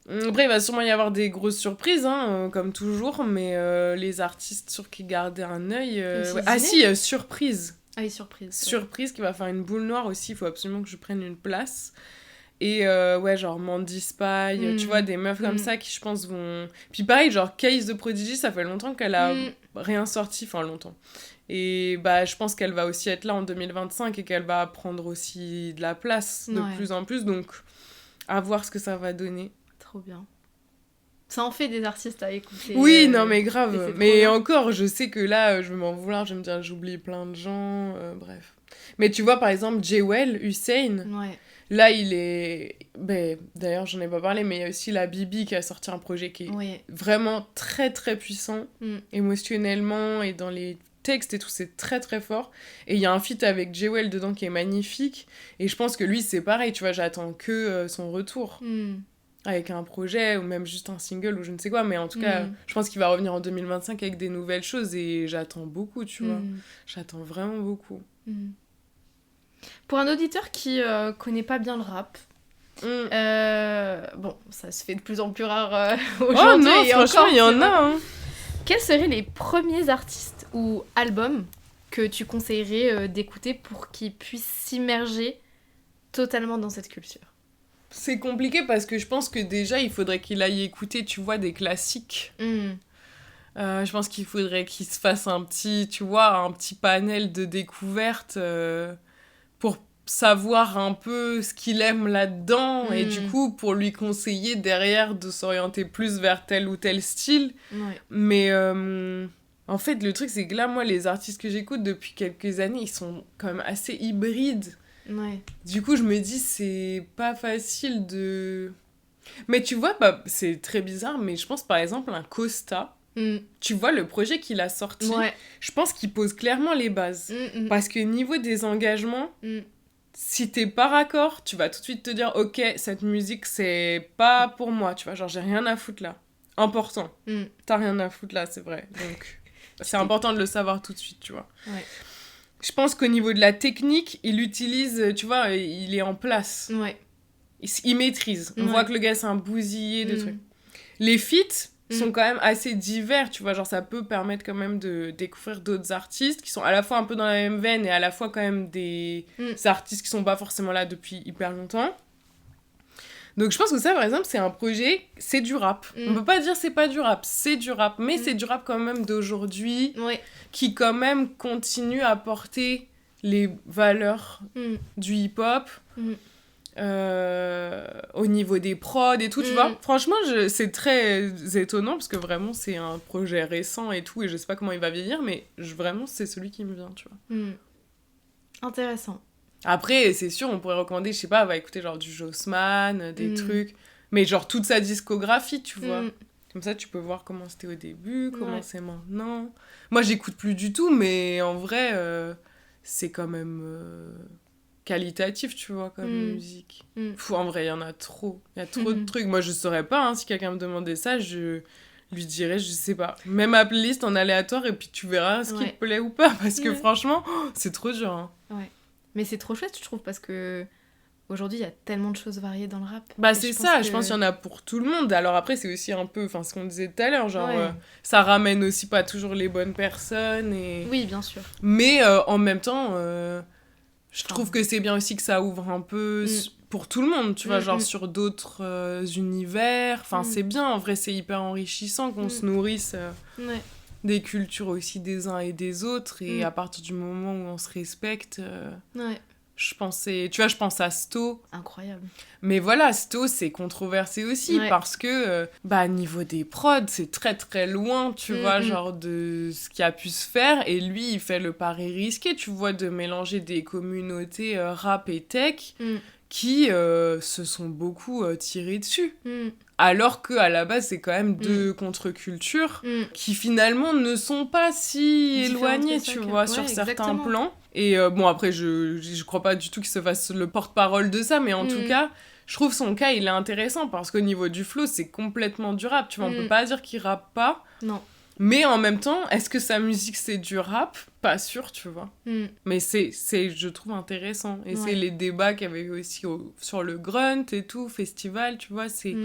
Après, il va sûrement y avoir des grosses surprises, comme toujours, mais les artistes sur qui garder un œil... surprise. Ah oui, surprise. Surprise, qui va faire une boule noire aussi, il faut absolument que je prenne une place. Et ouais, genre Mandy Spy, tu vois, des meufs comme ça qui, je pense, vont... Puis pareil, genre Case de Prodigy, ça fait longtemps qu'elle a rien sorti, enfin longtemps. Et bah, je pense qu'elle va aussi être là en 2025 et qu'elle va prendre aussi de la place de plus en plus. Donc, à voir ce que ça va donner. Trop bien. Ça en fait des artistes à écouter. Oui, non, mais grave. Mais encore, je sais que là, je vais m'en vouloir, je vais me dire, j'oublie plein de gens, bref. Mais tu vois, par exemple, Jewel Hussein... Ouais. Là, il est... Ben, d'ailleurs, j'en ai pas parlé, mais il y a aussi la Bibi qui a sorti un projet qui est vraiment très, très puissant, émotionnellement, et dans les textes et tout, c'est très, très fort. Et il y a un feat avec Jewel dedans qui est magnifique. Et je pense que lui, c'est pareil, tu vois, j'attends que son retour. Avec un projet, ou même juste un single, ou je ne sais quoi. Mais en tout cas, je pense qu'il va revenir en 2025 avec des nouvelles choses, et j'attends beaucoup, tu vois. J'attends vraiment beaucoup. Pour un auditeur qui connaît pas bien le rap, bon, ça se fait de plus en plus rare aujourd'hui. Oh non, franchement, il y en a. Hein. Quels seraient les premiers artistes ou albums que tu conseillerais d'écouter pour qu'ils puissent s'immerger totalement dans cette culture ? C'est compliqué parce que je pense que déjà, il faudrait qu'il aille écouter, tu vois, des classiques. Je pense qu'il faudrait qu'il se fasse un petit panel de découvertes pour savoir un peu ce qu'il aime là-dedans et du coup pour lui conseiller derrière de s'orienter plus vers tel ou tel style. Mais en fait le truc c'est que là moi les artistes que j'écoute depuis quelques années ils sont quand même assez hybrides. Du coup je me dis c'est pas facile de... Mais tu vois c'est très bizarre mais je pense par exemple un Costa. Tu vois le projet qu'il a sorti, je pense qu'il pose clairement les bases. Parce que niveau des engagements, si t'es pas raccord, tu vas tout de suite te dire ok, cette musique c'est pas pour moi, tu vois, genre j'ai rien à foutre là. Important. T'as rien à foutre là, c'est vrai. Donc c'est important de le savoir tout de suite, tu vois. Je pense qu'au niveau de la technique, il utilise, tu vois, il est en place. Il maîtrise. On voit que le gars c'est un bousillé de trucs. Les feats sont quand même assez divers, tu vois, genre ça peut permettre quand même de découvrir d'autres artistes qui sont à la fois un peu dans la même veine et à la fois quand même des artistes qui sont pas forcément là depuis hyper longtemps. Donc je pense que ça par exemple c'est un projet, c'est du rap. On peut pas dire c'est pas du rap, c'est du rap, mais c'est du rap quand même d'aujourd'hui qui quand même continue à porter les valeurs du hip-hop. Au niveau des prods et tout, tu vois. Franchement, c'est très étonnant parce que vraiment, c'est un projet récent et tout, et je sais pas comment il va vieillir, mais vraiment, c'est celui qui me vient, tu vois. Intéressant. Après, c'est sûr, on pourrait recommander, je sais pas, va écouter genre du Jossman, des trucs, mais genre toute sa discographie, tu vois. Comme ça, tu peux voir comment c'était au début, comment c'est maintenant. Moi, j'écoute plus du tout, mais en vrai, c'est quand même... qualitatif, tu vois, comme musique. En vrai, il y en a trop. Il y a trop de trucs. Moi, je saurais pas, hein, si quelqu'un me demandait ça, je lui dirais, je sais pas. Mets ma playlist en aléatoire et puis tu verras ce qui te plaît ou pas. Parce que franchement, c'est trop dur. Hein. Mais c'est trop chouette, je trouve, parce que aujourd'hui, il y a tellement de choses variées dans le rap. C'est ça, je pense qu'il y en a pour tout le monde. Alors après, c'est aussi un peu, ce qu'on disait tout à l'heure, genre, ça ramène aussi pas toujours les bonnes personnes. Et... Oui, bien sûr. Mais en même temps... Je trouve que c'est bien aussi que ça ouvre un peu pour tout le monde, tu vois, genre sur d'autres univers. Enfin, c'est bien, en vrai, c'est hyper enrichissant qu'on se nourrisse des cultures aussi des uns et des autres. Et à partir du moment où on se respecte, je pense à Sto. Incroyable. Mais voilà, Sto, c'est controversé aussi parce que, niveau des prods, c'est très très loin, tu vois, genre de ce qui a pu se faire. Et lui, il fait le pari risqué, tu vois, de mélanger des communautés rap et tech qui se sont beaucoup tirées dessus. Alors qu'à la base, c'est quand même deux contre-cultures qui finalement ne sont pas si éloignées, tu vois, sur certains plans. Et après, je crois pas du tout qu'il se fasse le porte-parole de ça, mais en tout cas, je trouve son cas, il est intéressant parce qu'au niveau du flow, c'est complètement du rap. Tu vois, on peut pas dire qu'il rappe pas. Non. Mais en même temps, est-ce que sa musique, c'est du rap ? Pas sûr, tu vois. Mais c'est, je trouve, intéressant. Et c'est les débats qu'il y avait aussi sur le grunt et tout, festival, tu vois, c'est...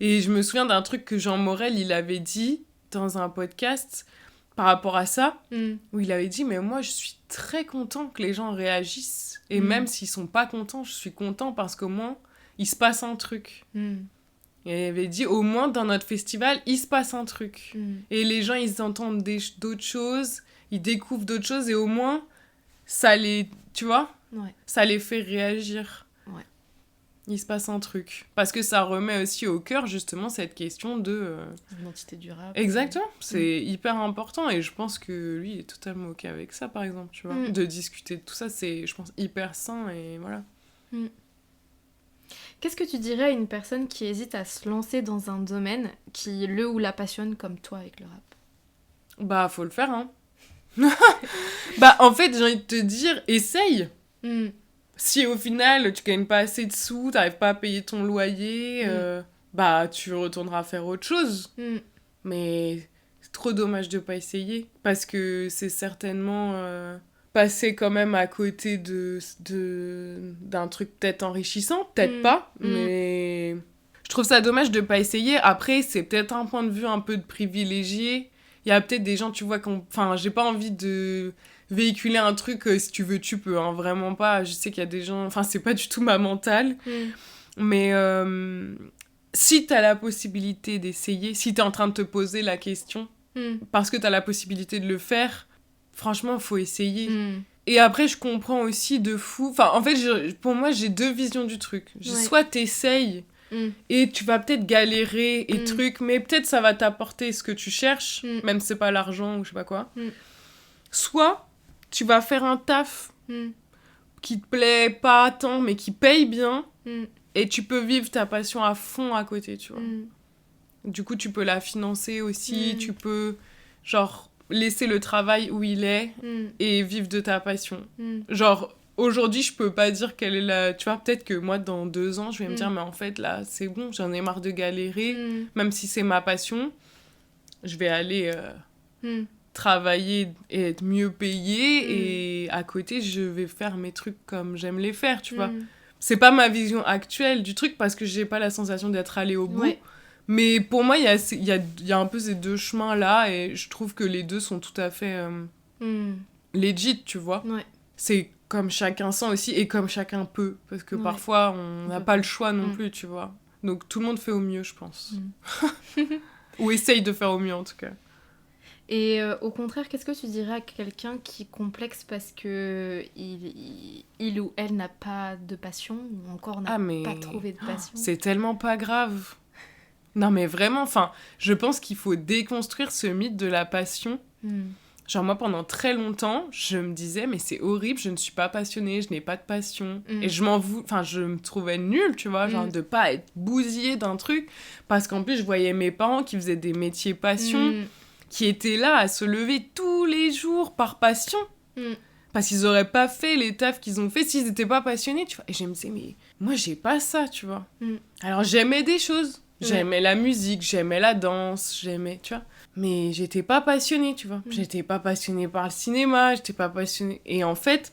Et je me souviens d'un truc que Jean Morel, il avait dit dans un podcast, par rapport à ça, où il avait dit, mais moi, je suis très content que les gens réagissent. Et même s'ils sont pas contents, je suis content parce qu'au moins, il se passe un truc. Et il avait dit, au moins, dans notre festival, il se passe un truc. Et les gens, ils entendent d'autres choses, ils découvrent d'autres choses, et au moins, ça les... Tu vois ? Ça les fait réagir. Il se passe un truc. Parce que ça remet aussi au cœur, justement, cette question de... L'identité du rap. Exactement. C'est hyper important. Et je pense que lui, il est totalement OK avec ça, par exemple, tu vois. De discuter de tout ça, c'est, je pense, hyper sain, et voilà. Qu'est-ce que tu dirais à une personne qui hésite à se lancer dans un domaine qui le ou la passionne comme toi avec le rap ? Bah, faut le faire, hein. Bah, en fait, j'ai envie de te dire, essaye. Si au final, tu gagnes pas assez de sous, t'arrives pas à payer ton loyer, bah, tu retourneras faire autre chose. Mais c'est trop dommage de pas essayer. Parce que c'est certainement passer quand même à côté d'un truc peut-être enrichissant, peut-être pas, mais je trouve ça dommage de pas essayer. Après, c'est peut-être un point de vue un peu de privilégié. Il y a peut-être des gens, tu vois, enfin, j'ai pas envie de véhiculer un truc, si tu veux, tu peux, hein, vraiment pas. Je sais qu'il y a des gens... Enfin, c'est pas du tout ma mentale. Mais si t'as la possibilité d'essayer, si t'es en train de te poser la question, parce que t'as la possibilité de le faire, franchement, faut essayer. Et après, je comprends aussi de fou... Enfin, en fait, pour moi, j'ai deux visions du truc. Soit t'essayes... Et tu vas peut-être galérer et trucs, mais peut-être ça va t'apporter ce que tu cherches, même si c'est pas l'argent ou je sais pas quoi. Soit tu vas faire un taf qui te plaît pas tant, mais qui paye bien, et tu peux vivre ta passion à fond à côté, tu vois. Du coup, tu peux la financer aussi, tu peux, genre, laisser le travail où il est et vivre de ta passion. Genre... Aujourd'hui, je peux pas dire quelle est la... Tu vois, peut-être que moi, dans 2 ans, je vais me dire, mais en fait, là, c'est bon, j'en ai marre de galérer. Même si c'est ma passion, je vais aller travailler et être mieux payée. Et à côté, je vais faire mes trucs comme j'aime les faire, tu vois. C'est pas ma vision actuelle du truc parce que j'ai pas la sensation d'être allée au bout. Mais pour moi, il y a un peu ces deux chemins-là et je trouve que les deux sont tout à fait legit, tu vois. C'est comme chacun sent aussi et comme chacun peut. Parce que parfois, on n'a pas le choix non plus, tu vois. Donc, tout le monde fait au mieux, je pense. Ou essaye de faire au mieux, en tout cas. Et au contraire, qu'est-ce que tu dirais à quelqu'un qui complexe parce que il ou elle n'a pas de passion ou encore n'a pas trouvé de passion ? C'est tellement pas grave. Non, mais vraiment, enfin, je pense qu'il faut déconstruire ce mythe de la passion. Genre, moi, pendant très longtemps, je me disais, mais c'est horrible, je ne suis pas passionnée, je n'ai pas de passion. Et je me trouvais nulle, tu vois, genre, de pas être bousillée d'un truc. Parce qu'en plus, je voyais mes parents qui faisaient des métiers passion, qui étaient là à se lever tous les jours par passion. Parce qu'ils auraient pas fait les tafs qu'ils ont fait s'ils étaient pas passionnés, tu vois. Et je me disais, mais moi, j'ai pas ça, tu vois. Alors, j'aimais des choses. J'aimais la musique, j'aimais la danse, j'aimais, tu vois. Mais j'étais pas passionnée, tu vois. J'étais pas passionnée par le cinéma, j'étais pas passionnée... Et en fait,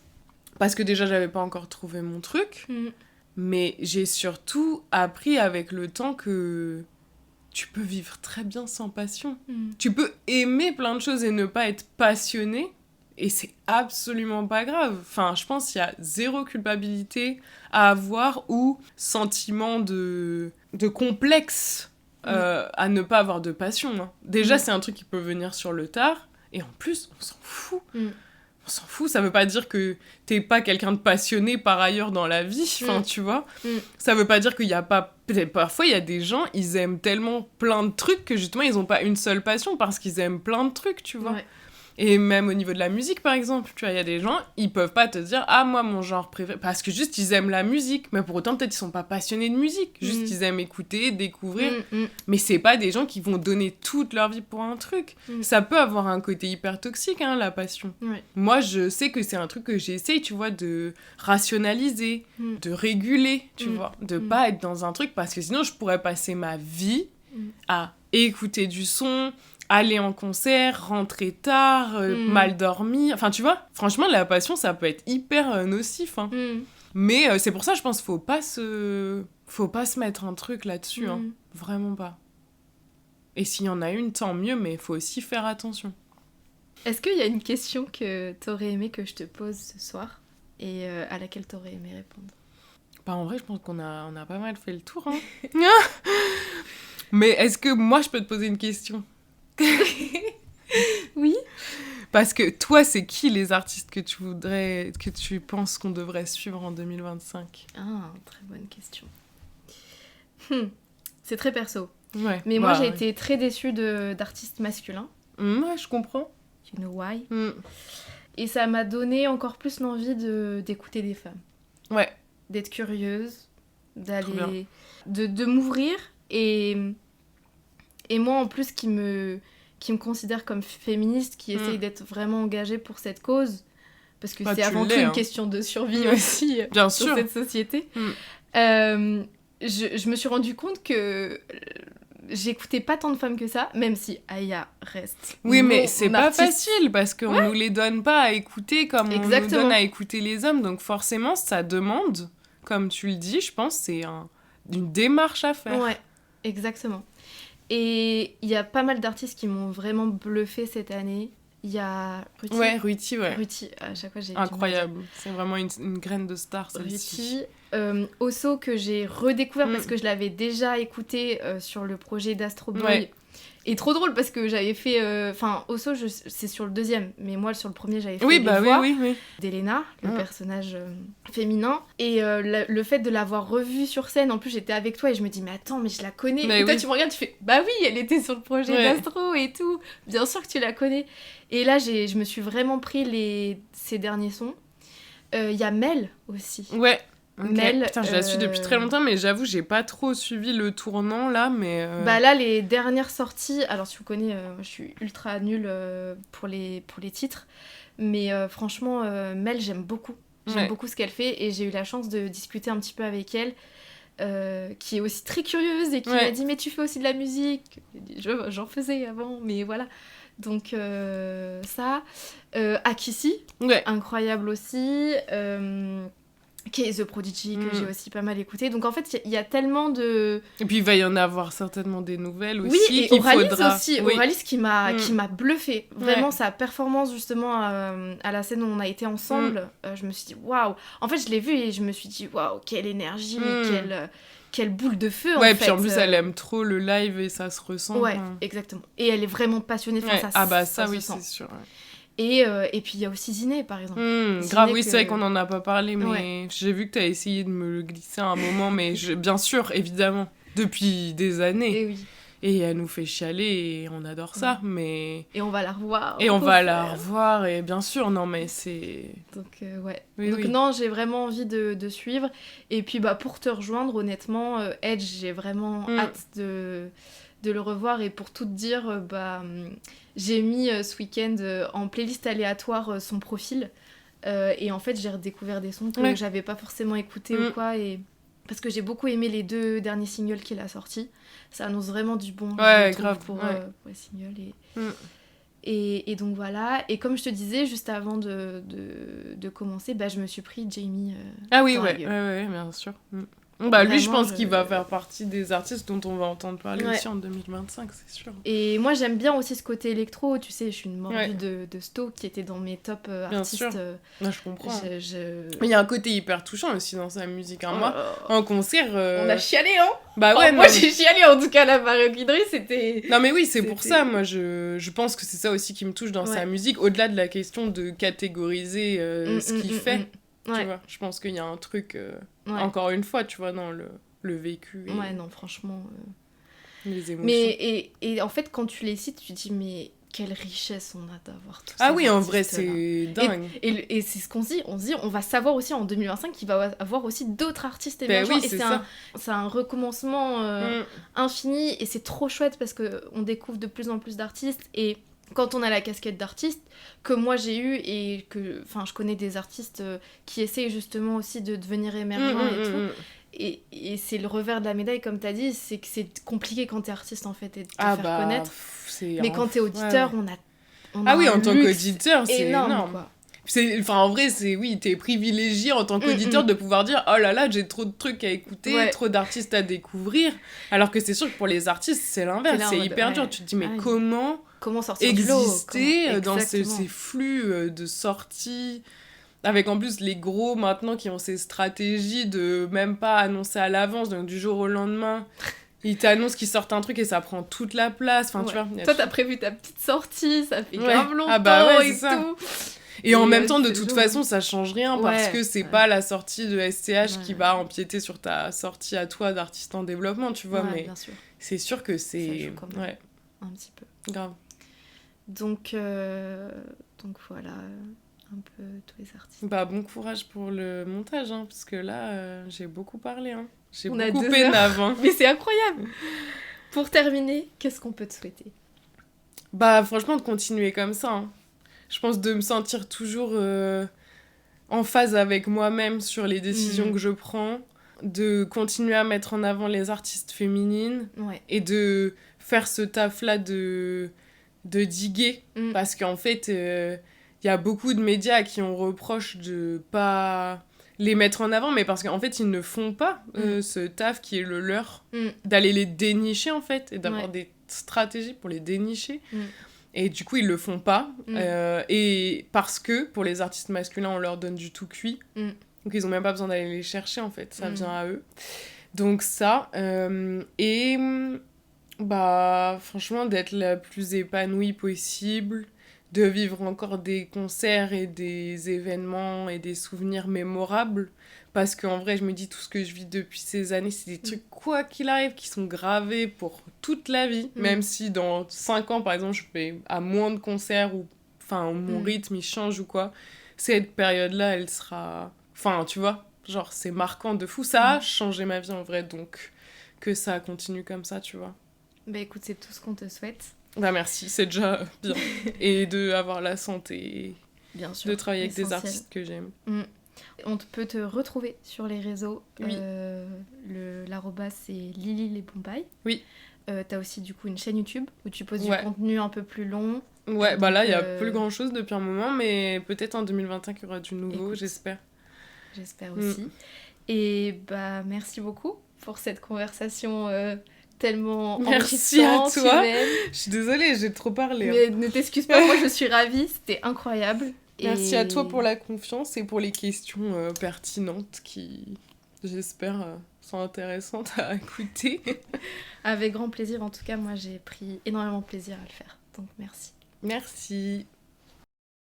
parce que déjà, j'avais pas encore trouvé mon truc, mais j'ai surtout appris avec le temps que tu peux vivre très bien sans passion. Tu peux aimer plein de choses et ne pas être passionné, et c'est absolument pas grave. Enfin, je pense qu'il y a zéro culpabilité à avoir ou sentiment de complexe à ne pas avoir de passion. Hein. Déjà, c'est un truc qui peut venir sur le tard, et en plus, on s'en fout. On s'en fout, ça veut pas dire que t'es pas quelqu'un de passionné par ailleurs dans la vie, enfin, tu vois. Ça veut pas dire qu'il y a pas... Peut-être parfois, il y a des gens, ils aiment tellement plein de trucs que justement, ils ont pas une seule passion parce qu'ils aiment plein de trucs, tu vois. Et même au niveau de la musique, par exemple, tu vois, il y a des gens, ils peuvent pas te dire « Ah, moi, mon genre préféré... » Parce que juste, ils aiment la musique. Mais pour autant, peut-être, ils sont pas passionnés de musique. Juste, ils aiment écouter, découvrir. Mais c'est pas des gens qui vont donner toute leur vie pour un truc. Ça peut avoir un côté hyper toxique, hein, la passion. Moi, je sais que c'est un truc que j'essaye, tu vois, de rationaliser, de réguler, tu vois. De pas être dans un truc, parce que sinon, je pourrais passer ma vie à écouter du son... aller en concert, rentrer tard, mal dormir... Enfin, tu vois, franchement, la passion, ça peut être hyper nocif. Hein. Mais c'est pour ça, je pense, faut pas se mettre un truc là-dessus. Hein. Vraiment pas. Et s'il y en a une, tant mieux, mais il faut aussi faire attention. Est-ce qu'il y a une question que t'aurais aimé que je te pose ce soir et à laquelle t'aurais aimé répondre? Bah, en vrai, je pense qu'on a pas mal fait le tour. Hein. Mais est-ce que moi, je peux te poser une question? Oui. Parce que toi, c'est qui les artistes que tu penses qu'on devrait suivre en 2025? Ah, très bonne question. C'est très perso. Ouais. Mais moi, j'ai été très déçue d'artistes masculins. Ouais, je comprends. You know why? Et ça m'a donné encore plus l'envie d'écouter des femmes. Ouais. D'être curieuse, d'aller... de m'ouvrir. Et moi, en plus, qui me considère comme féministe, qui essaye d'être vraiment engagée pour cette cause, parce que c'est avant tout une question de survie aussi Bien dans sûr. cette société. Je me suis rendu compte que j'écoutais pas tant de femmes que ça, même si Aya reste. Oui, mais c'est pas facile parce qu'on nous les donne pas à écouter comme on nous donne à écouter les hommes. Donc forcément, ça demande, comme tu le dis, je pense, c'est une démarche à faire. Ouais, exactement. Et il y a pas mal d'artistes qui m'ont vraiment bluffé cette année. Il y a Ruti. Ouais, Ruti, ouais. Ruti, à chaque fois j'ai... Incroyable. C'est vraiment une graine de star, celle-ci. Ruti. Osso, que j'ai redécouvert parce que je l'avais déjà écouté sur le projet d'Astro Boy. Ouais. Et trop drôle parce que j'avais fait... Enfin, Osso, c'est sur le deuxième, mais moi, sur le premier, j'avais fait oui. d'Elena, le personnage féminin. Et le fait de l'avoir revue sur scène, en plus, j'étais avec toi et je me dis, mais attends, mais je la connais. Mais et toi, tu me regardes, tu fais, bah oui, elle était sur le projet d'Astro et tout. Bien sûr que tu la connais. Et là, je me suis vraiment pris ces derniers sons. Il y a Mel aussi. Ouais. Okay. Mel, putain, je la suis depuis très longtemps, mais j'avoue, j'ai pas trop suivi le tournant là, mais... Bah là, les dernières sorties... Alors, si vous connaissez, je suis ultra nulle pour les titres, mais franchement, Mel, j'aime beaucoup. J'aime beaucoup ce qu'elle fait, et j'ai eu la chance de discuter un petit peu avec elle, qui est aussi très curieuse, et qui m'a dit, mais tu fais aussi de la musique? J'en faisais avant, mais voilà. Donc, ça. Akissi, incroyable aussi. The Prodigy, que j'ai aussi pas mal écouté. Donc en fait, il y a tellement de... Et puis il va y en avoir certainement des nouvelles aussi. Oui, et Auralis aussi. Auralis qui m'a bluffé. Vraiment, sa performance justement à la scène où on a été ensemble, je me suis dit, waouh. En fait, je l'ai vue et je me suis dit, waouh, quelle énergie, quelle boule de feu, en fait. Ouais, puis en plus, elle aime trop le live et ça se ressent. Ouais, exactement. Et elle est vraiment passionnée. Enfin, ah bah ça oui, c'est sûr. Et puis il y a aussi Ziné, par exemple. Grave, oui, c'est vrai qu'on en a pas parlé, mais j'ai vu que t'as essayé de me le glisser à un moment, mais bien sûr, évidemment, depuis des années. Et oui. Et elle nous fait chialer et on adore ça, mais... Et on va la revoir. Et on va la revoir, et bien sûr, non, mais c'est... Donc, non, j'ai vraiment envie de suivre. Et puis, bah, pour te rejoindre, honnêtement, Edge, j'ai vraiment hâte de le revoir. Et pour tout te dire, j'ai mis ce week-end en playlist aléatoire son profil. Et en fait, j'ai redécouvert des sons que j'avais pas forcément écoutés ou quoi. Et... Parce que j'ai beaucoup aimé les 2 derniers singles qu'il a sortis. Ça annonce vraiment du bon grave, pour les singles. Et donc voilà. Et comme je te disais, juste avant de commencer, je me suis pris Jamie. Ah oui, bien sûr. Bah, lui, je pense qu'il va faire partie des artistes dont on va entendre parler aussi en 2025, c'est sûr. Et moi, j'aime bien aussi ce côté électro. Tu sais, je suis une mordue de Sto, qui était dans mes top artistes. Bien sûr. Je comprends. Il y a un côté hyper touchant aussi dans sa musique. Hein. Moi, en concert... On a chialé, hein. Bah ouais, moi, j'ai chialé, en tout cas, la maroquinerie, c'était... Non, mais oui, c'est pour ça. Moi, je pense que c'est ça aussi qui me touche dans sa musique, au-delà de la question de catégoriser ce qu'il fait. Tu vois, je pense qu'il y a un truc, encore une fois, tu vois, dans le vécu. Ouais, non, franchement... Les émotions. Mais, et en fait, quand tu les cites, tu te dis, mais quelle richesse on a d'avoir tout ça. Ah oui, en vrai, c'est dingue. Et c'est ce qu'on se dit. On se dit, on va savoir aussi en 2025 qu'il va avoir aussi d'autres artistes émergents. Oui, et c'est un recommencement infini. Et c'est trop chouette parce qu'on découvre de plus en plus d'artistes. Et... Quand on a la casquette d'artiste, que moi j'ai eue et que je connais des artistes qui essayent justement aussi de devenir émergents et tout. Et c'est le revers de la médaille, comme t'as dit, c'est que c'est compliqué quand t'es artiste en fait et de te faire connaître. Mais quand t'es auditeur, on a oui, en tant qu'auditeur, c'est énorme. Quoi. Enfin, en vrai, oui, t'es privilégié en tant qu'auditeur de pouvoir dire « Oh là là, j'ai trop de trucs à écouter, trop d'artistes à découvrir. » Alors que c'est sûr que pour les artistes, c'est l'inverse. C'est hyper dur. Tu te dis « Mais comment sortir exister dans ces flux de sorties ?» Avec en plus les gros maintenant qui ont ces stratégies de même pas annoncer à l'avance, donc du jour au lendemain, ils t'annoncent qu'ils sortent un truc et ça prend toute la place. Enfin, tu vois. Toi, t'as prévu ta petite sortie, ça fait grave longtemps et tout. Et en même temps, de toute façon, ça change rien parce que c'est pas la sortie de SCH qui va empiéter sur ta sortie à toi d'artiste en développement, tu vois. Mais bien sûr. C'est sûr que c'est... Un petit peu. Grave. Donc voilà... un peu tous les artistes. Bon courage pour le montage, hein, parce que là, j'ai beaucoup parlé. Hein. J'ai On beaucoup pénave. Hein. Mais c'est incroyable. Pour terminer, qu'est-ce qu'on peut te souhaiter ? Franchement, de continuer comme ça. Hein. Je pense de me sentir toujours en phase avec moi-même sur les décisions que je prends, de continuer à mettre en avant les artistes féminines et de faire ce taf-là de diguer, parce qu'en fait... Il y a beaucoup de médias qui on reproche de pas les mettre en avant, mais parce qu'en fait, ils ne font pas ce taf qui est le leur, d'aller les dénicher, en fait, et d'avoir des stratégies pour les dénicher. Et du coup, ils le font pas. Et parce que, pour les artistes masculins, on leur donne du tout cuit. Donc, ils ont même pas besoin d'aller les chercher, en fait. Ça vient à eux. Donc, ça. Franchement, d'être la plus épanouie possible, de vivre encore des concerts et des événements et des souvenirs mémorables, parce qu'en vrai, je me dis, tout ce que je vis depuis ces années, c'est des trucs, quoi qu'il arrive, qui sont gravés pour toute la vie, même si dans 5 ans, par exemple, je fais à moins de concerts, ou enfin, mon rythme, il change ou quoi, cette période-là, elle sera... Enfin, tu vois, genre, c'est marquant de fou. Ça a changé ma vie, en vrai, donc que ça continue comme ça, tu vois. Écoute, c'est tout ce qu'on te souhaite. Merci, c'est déjà bien. Et d'avoir la santé, bien sûr, de travailler avec des artistes que j'aime. On peut te retrouver sur les réseaux. Oui. L'arrobas, c'est Lily les Bombay. Oui. T'as aussi du coup une chaîne YouTube où tu poses du contenu un peu plus long. Ouais, donc, là, il n'y a plus grand-chose depuis un moment, mais peut-être en 2021 qu'il y aura du nouveau, écoute, j'espère. J'espère aussi. Et merci beaucoup pour cette conversation... tellement merci à toi. Je suis désolée, j'ai trop parlé. Mais ne t'excuse pas, moi je suis ravie, c'était incroyable. Merci à toi pour la confiance et pour les questions pertinentes qui, j'espère, sont intéressantes à écouter. Avec grand plaisir, en tout cas, moi j'ai pris énormément de plaisir à le faire, donc merci. Merci.